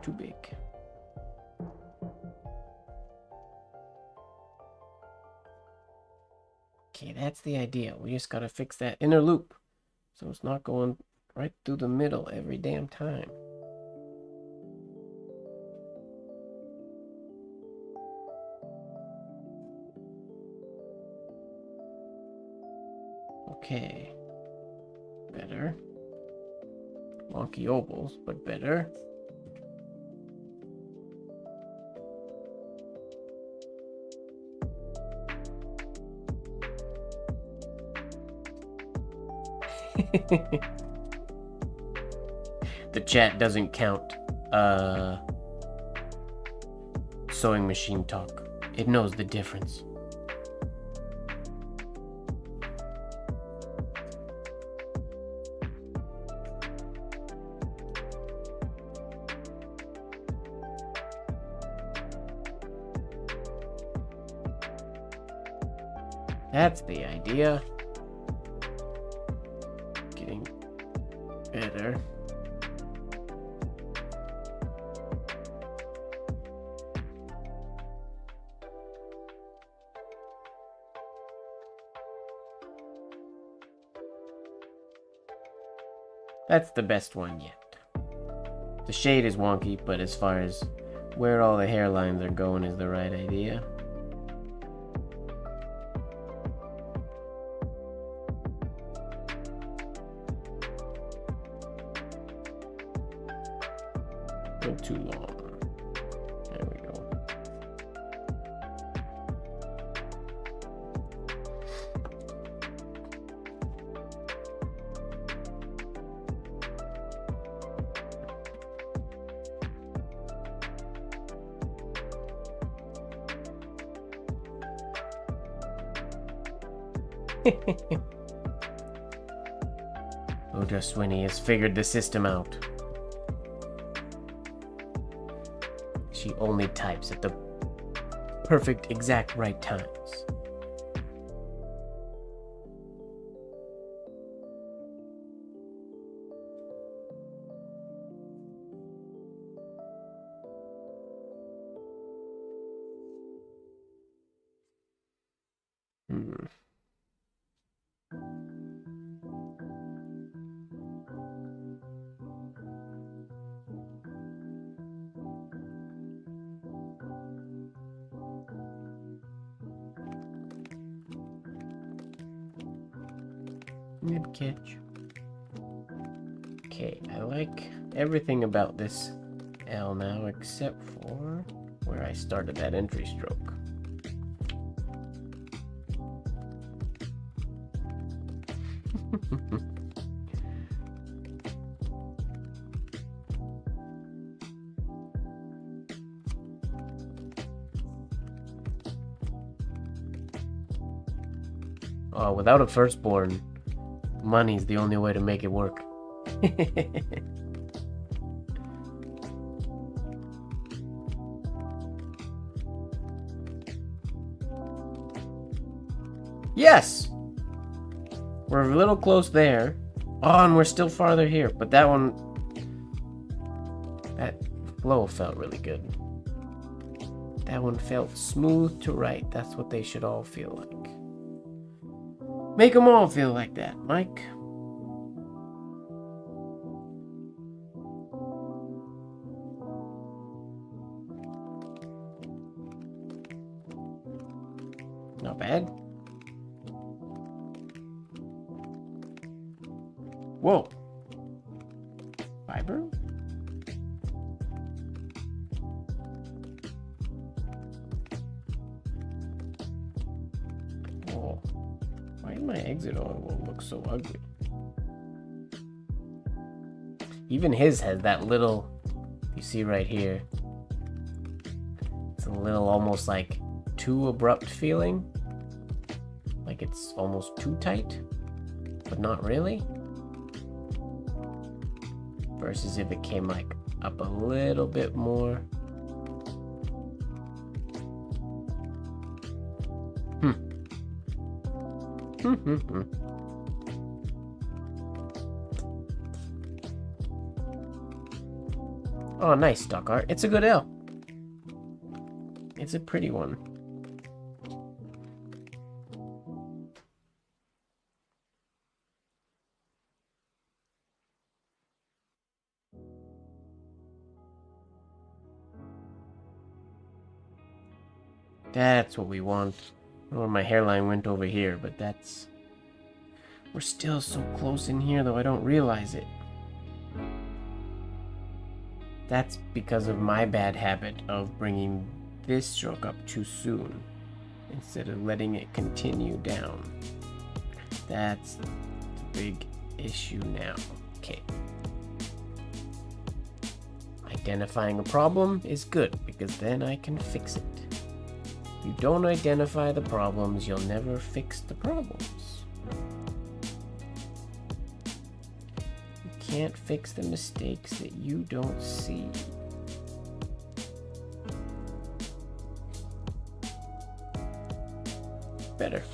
Too big. Okay, that's the idea. We just gotta fix that inner loop so it's not going right through the middle every damn time. Okay. Better. Wonky ovals, but better. The chat doesn't count sewing machine talk. It knows the difference. That's the idea. Getting better. That's the best one yet. The shade is wonky, but as far as where all the hairlines are going is the right idea. A little too long. There we go. Oda Sweeney has figured the system out. She only types at the perfect, exact right times. Mid catch. Okay, I like everything about this L now except for where I started that entry stroke. Oh, without a firstborn, money's the only way to make it work. Yes! We're a little close there. Oh, and we're still farther here. But that one... that flow felt really good. That one felt smooth to write. That's what they should all feel like. Make them all feel like that, Mike. Not bad. Whoa. Fiber? Oh. Why did my exit on look so ugly? Even his has that little, you see right here. It's a little almost like too abrupt feeling. Like it's almost too tight, but not really. Versus if it came like up a little bit more. Oh, nice stock art. It's a good L. It's a pretty one. That's what we want. I don't know where my hairline went over here, but that's... We're still so close in here, though I don't realize it. That's because of my bad habit of bringing this stroke up too soon, instead of letting it continue down. That's the big issue now. Okay. Identifying a problem is good, because then I can fix it. If you don't identify the problems, you'll never fix the problems. You can't fix the mistakes that you don't see. Better.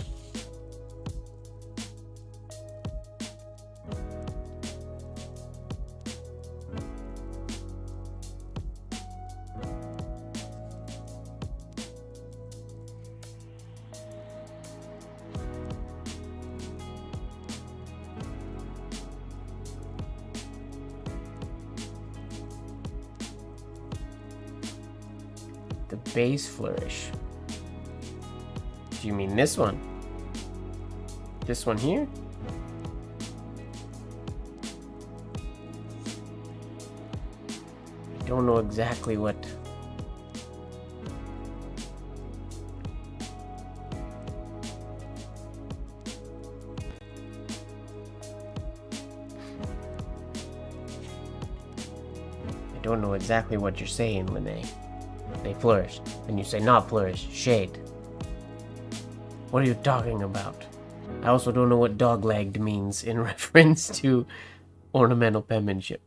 base flourish. Do you mean this one? This one here? I don't know exactly what... I don't know exactly what you're saying, Lene. They flourish. And you say not flourish, shade. What are you talking about? I also don't know what dog-legged means in reference to ornamental penmanship.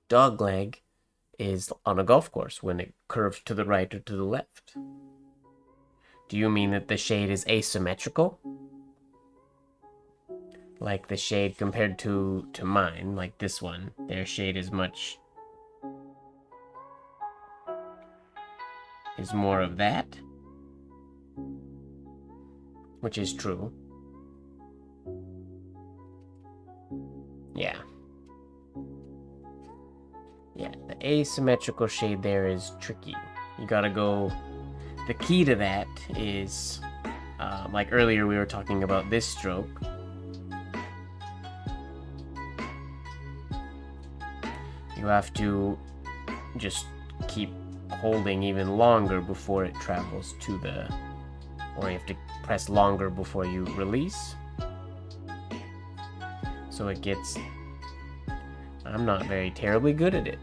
Dogleg is on a golf course when it curves to the right or to the left. Do you mean that the shade is asymmetrical? Like the shade compared to mine, like this one, their shade is more of that, which is true. Yeah. Yeah, the asymmetrical shade there is tricky. You gotta go... The key to that is, like earlier we were talking about this stroke. You have to just keep holding even longer before it travels to the... Or you have to press longer before you release. So it gets... I'm not very terribly good at it,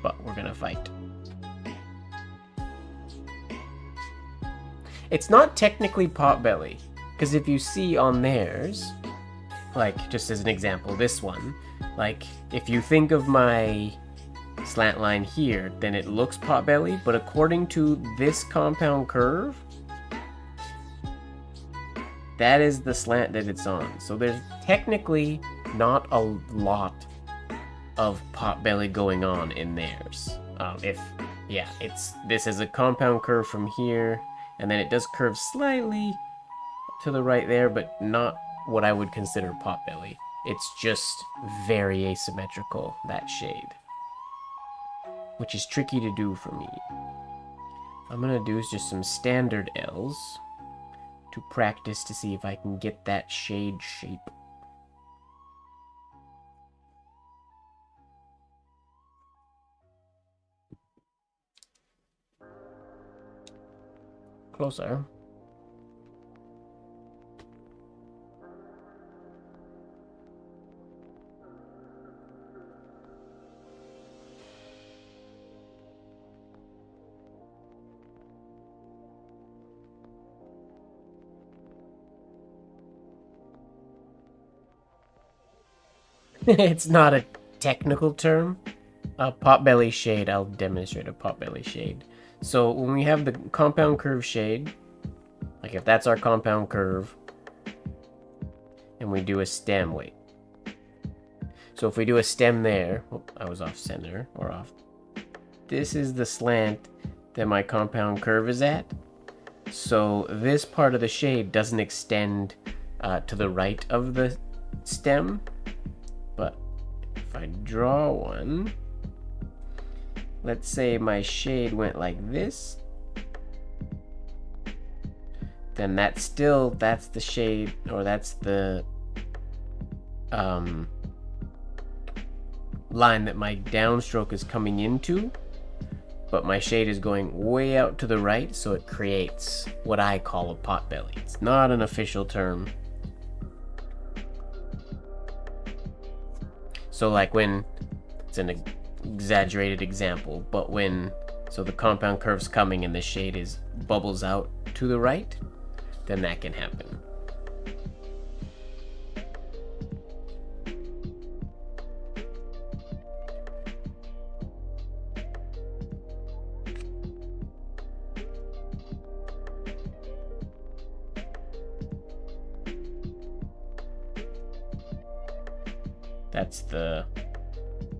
but we're gonna fight. It's not technically potbelly, because if you see on theirs, like just as an example, this one, like if you think of my slant line here, then it looks potbelly, but according to this compound curve, that is the slant that it's on. So there's technically not a lot of potbelly going on in theirs. This is a compound curve from here, and then it does curve slightly to the right there, but not what I would consider potbelly. It's just very asymmetrical, that shade, which is tricky to do for me. I'm gonna do is just some standard L's to practice to see if I can get that shade shape. Closer. It's not a technical term. A potbelly shade, I'll demonstrate a potbelly shade. So when we have the compound curve shade, like if that's our compound curve, and we do a stem, wait. So if we do a stem there, oh, I was off center, or off. This is the slant that my compound curve is at. So this part of the shade doesn't extend to the right of the stem, but if I draw one, let's say my shade went like this, then that's the shade, or that's the line that my downstroke is coming into, but my shade is going way out to the right, so it creates what I call a potbelly. It's not an official term. So like when, it's an exaggerated example, but so the compound curve's coming and the shade bubbles out to the right, then that can happen.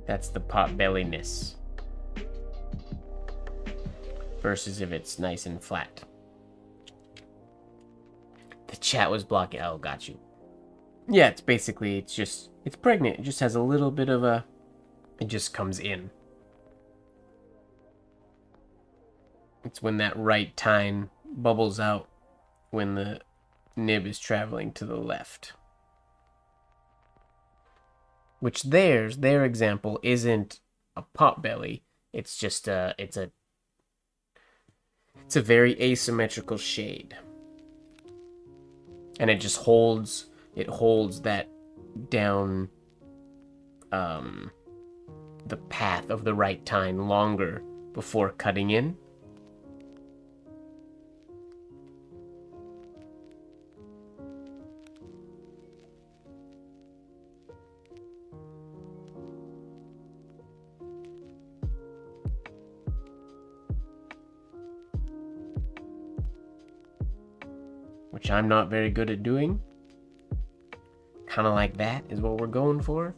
That's the potbelliness versus if it's nice and flat. The chat was blocking. Oh, got you. Yeah, it's pregnant. It just has a little bit of it just comes in. It's when that right tine bubbles out when the nib is traveling to the left. Which their example isn't a potbelly. It's just it's a very asymmetrical shade. And it just holds that down the path of the right tine longer before cutting in. Which I'm not very good at doing. Kind of like that is what we're going for.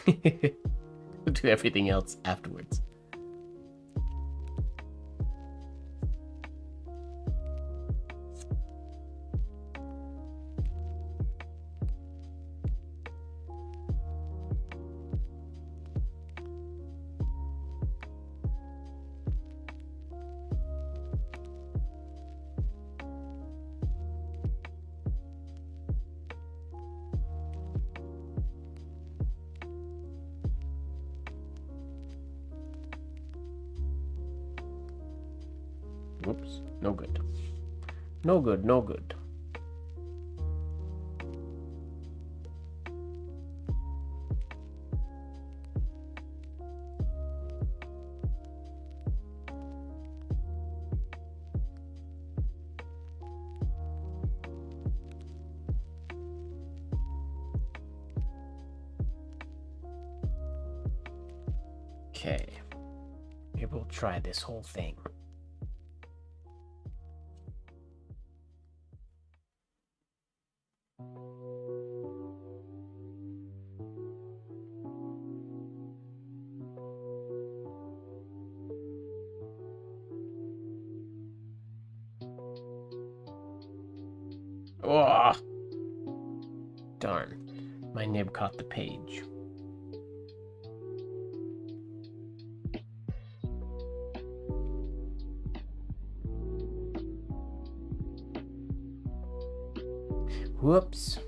We'll do everything else afterwards. Oops, no good. No good, no good. Okay, maybe we'll try this whole thing. Oh, darn. My nib caught the page. Whoops.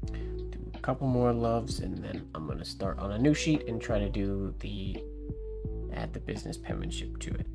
Do a couple more loves and then I'm going to start on a new sheet and try to do add the business penmanship to it.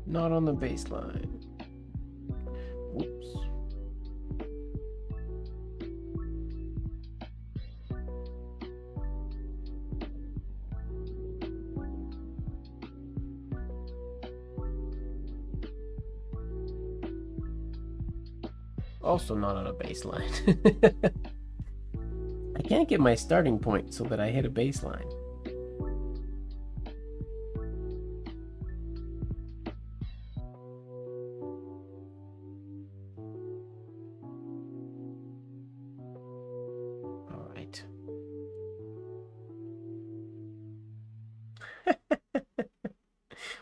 Not on the baseline. Whoops. Also not on a baseline. I can't get my starting point so that I hit a baseline.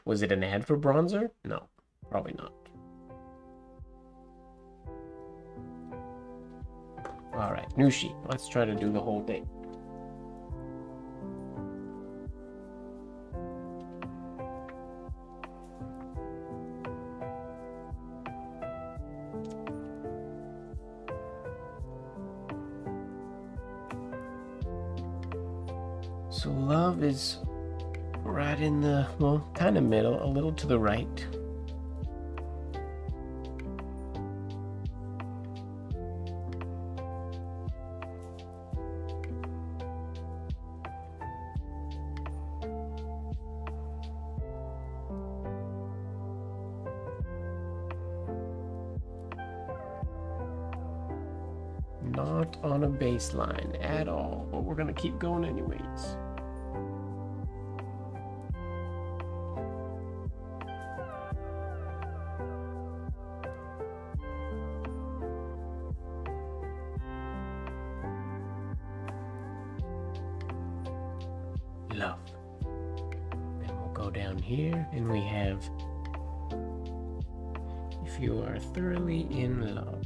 Was it an ad for bronzer? No, probably not. All right, new sheet. Let's try to do the whole thing. So love is right in the, well, kind of middle, a little to the right. not on a baseline at all, but we're gonna keep going anyways. Love. Then we'll go down here and we have, if you are thoroughly in love.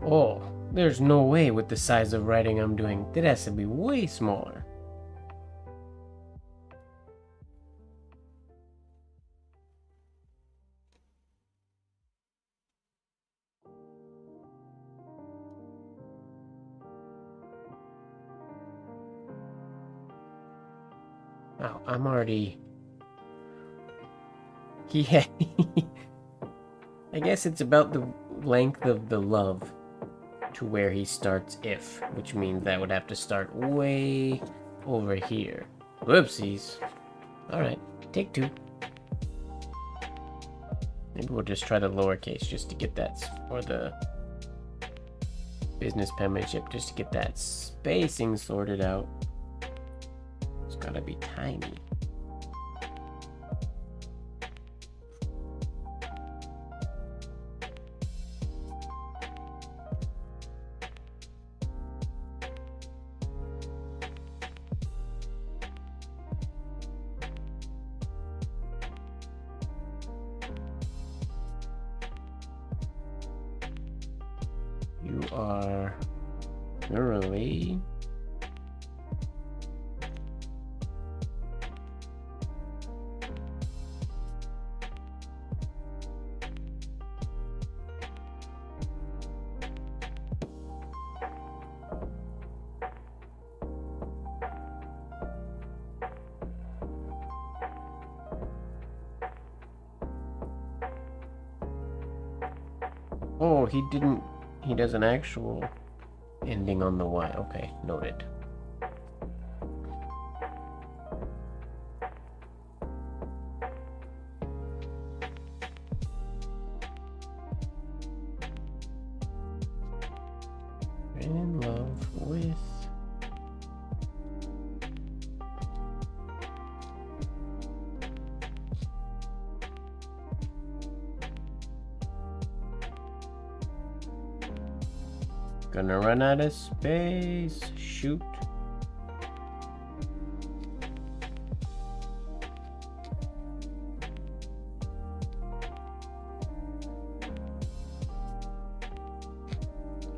Oh, there's no way with the size of writing I'm doing. That has to be way smaller. Wow, I'm already... Yeah. I guess it's about the length of the love to where he starts if, which means that would have to start way over here. Whoopsies. Alright, take two. Maybe we'll just try the lowercase just to get that, or the business penmanship, just to get that spacing sorted out. It's gotta be tiny. You are thoroughly Oh, he didn't. He does an actual ending on the Y. Okay, noted. In love with gonna run out of space. Shoot.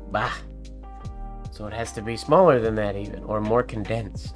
Bah. So it has to be smaller than that even, or more condensed.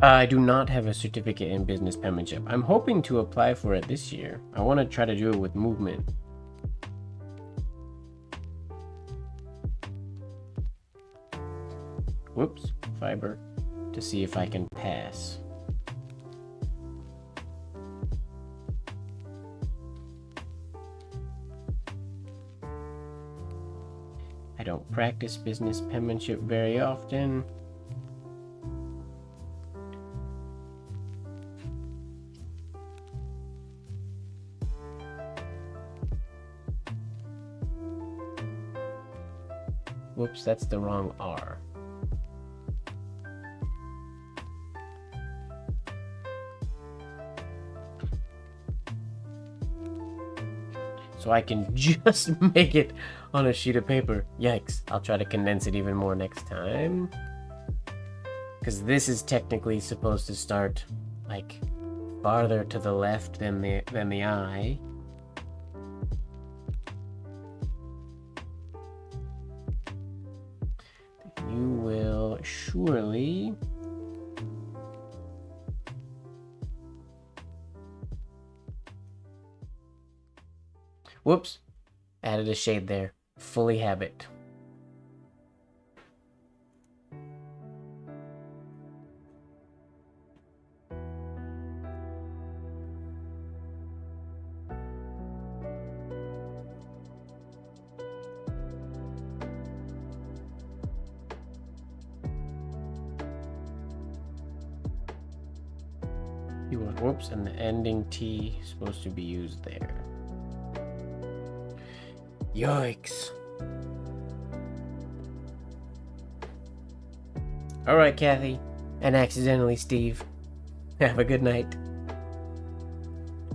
I do not have a certificate in business penmanship. I'm hoping to apply for it this year. I want to try to do it with movement. whoops, fiber to see if I can pass. I don't practice business penmanship very often. Whoops, that's the wrong R. So I can just make it on a sheet of paper. Yikes. I'll try to condense it even more next time. Because this is technically supposed to start, like, farther to the left than the eye. You will surely... Whoops, added a shade there. Fully habit. You want whoops, and the ending T is supposed to be used there. Yikes. Alright, Kathy. And accidentally Steve. Have a good night.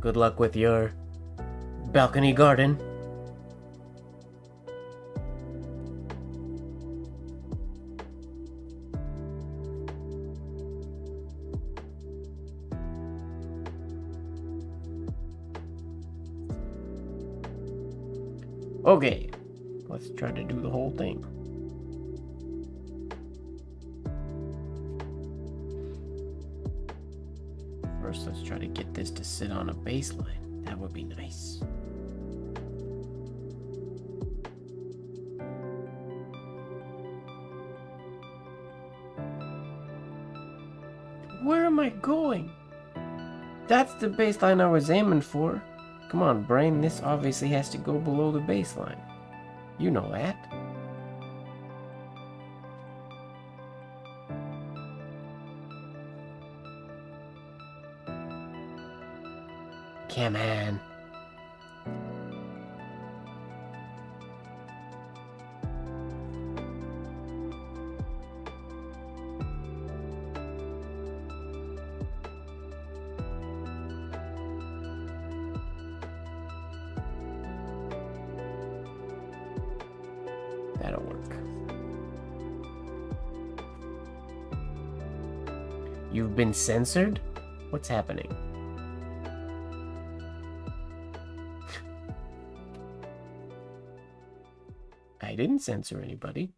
Good luck with your balcony garden. Okay, let's try to do the whole thing. First, let's try to get this to sit on a baseline. That would be nice. Where am I going? That's the baseline I was aiming for. Come on, brain, this obviously has to go below the baseline. You know that. Come on. That'll work. You've been censored? What's happening? I didn't censor anybody.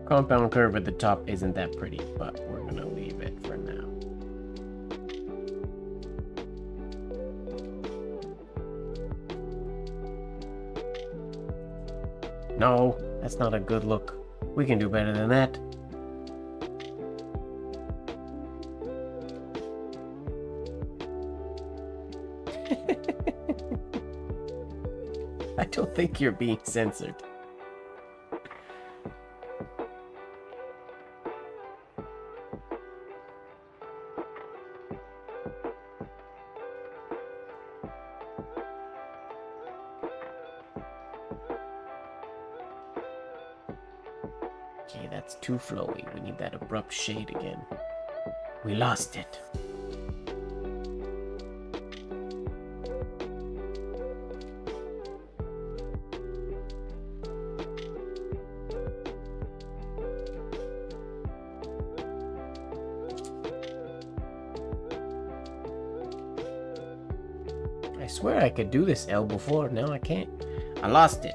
Compound curve at the top isn't that pretty, but we're gonna leave it for now. No, that's not a good look. We can do better than that. I don't think you're being censored. Okay, that's too flowy. We need that abrupt shade again. We lost it. I swear I could do this L before. Now I can't. I lost it.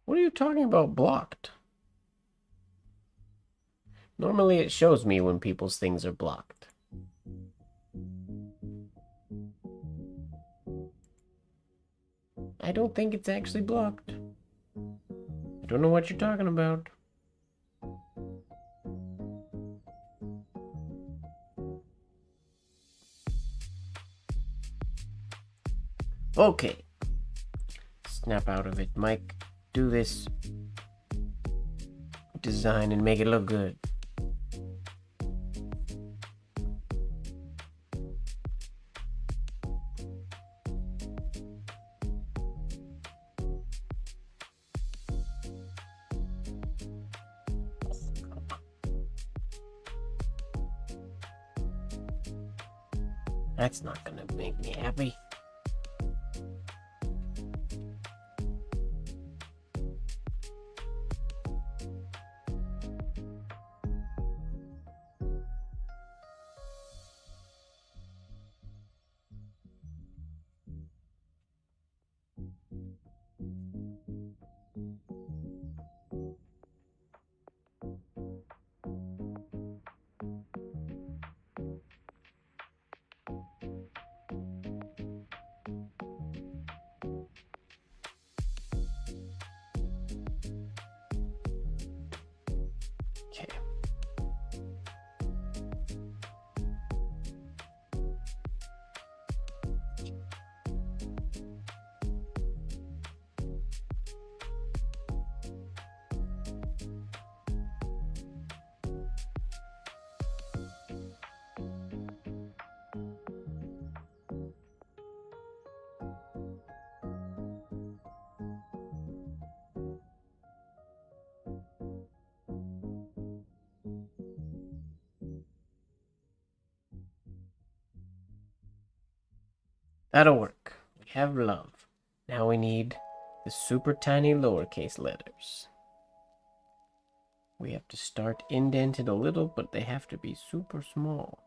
What are you talking about blocked? Normally it shows me when people's things are blocked. I don't think it's actually blocked. I don't know what you're talking about. Okay. Snap out of it, Mike. Do this design and make it look good. That's not gonna make me happy. Okay. That'll work. We have love. Now we need the super tiny lowercase letters. We have to start indented a little, but they have to be super small.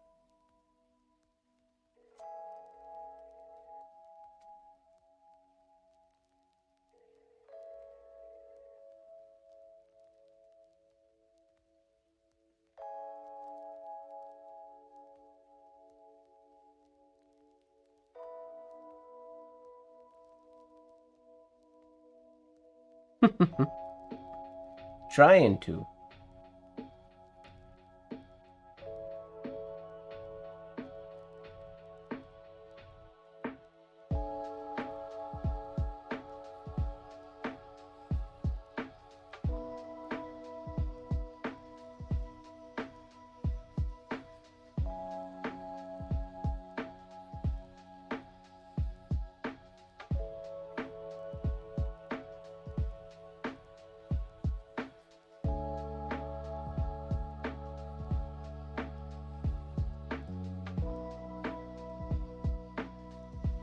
Trying to.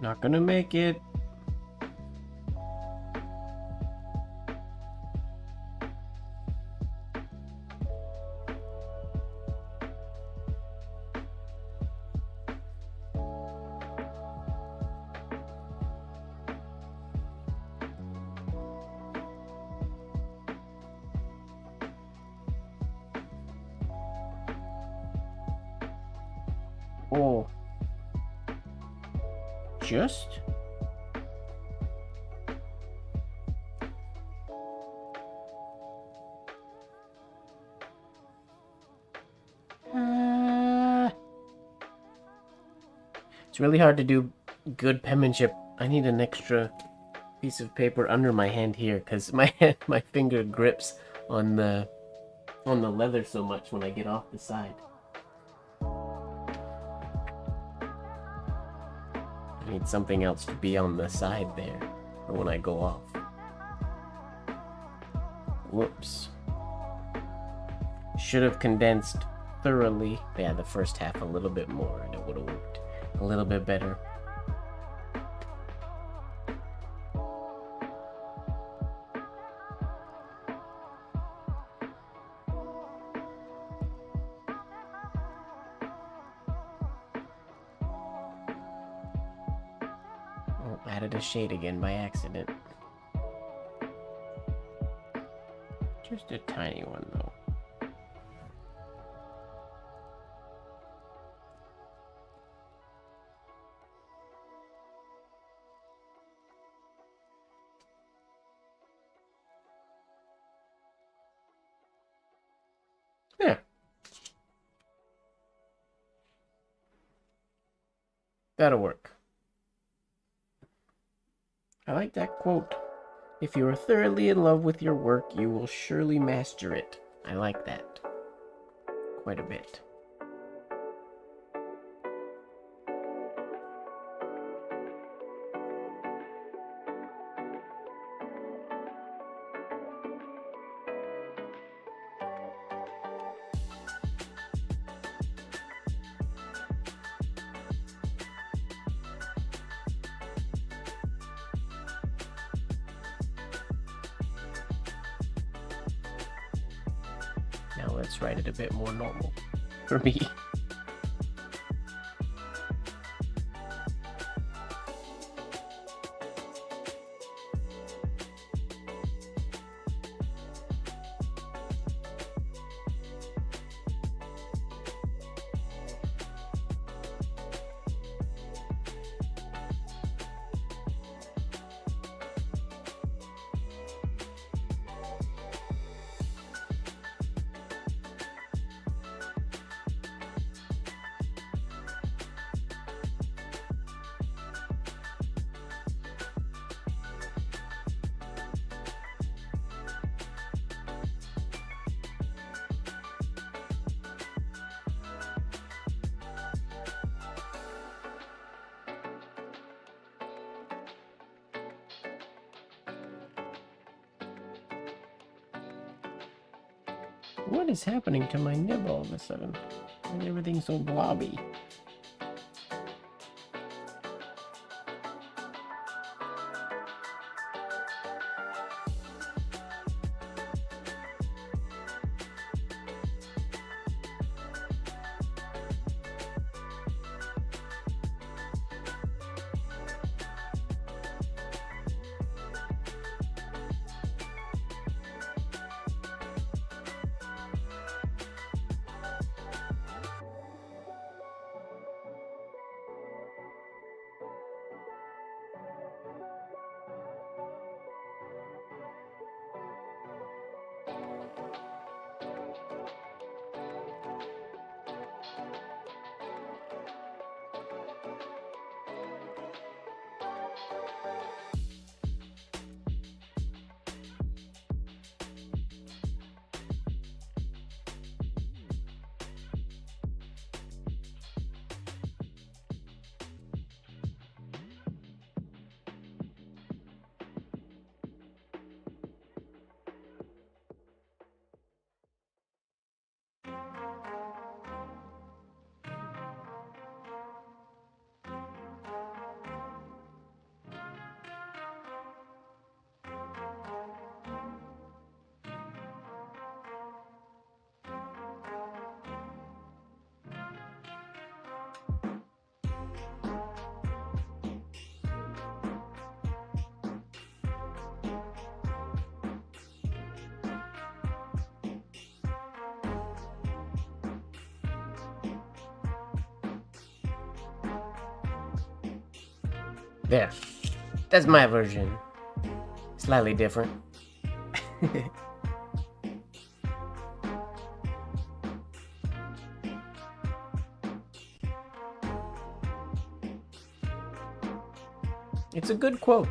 Not gonna make it. Oh. Just? It's really hard to do good penmanship. I need an extra piece of paper under my hand here because my finger grips on the leather so much when I get off the side. I need something else to be on the side there for when I go off. Whoops. Should have condensed thoroughly. Yeah, the first half a little bit more and it would have worked a little bit better. Oh, added a shade again by accident. Just a tiny one though. Yeah. That'll work. I like that quote. If you are thoroughly in love with your work, you will surely master it. I like that quite a bit. Now let's write it a bit more normal for me. What is happening to my nib all of a sudden? Why is everything so blobby? There. That's my version. Slightly different. It's a good quote.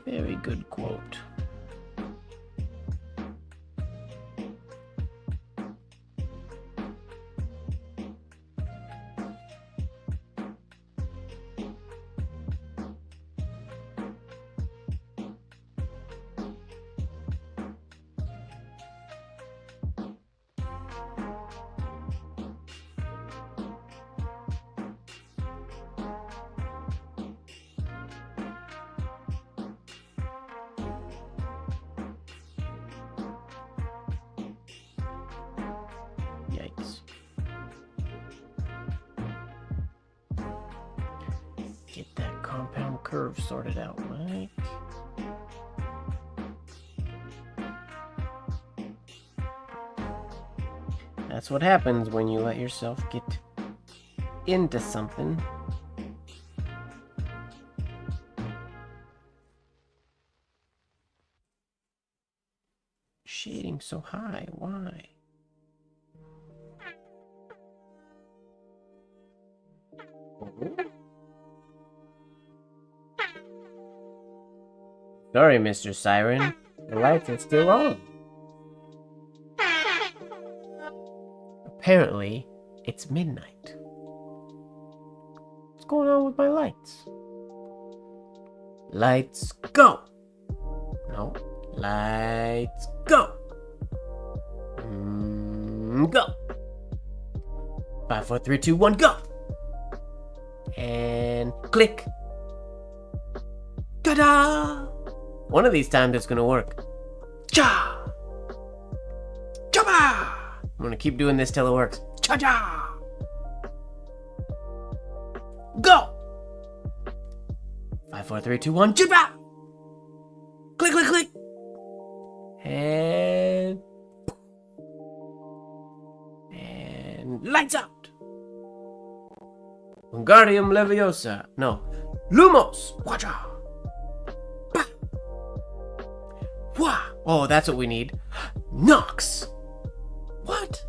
Very good quote. Yikes. Get that compound curve sorted out, right? That's what happens when you let yourself get into something. Shading so high, why? Sorry, Mr. Siren. The lights are still on. Apparently, it's midnight. What's going on with my lights? Lights go! No. Lights go! Go! 5, 4, 3, 2, 1, go! And click. Ta-da! One of these times it's gonna work. Cha! Cha-ba! I'm gonna keep doing this till it works. Cha-cha! Go! 5, 4, 3, 2, 1, cha-ba! Click, click, click! And lights out! Wingardium Leviosa. No. Lumos! Wacha! Bah! Wah! Oh, that's what we need. Nox! What?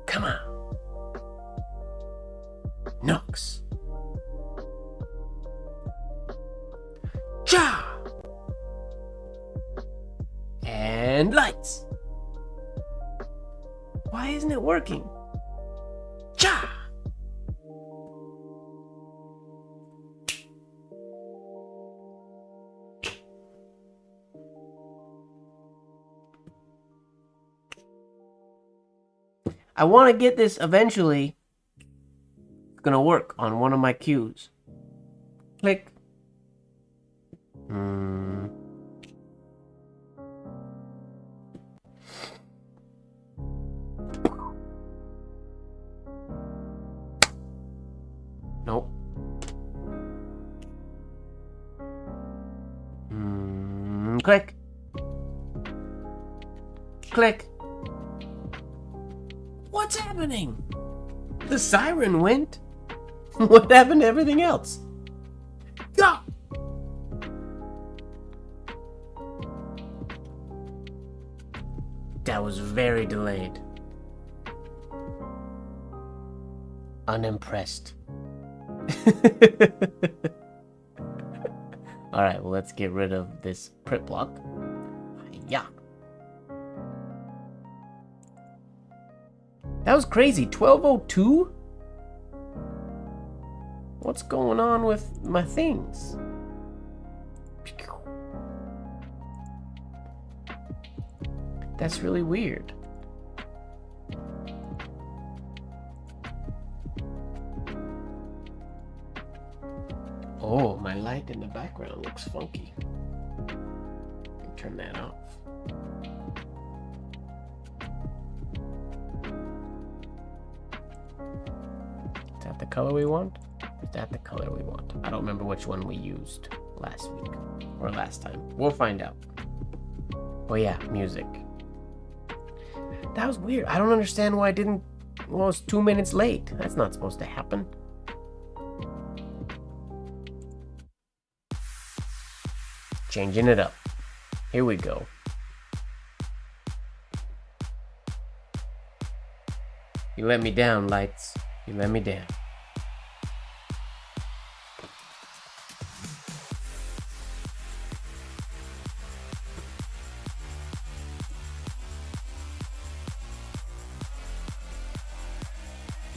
Come on. Nox. Cha! And lights. Why isn't it working? Cha! I want to get this eventually. It's gonna work on one of my cues. Click. Nope. Click. Click. What's happening? The siren went. What happened to everything else? Go! That was very delayed. Unimpressed. Alright, well, let's get rid of this prep block. Yeah. That was crazy. 12:02? What's going on with my things? That's really weird. Oh, my light in the background looks funky. Turn that off. Is that the color we want? Is that the color we want? I don't remember which one we used last week or last time. We'll find out. Oh yeah, music. That was weird. I don't understand why I didn't. Well, it's 2 minutes late. That's not supposed to happen. Changing it up. Here we go. You let me down, lights. You let me down.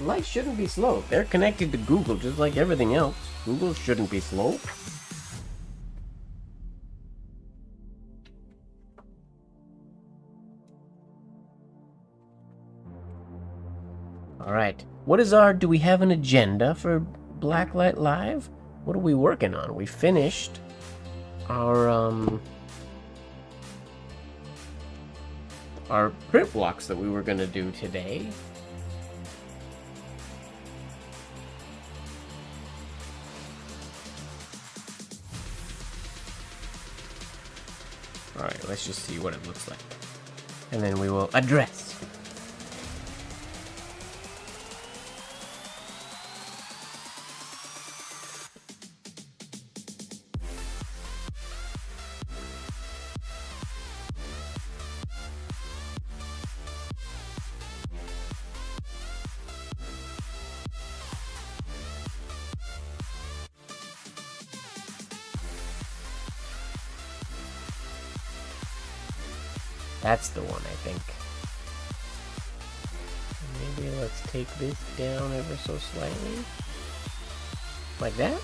lights shouldn't be slow. They're connected to Google just like everything else. Google shouldn't be slow. Alright. Do we have an agenda for Blacklight Live? What are we working on? We finished our print blocks that we were gonna do today. Alright, let's just see what it looks like. And then we will address. That's the one, I think. Maybe let's take this down ever so slightly. Like that?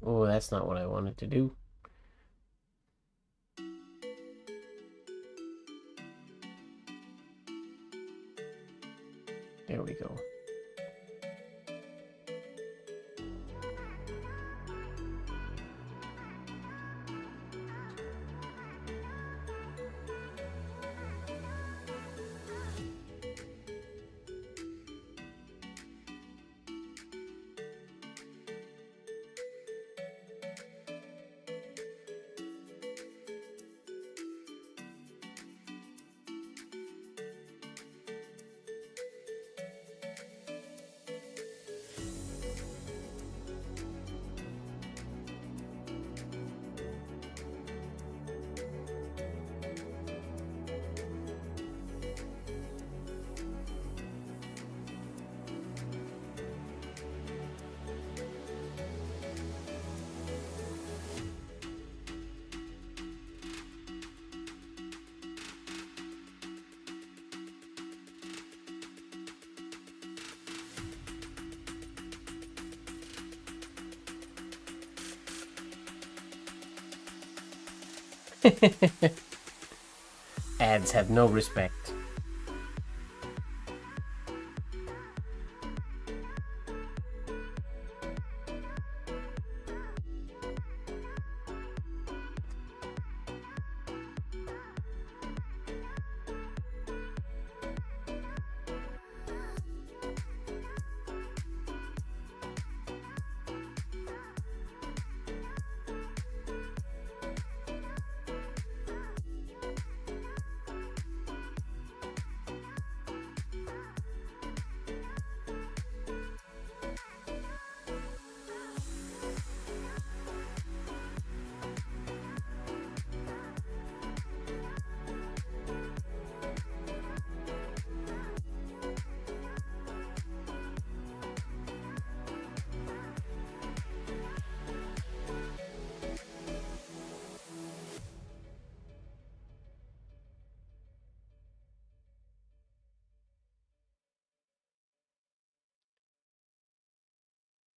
Oh, that's not what I wanted to do. There we go. Ads have no respect.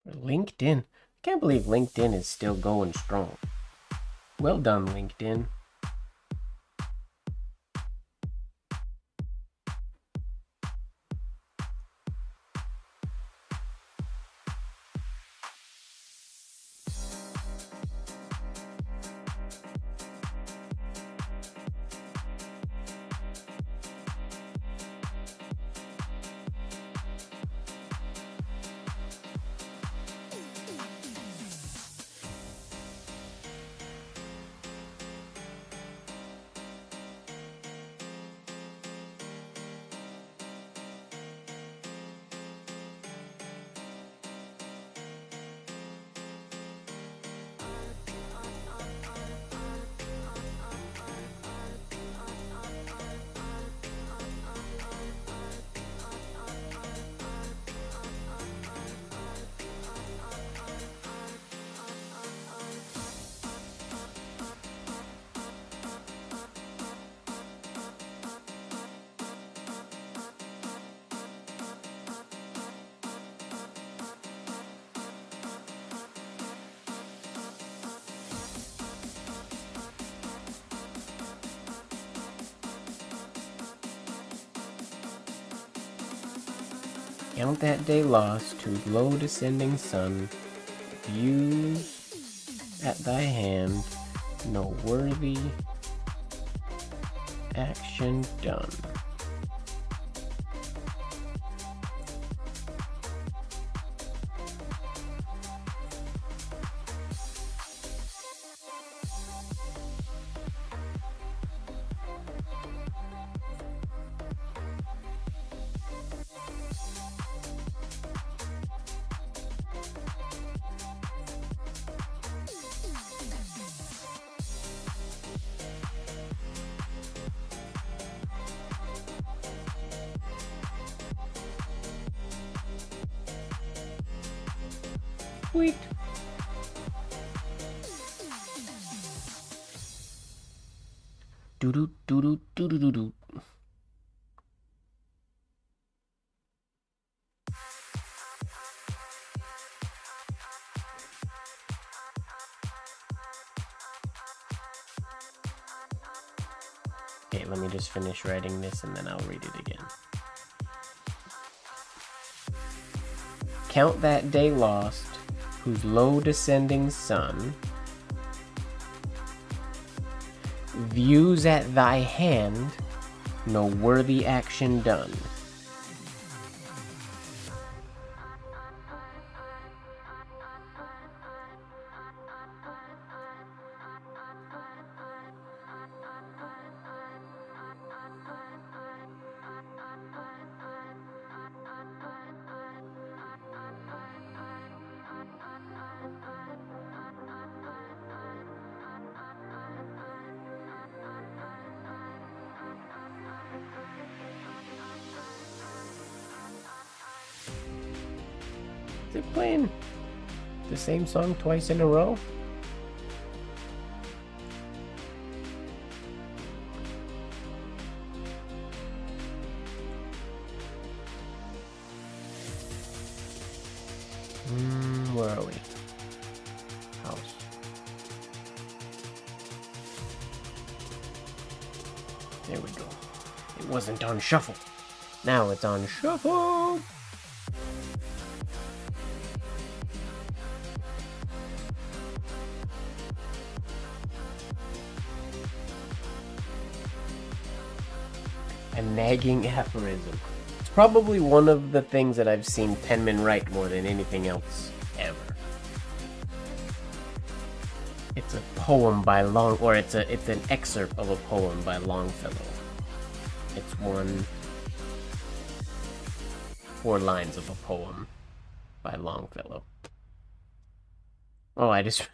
LinkedIn. I can't believe LinkedIn is still going strong. Well done, LinkedIn. Count that day lost, whose low descending sun views at thy hand no worthy action done. Sweet. Doo doo doo doo doo doo doo. Okay, let me just finish writing this and then I'll read it again. Count that day lost, whose low descending sun views at thy hand no worthy action done. Is it playing the same song twice in a row? Where are we? House. There we go. It wasn't on shuffle. Now it's on shuffle. A nagging aphorism. It's probably one of the things that I've seen penmen write more than anything else ever. It's a poem by it's an excerpt of a poem by Longfellow. It's 4 lines of a poem by Longfellow. Oh, I just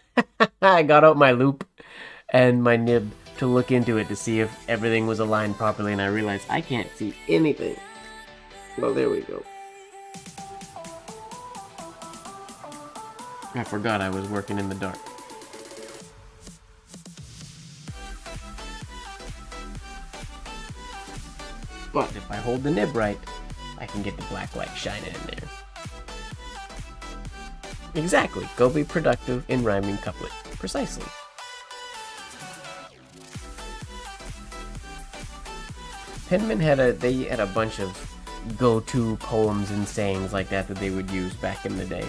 I got out my loop and my nib to look into it to see if everything was aligned properly, and I realized I can't see anything. Well, there we go. I forgot I was working in the dark. But if I hold the nib right, I can get the black light shining in there. Exactly. Go be productive in rhyming couplet. Precisely. Penmen had a bunch of go-to poems and sayings like that they would use back in the day.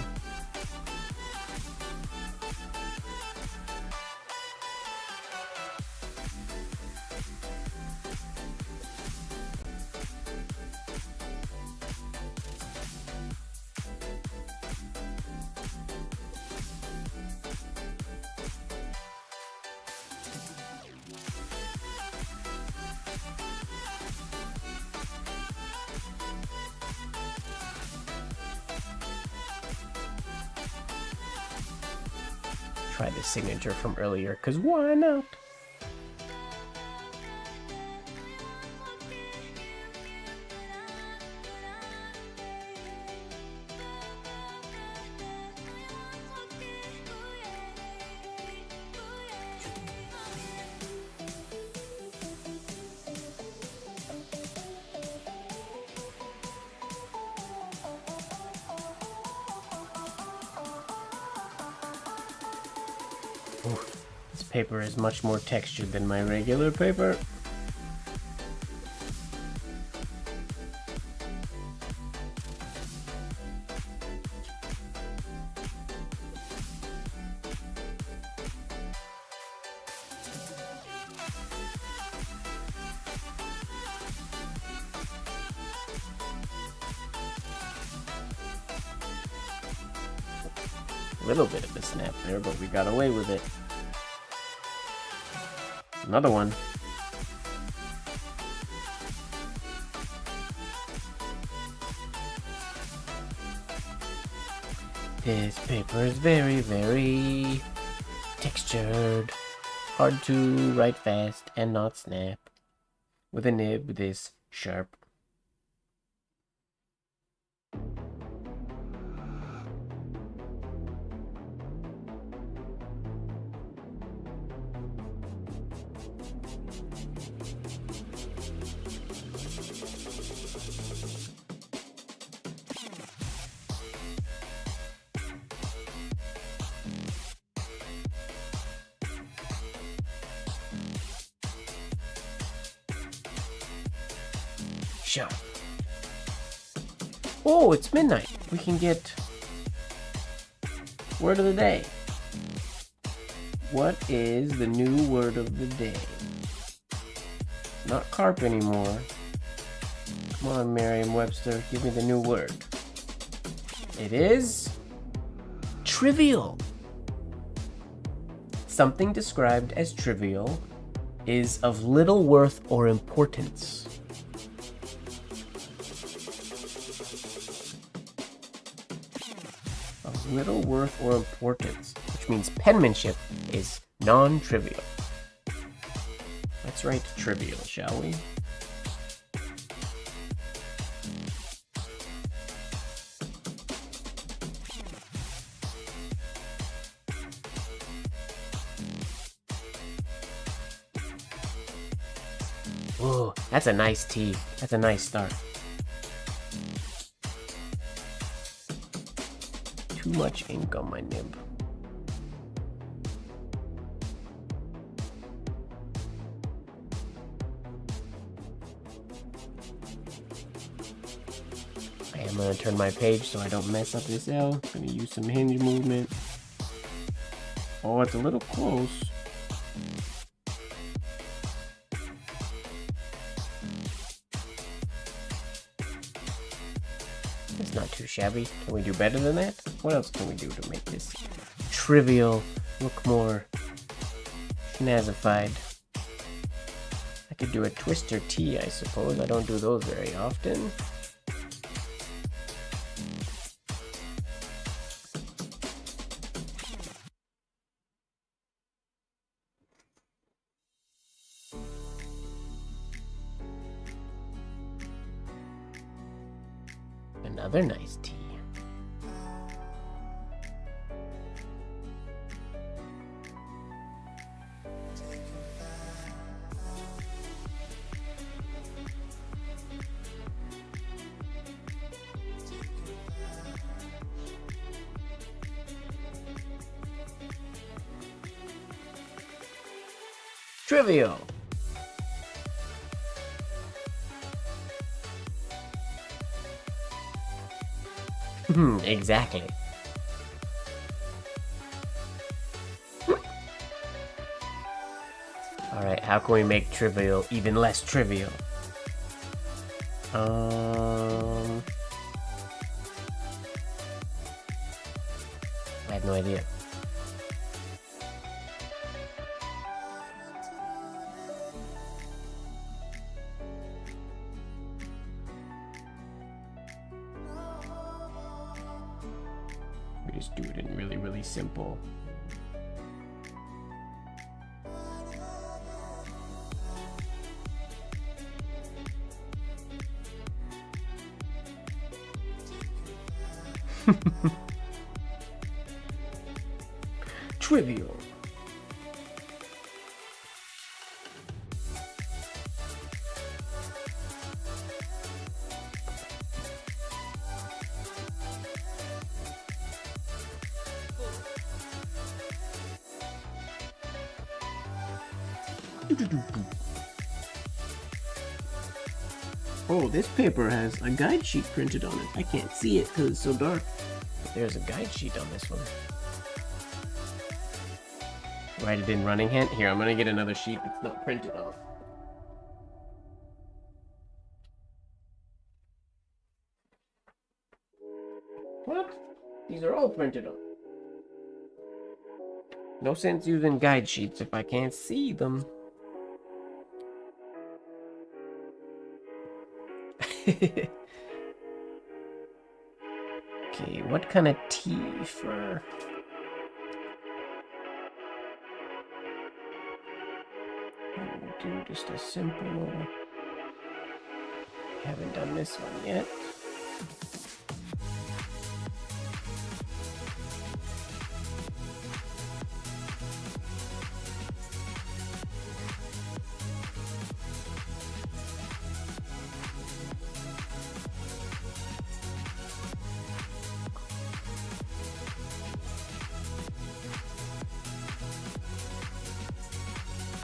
Try the signature from earlier, because why not? Ooh, this paper is much more textured than my regular paper. A little bit of a snap there, but we got away with it. Another one. This paper is very, very textured. Hard to write fast and not snap. With a nib this sharp. Sharp. Oh, it's midnight. We can get word of the day. What is the new word of the day? Not carp anymore. Come on, Merriam-Webster, give me the new word. It is trivial. Something described as trivial is of little worth or importance. Of little worth or importance, which means penmanship is non-trivial. Let's write trivial, shall we? Whoa, that's a nice T. That's a nice start. Too much ink on my nib. I am going to turn my page so I don't mess up this L. I'm going to use some hinge movement. Oh, it's a little close. It's not too shabby. Can we do better than that? What else can we do to make this trivial look more snazzified? I could do a twister T, I suppose. I don't do those very often. Another nice T. Trivial. Exactly. Alright, how can we make trivial even less trivial? I have no idea. We just do it in really, really simple. Trivial. Oh, this paper has a guide sheet printed on it. I can't see it because it's so dark. But there's a guide sheet on this one. Write it in running hand. Here, I'm gonna get another sheet that's not printed on. What? These are all printed on. No sense using guide sheets if I can't see them. Okay, what kind of tea for... We'll do just a simple... Haven't done this one yet.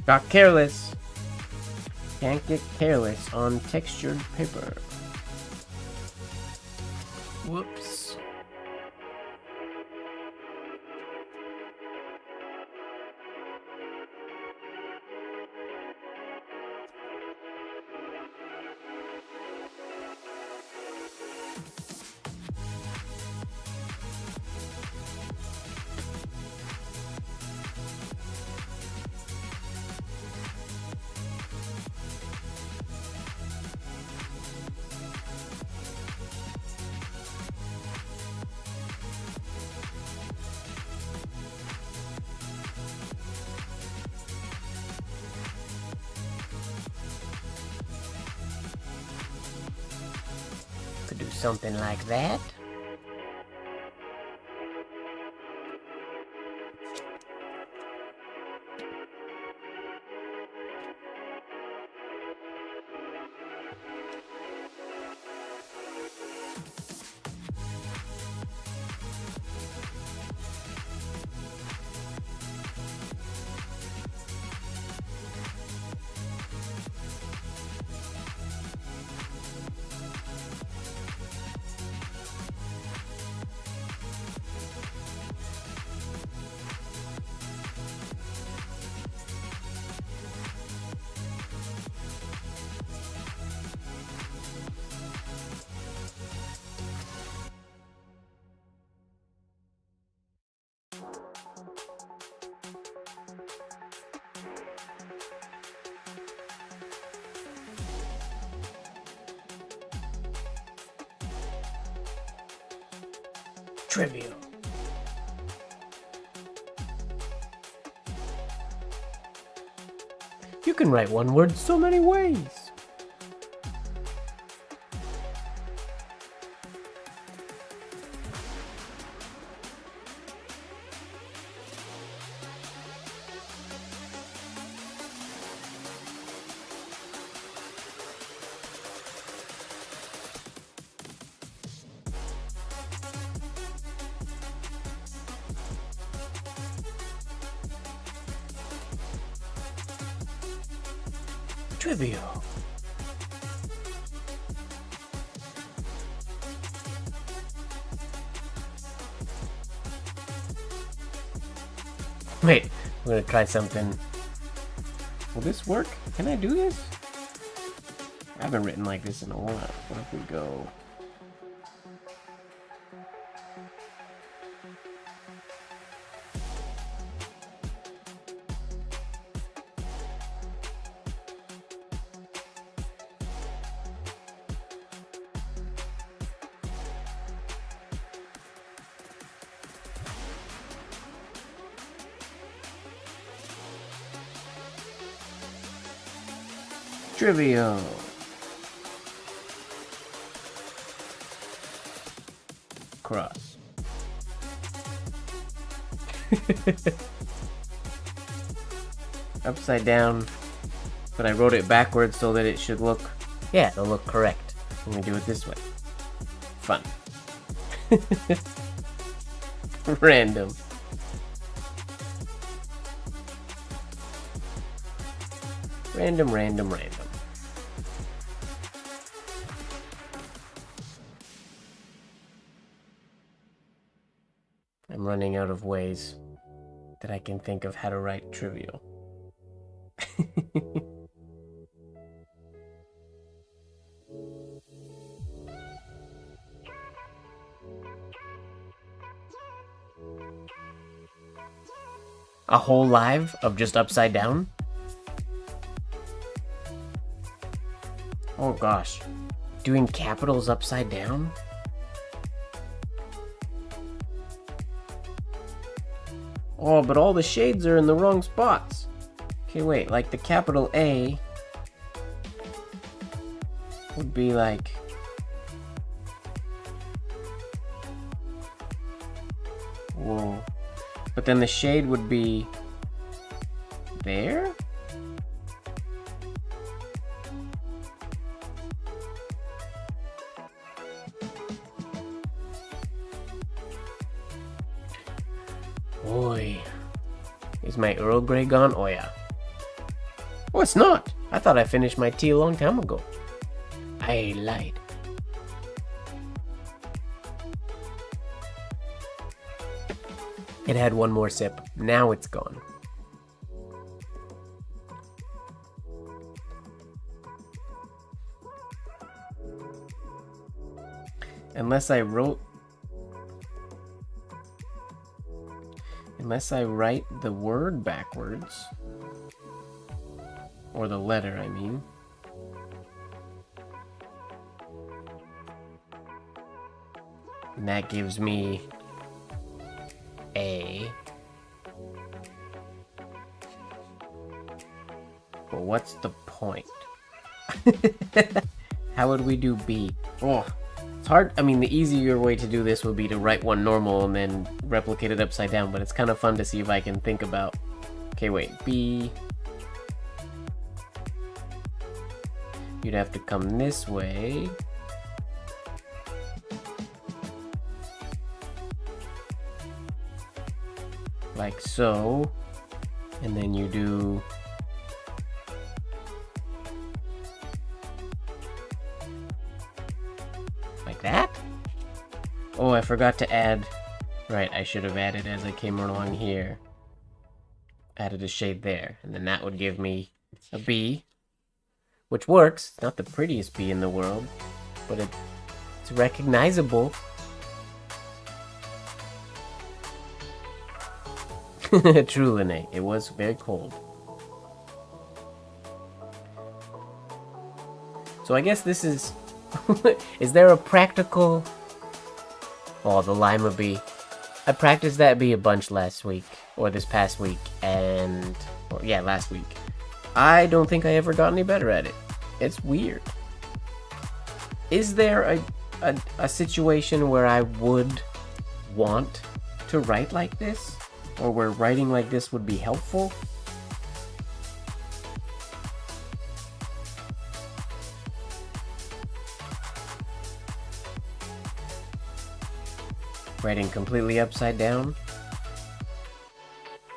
Got careless. Can't get careless on textured paper. Whoops. Could do something like that. Trivial. You can write one word so many ways. Trivial. Wait, I'm gonna try something. Will this work? Can I do this? I haven't written like this in a while. What if we go... Trivial. Cross. Upside down, but I wrote it backwards so that it should look, yeah, it'll look correct. I'm gonna do it this way. Fun. Random. Random, random, random. I'm running out of ways that I can think of how to write trivial. A whole live of just upside down? Oh gosh. Doing capitals upside down? Oh, but all the shades are in the wrong spots. Okay, wait, like the capital A would be like... Whoa. But then the shade would be... there? Boy. Is my Earl Grey gone? Oh yeah. Oh, it's not. I thought I finished my tea a long time ago. I lied. It had one more sip. Now it's gone. Unless I write the word backwards. Or the letter, I mean. And that gives me A. But what's the point? How would we do B? Oh, it's hard. I mean, the easier way to do this would be to write one normal and then replicate it upside down, but it's kind of fun to see if I can think about... Okay, wait, B... You'd have to come this way. Like so. And then you do... like that? Oh, I forgot to add... Right, I should have added as I came along here. Added a shade there. And then that would give me a B. Which works. Not the prettiest bee in the world, but it's recognizable. True, Lene. It was very cold. So I guess this is... Is there a practical... Oh, the lima bee. I practiced that bee a bunch last week. Or this past week. And... Or, yeah, last week. I don't think I ever got any better at it. It's weird. Is there a situation where I would want to write like this? Or where writing like this would be helpful? Writing completely upside down?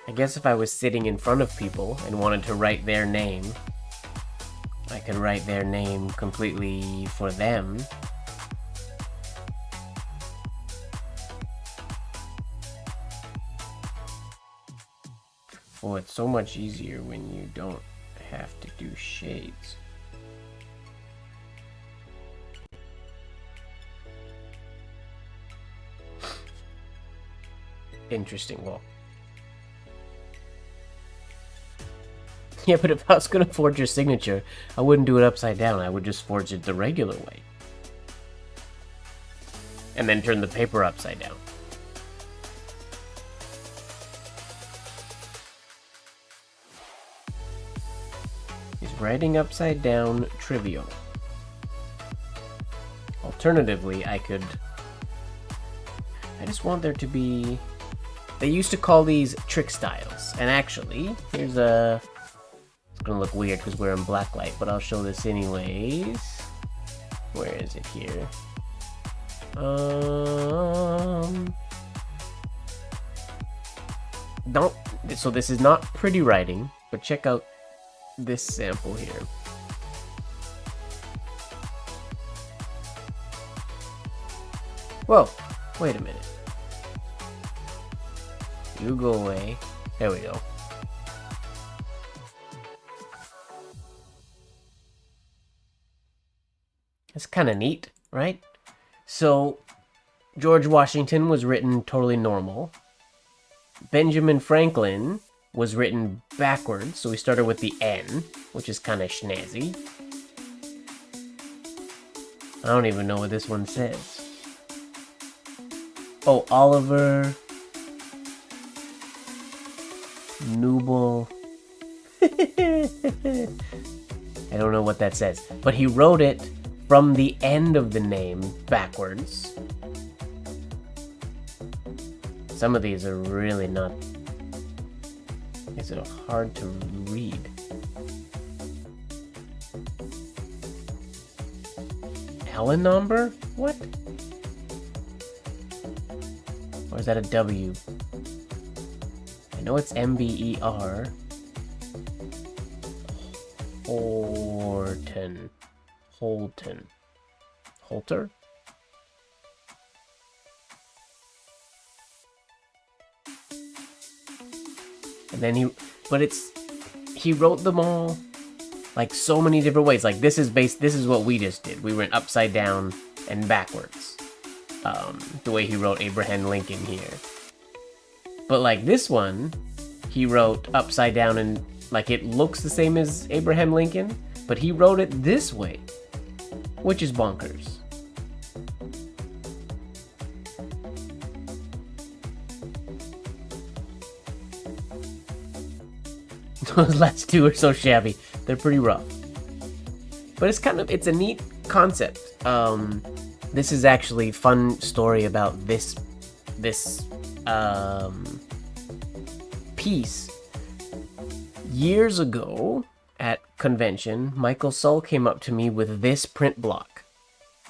I guess if I was sitting in front of people and wanted to write their name, I could write their name completely for them. Oh, it's so much easier when you don't have to do shades. Interesting. Well, yeah, but if I was going to forge your signature, I wouldn't do it upside down. I would just forge it the regular way. And then turn the paper upside down. Is writing upside down trivial? Alternatively, I just want there to be... They used to call these trick styles. And actually, here's a... It's gonna look weird because we're in black light, but I'll show this anyways. Where is it here? Don't. So this is not pretty writing, but check out this sample here. Whoa! Wait a minute. You go away. There we go. It's kind of neat, right? So, George Washington was written totally normal. Benjamin Franklin was written backwards, so we started with the N, which is kind of schnazzy. I don't even know what this one says. Oh, Oliver Newble. I don't know what that says, but he wrote it from the end of the name backwards. Some of these are really not... Is it hard to read? Elenomber? What? Or is that a W? I know it's MBER. Holter? And then he wrote them all like so many different ways. Like this is what we just did. We went upside down and backwards. The way he wrote Abraham Lincoln here. But like this one, he wrote upside down and like it looks the same as Abraham Lincoln, but he wrote it this way, which is bonkers. Those last two are so shabby. They're pretty rough. But it's a neat concept. This is actually a fun story about this piece. Years ago at convention, Michael Sull came up to me with this print block.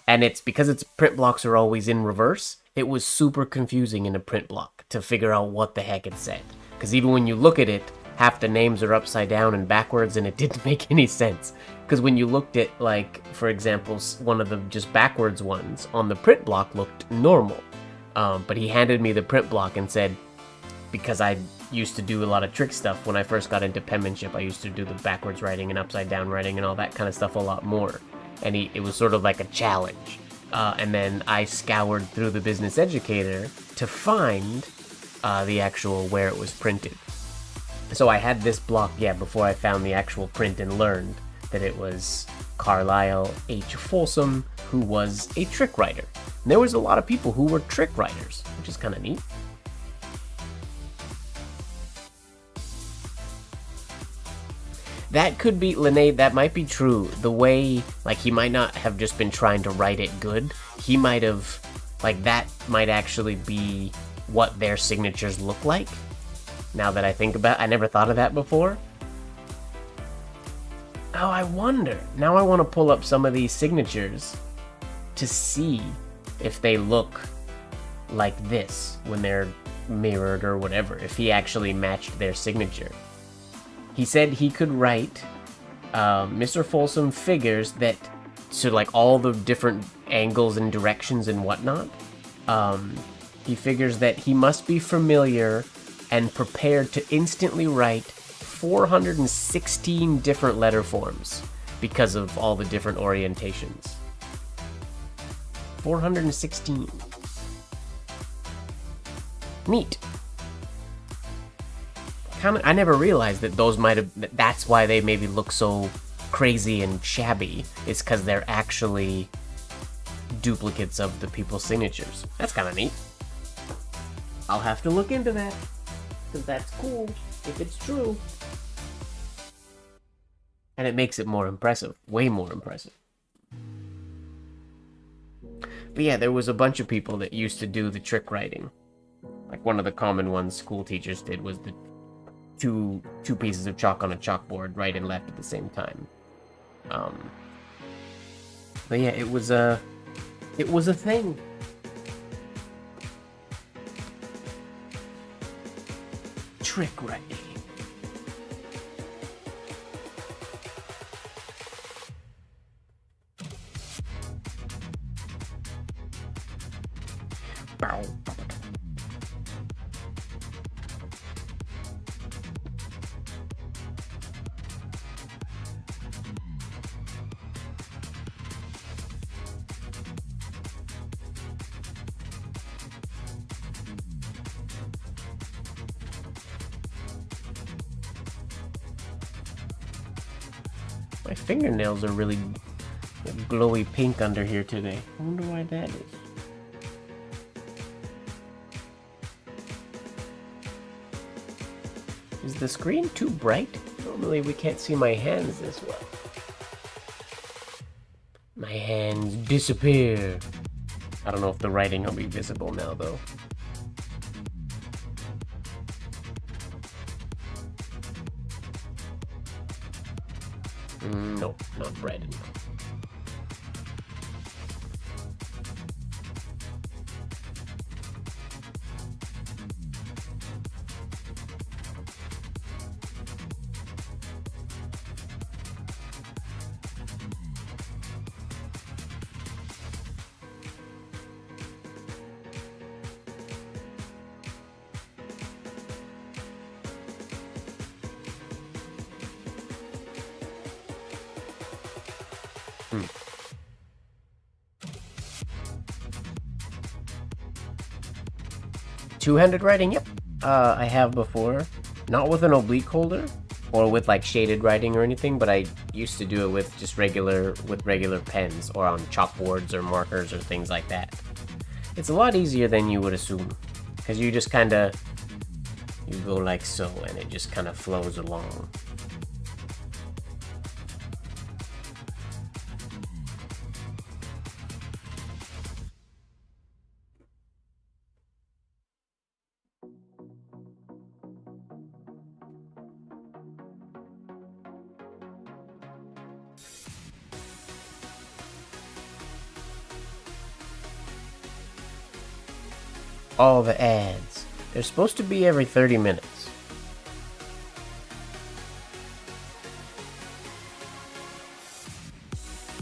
And it's because its print blocks are always in reverse, it was super confusing in a print block to figure out what the heck it said. Because even when you look at it, half the names are upside down and backwards, and it didn't make any sense. Because when you looked at, like, for example, one of the just backwards ones on the print block looked normal. But he handed me the print block and said, because I used to do a lot of trick stuff when I first got into penmanship, I used to do the backwards writing and upside down writing and all that kind of stuff a lot more. And it was sort of like a challenge. And then I scoured through the Business Educator to find the actual where it was printed. So I had this block, before I found the actual print and learned that it was Carlisle H. Folsom, who was a trick writer. And there was a lot of people who were trick writers, which is kind of neat. That could be, Linnae, that might be true. The way, like, he might not have just been trying to write it good. He might have, like, that might actually be what their signatures look like. Now that I think about it, I never thought of that before. Oh, I wonder. Now I want to pull up some of these signatures to see if they look like this when they're mirrored or whatever, if he actually matched their signature. He said he could write, Mr. Folsom figures that, so like all the different angles and directions and whatnot, he figures that he must be familiar and prepared to instantly write 416 different letter forms because of all the different orientations. 416. Neat. I never realized that those might have, that's why they maybe look so crazy and shabby, is because they're actually duplicates of the people's signatures. That's kind of neat. I'll have to look into that, because that's cool, if it's true. And it makes it more impressive, way more impressive. But yeah, there was a bunch of people that used to do the trick writing. Like one of the common ones school teachers did was the two pieces of chalk on a chalkboard, right and left at the same time. But yeah, it was a thing. Trick writing. Bow. My fingernails are really glowy pink under here today. I wonder why that is. Is the screen too bright? Normally we can't see my hands this well. My hands disappear. I don't know if the writing will be visible now though. No, not bright enough. Two-handed writing, yep. I have before. Not with an oblique holder, or with like shaded writing or anything, but I used to do it with just regular pens, or on chalkboards or markers or things like that. It's a lot easier than you would assume, because you just kinda, you go like so, and it just kinda flows along. All the ads. They're supposed to be every 30 minutes.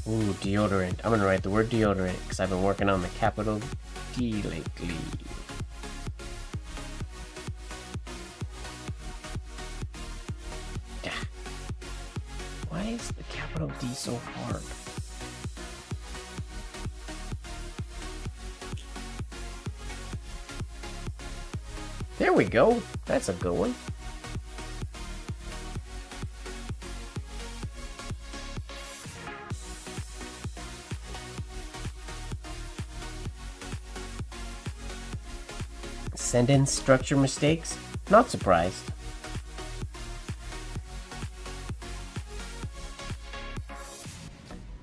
Ooh, deodorant. I'm gonna write the word deodorant because I've been working on the capital D lately. Why is the capital D so hard? There we go. That's a good one. Sentence structure mistakes? Not surprised.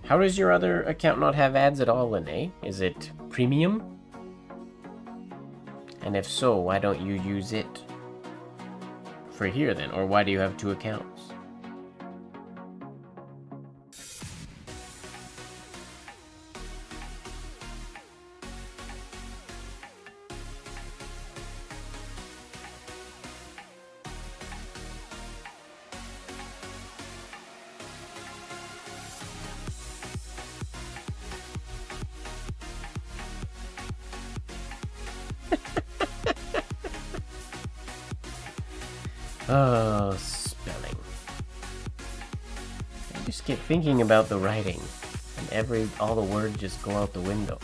How does your other account not have ads at all, Lene? Is it premium? And if so, why don't you use it for here then? Or why do you have two accounts? Oh, spelling. I just keep thinking about the writing, and all the words just go out the window.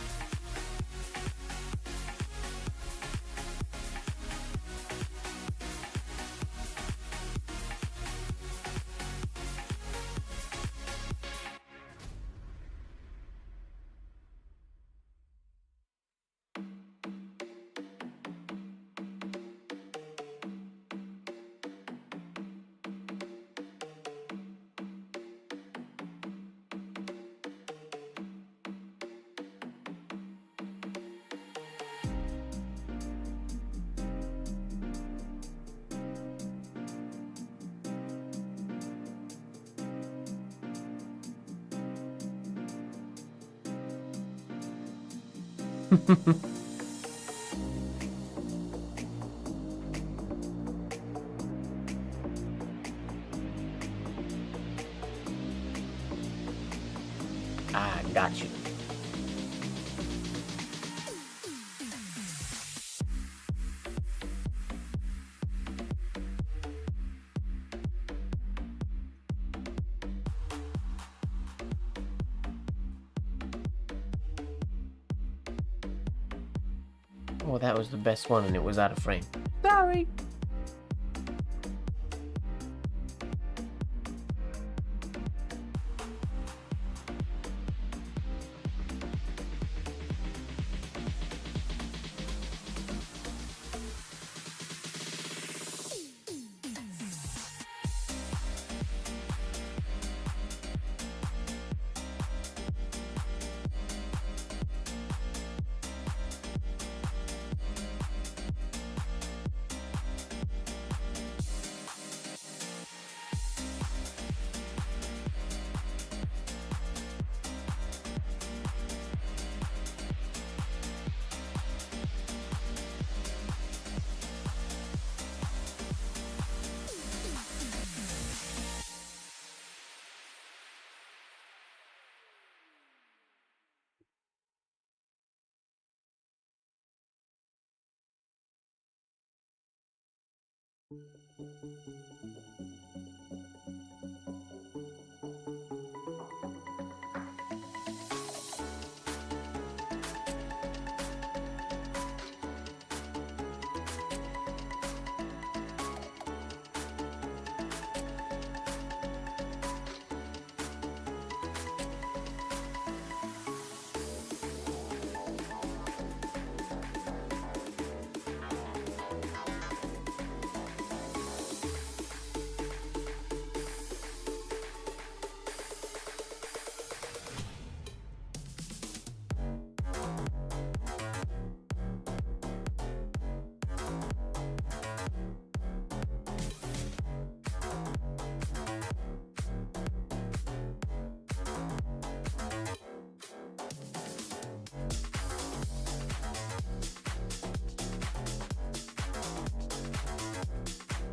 Got you. Oh, that was the best one and it was out of frame. Sorry.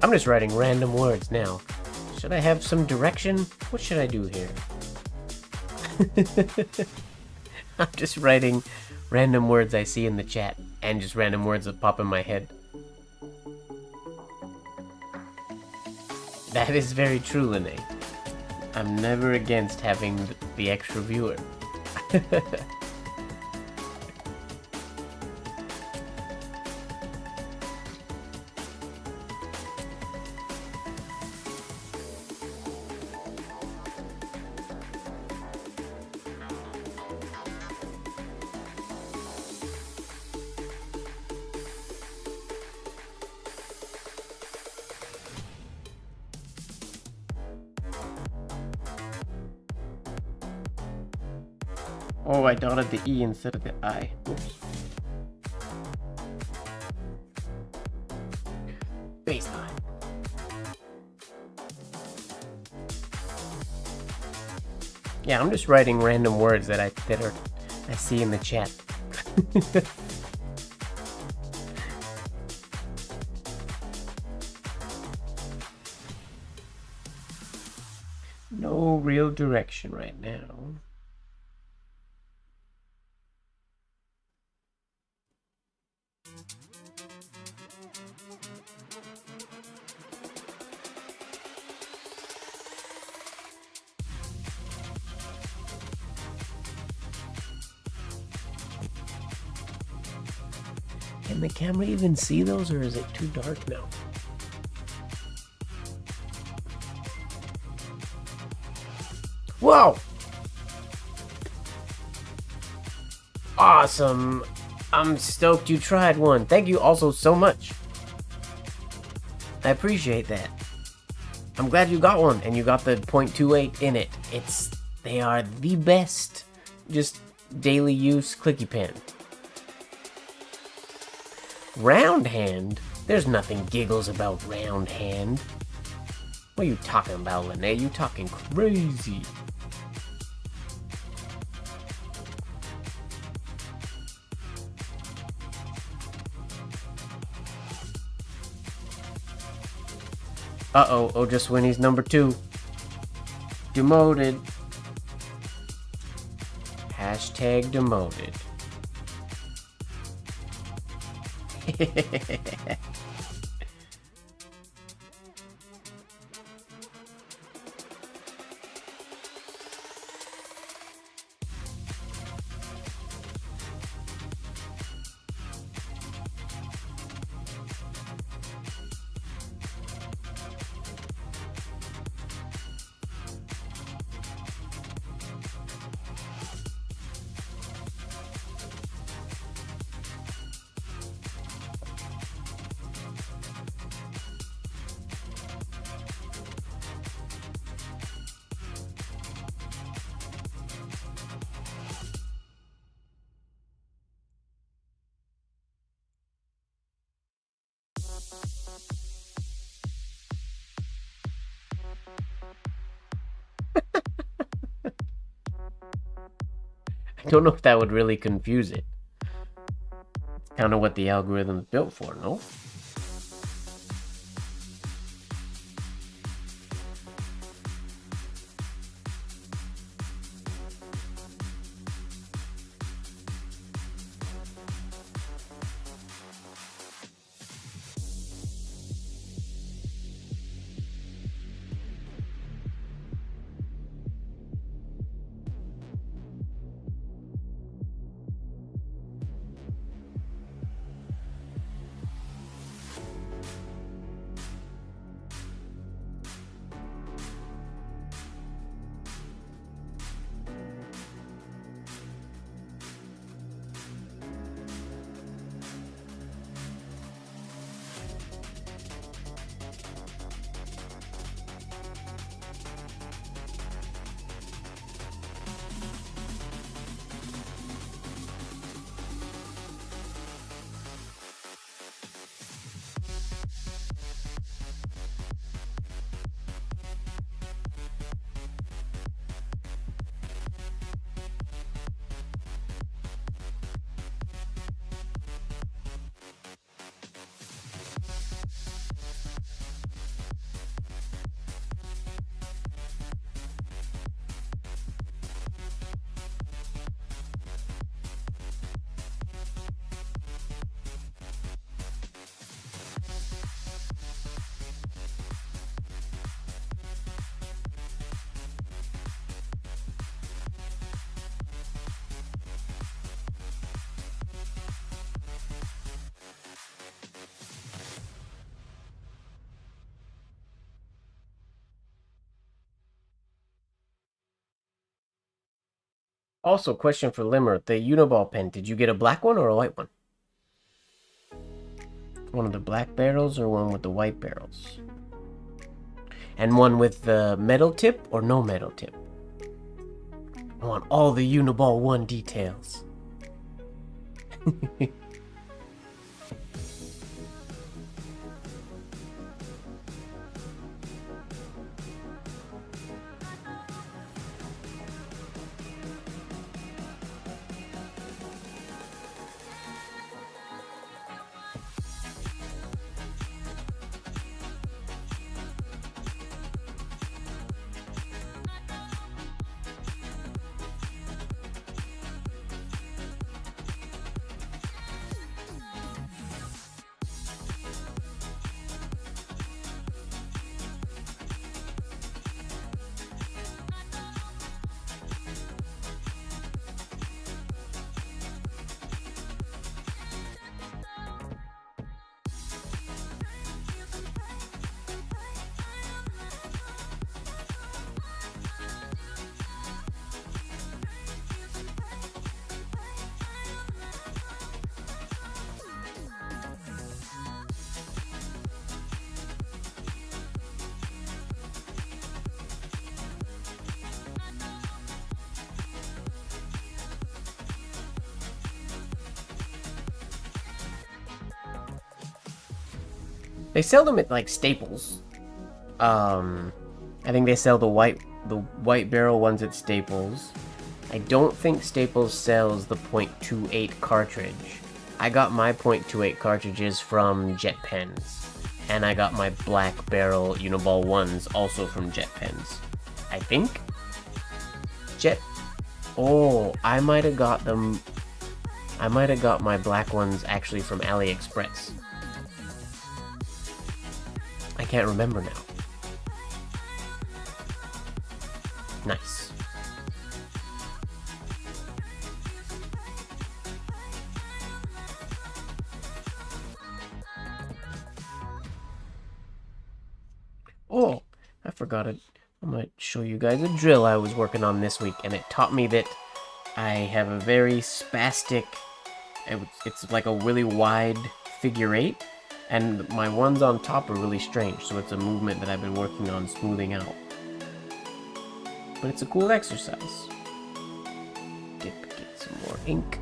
I'm just writing random words now. Should I have some direction? What should I do here? I'm just writing random words I see in the chat and just random words that pop in my head. That is very true, Lene. I'm never against having the extra viewer. Oh, I dotted the E instead of the I. Oops. Baseline. Yeah, I'm just writing random words that I see in the chat. No real direction right now. Can the camera even see those, or is it too dark now? Whoa! Awesome! I'm stoked you tried one. Thank you also so much. I appreciate that. I'm glad you got one, and you got the 0.28 in it. They are the best, just daily use clicky pen. Round hand? There's nothing giggles about round hand. What are you talking about, Lene? You talking crazy. Uh-oh, Ojas Winnie's number 2. Demoted. Hashtag demoted. I don't know if that would really confuse it. It's kind of what the algorithm's built for, no? Also, question for Limmer. The Uniball pen, did you get a black one or a white one? One of the black barrels or one with the white barrels? And one with the metal tip or no metal tip? I want all the Uniball 1 details. They sell them at like Staples. I think they sell the white barrel ones at Staples. I don't think Staples sells the .28 cartridge. I got my .28 cartridges from Jet Pens, and I got my black barrel Uniball 1s also from Jet Pens. I think. Oh, I might have got them. I might have got my black ones actually from AliExpress. I can't remember now. Nice. Oh, I forgot it. I might show you guys a drill I was working on this week, and it taught me that I have a very spastic, it's like a really wide figure 8, and my ones on top are really strange, so it's a movement that I've been working on smoothing out. But it's a cool exercise. Get some more ink.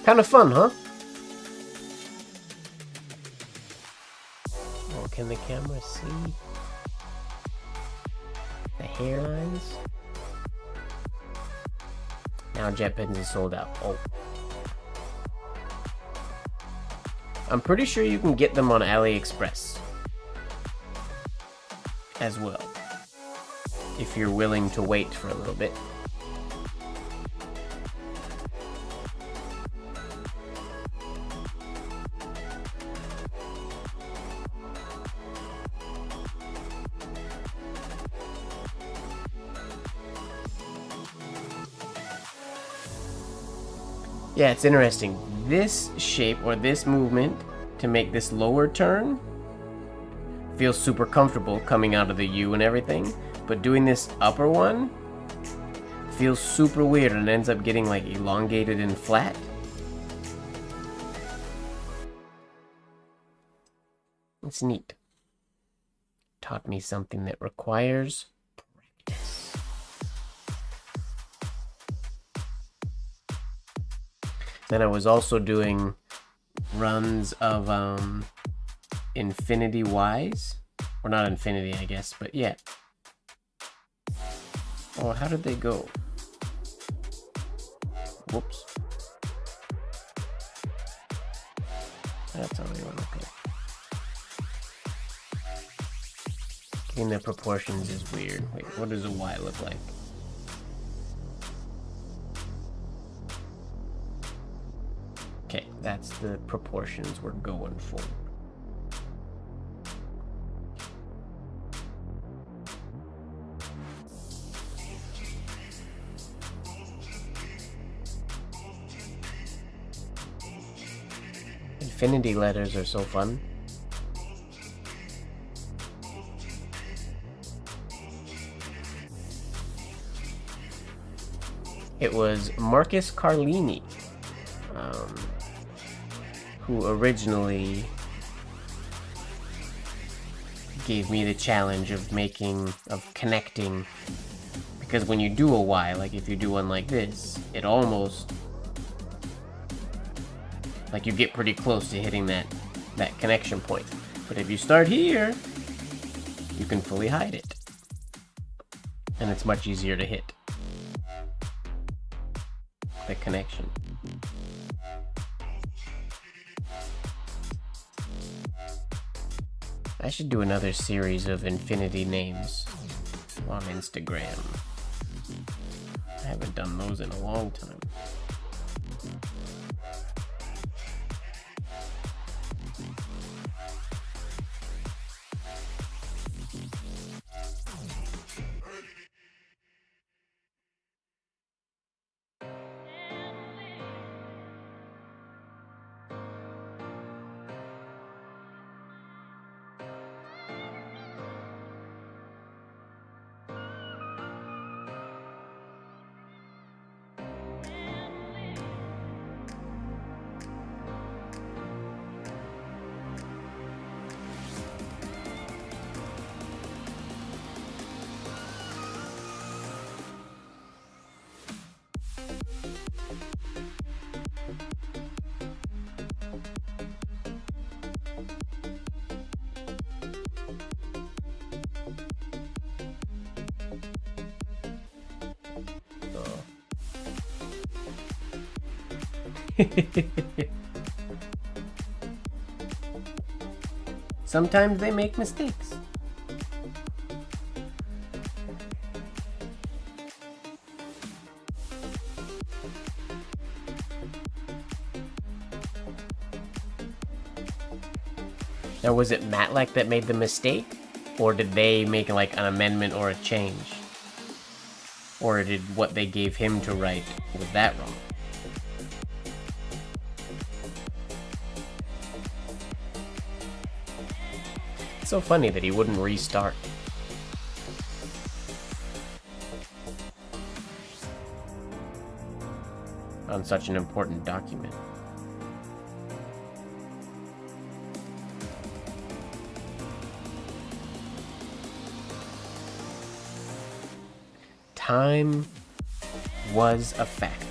Kind of fun, huh? Oh, can the camera see the hairlines? Now Jet Pens is sold out. Oh. I'm pretty sure you can get them on AliExpress as well, if you're willing to wait for a little bit. Yeah, it's interesting. This shape, or this movement, to make this lower turn, feels super comfortable coming out of the U and everything. But doing this upper one feels super weird and ends up getting like elongated and flat. It's neat. Taught me something that requires practice. Then I was also doing runs of Infinity Ys. Or not Infinity, I guess, but yeah. Oh, how did they go? Whoops. That's how they went, okay. Getting the proportions is weird. Wait, what does a Y look like? Okay, that's the proportions we're going for. Infinity letters are so fun. It was Marcus Carlini, who originally gave me the challenge of connecting, because when you do a Y, like if you do one like this, it almost, like you get pretty close to hitting that connection point. But if you start here, you can fully hide it. And it's much easier to hit the connection. I should do another series of infinity names on Instagram. I haven't done those in a long time. Sometimes they make mistakes. Now, was it Matlack that made the mistake? Or did they make like an amendment or a change? Or did what they gave him to write, was that wrong? It's so funny that he wouldn't restart. On such an important document. Time was a factor.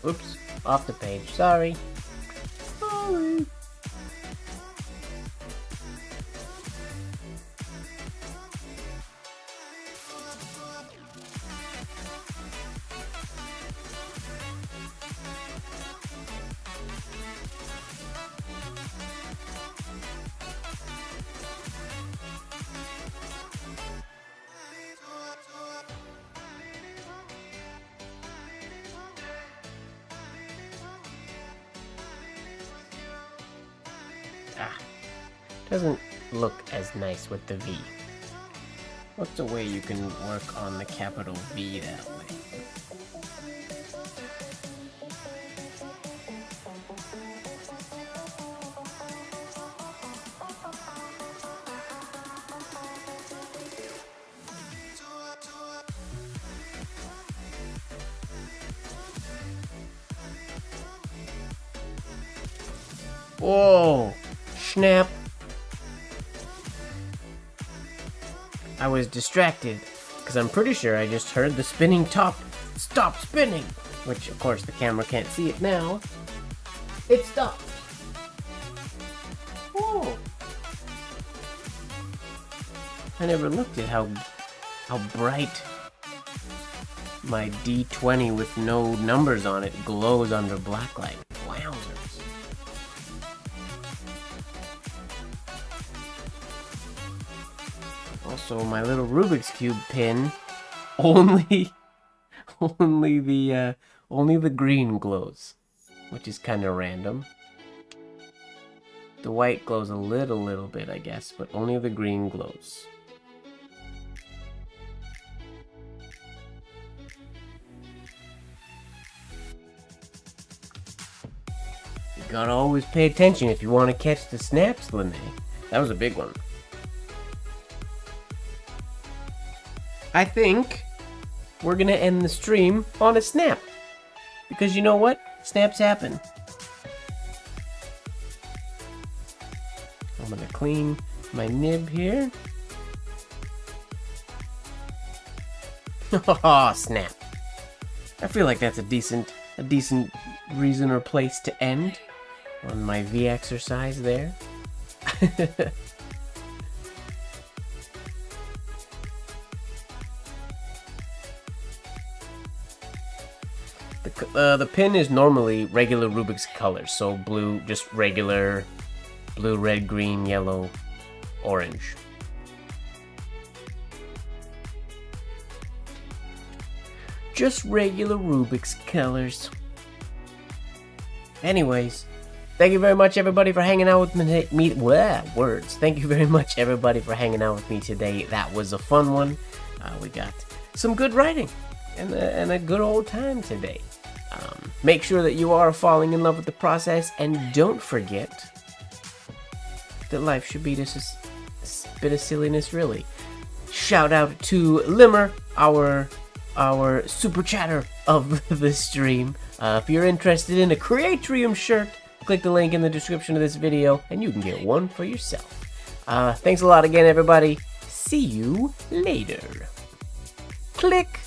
Oops, off the page. Sorry. Sorry. doesn't look as nice with the V. What's a way you can work on the capital V that way? Whoa! Snap! I was distracted, because I'm pretty sure I just heard the spinning top stop spinning! Which, of course, the camera can't see it now. It stopped! Whoa! I never looked at how bright my D20 with no numbers on it glows under blacklight. Wowzers. Also, my little Rubik's Cube pin, only the green glows, which is kind of random. The white glows a little bit, I guess, but only the green glows. You gotta always pay attention if you want to catch the snaps, Lene. That was a big one. I think we're gonna end the stream on a snap. Because you know what? Snaps happen. I'm gonna clean my nib here. Oh, snap. I feel like that's a decent reason or place to end on my V exercise there. The pin is normally regular Rubik's colors, so blue, just regular blue, red, green, yellow, orange. Just regular Rubik's colors. Anyways, thank you very much, everybody, for hanging out with me. Words. Thank you very much, everybody, for hanging out with me today. That was a fun one. We got some good writing and a good old time today. Make sure that you are falling in love with the process, and don't forget that life should be just a bit of silliness, really. Shout out to Limmer, our super chatter of the stream. If you're interested in a CREATRIUM shirt, click the link in the description of this video, and you can get one for yourself. Thanks a lot again, everybody. See you later. Click.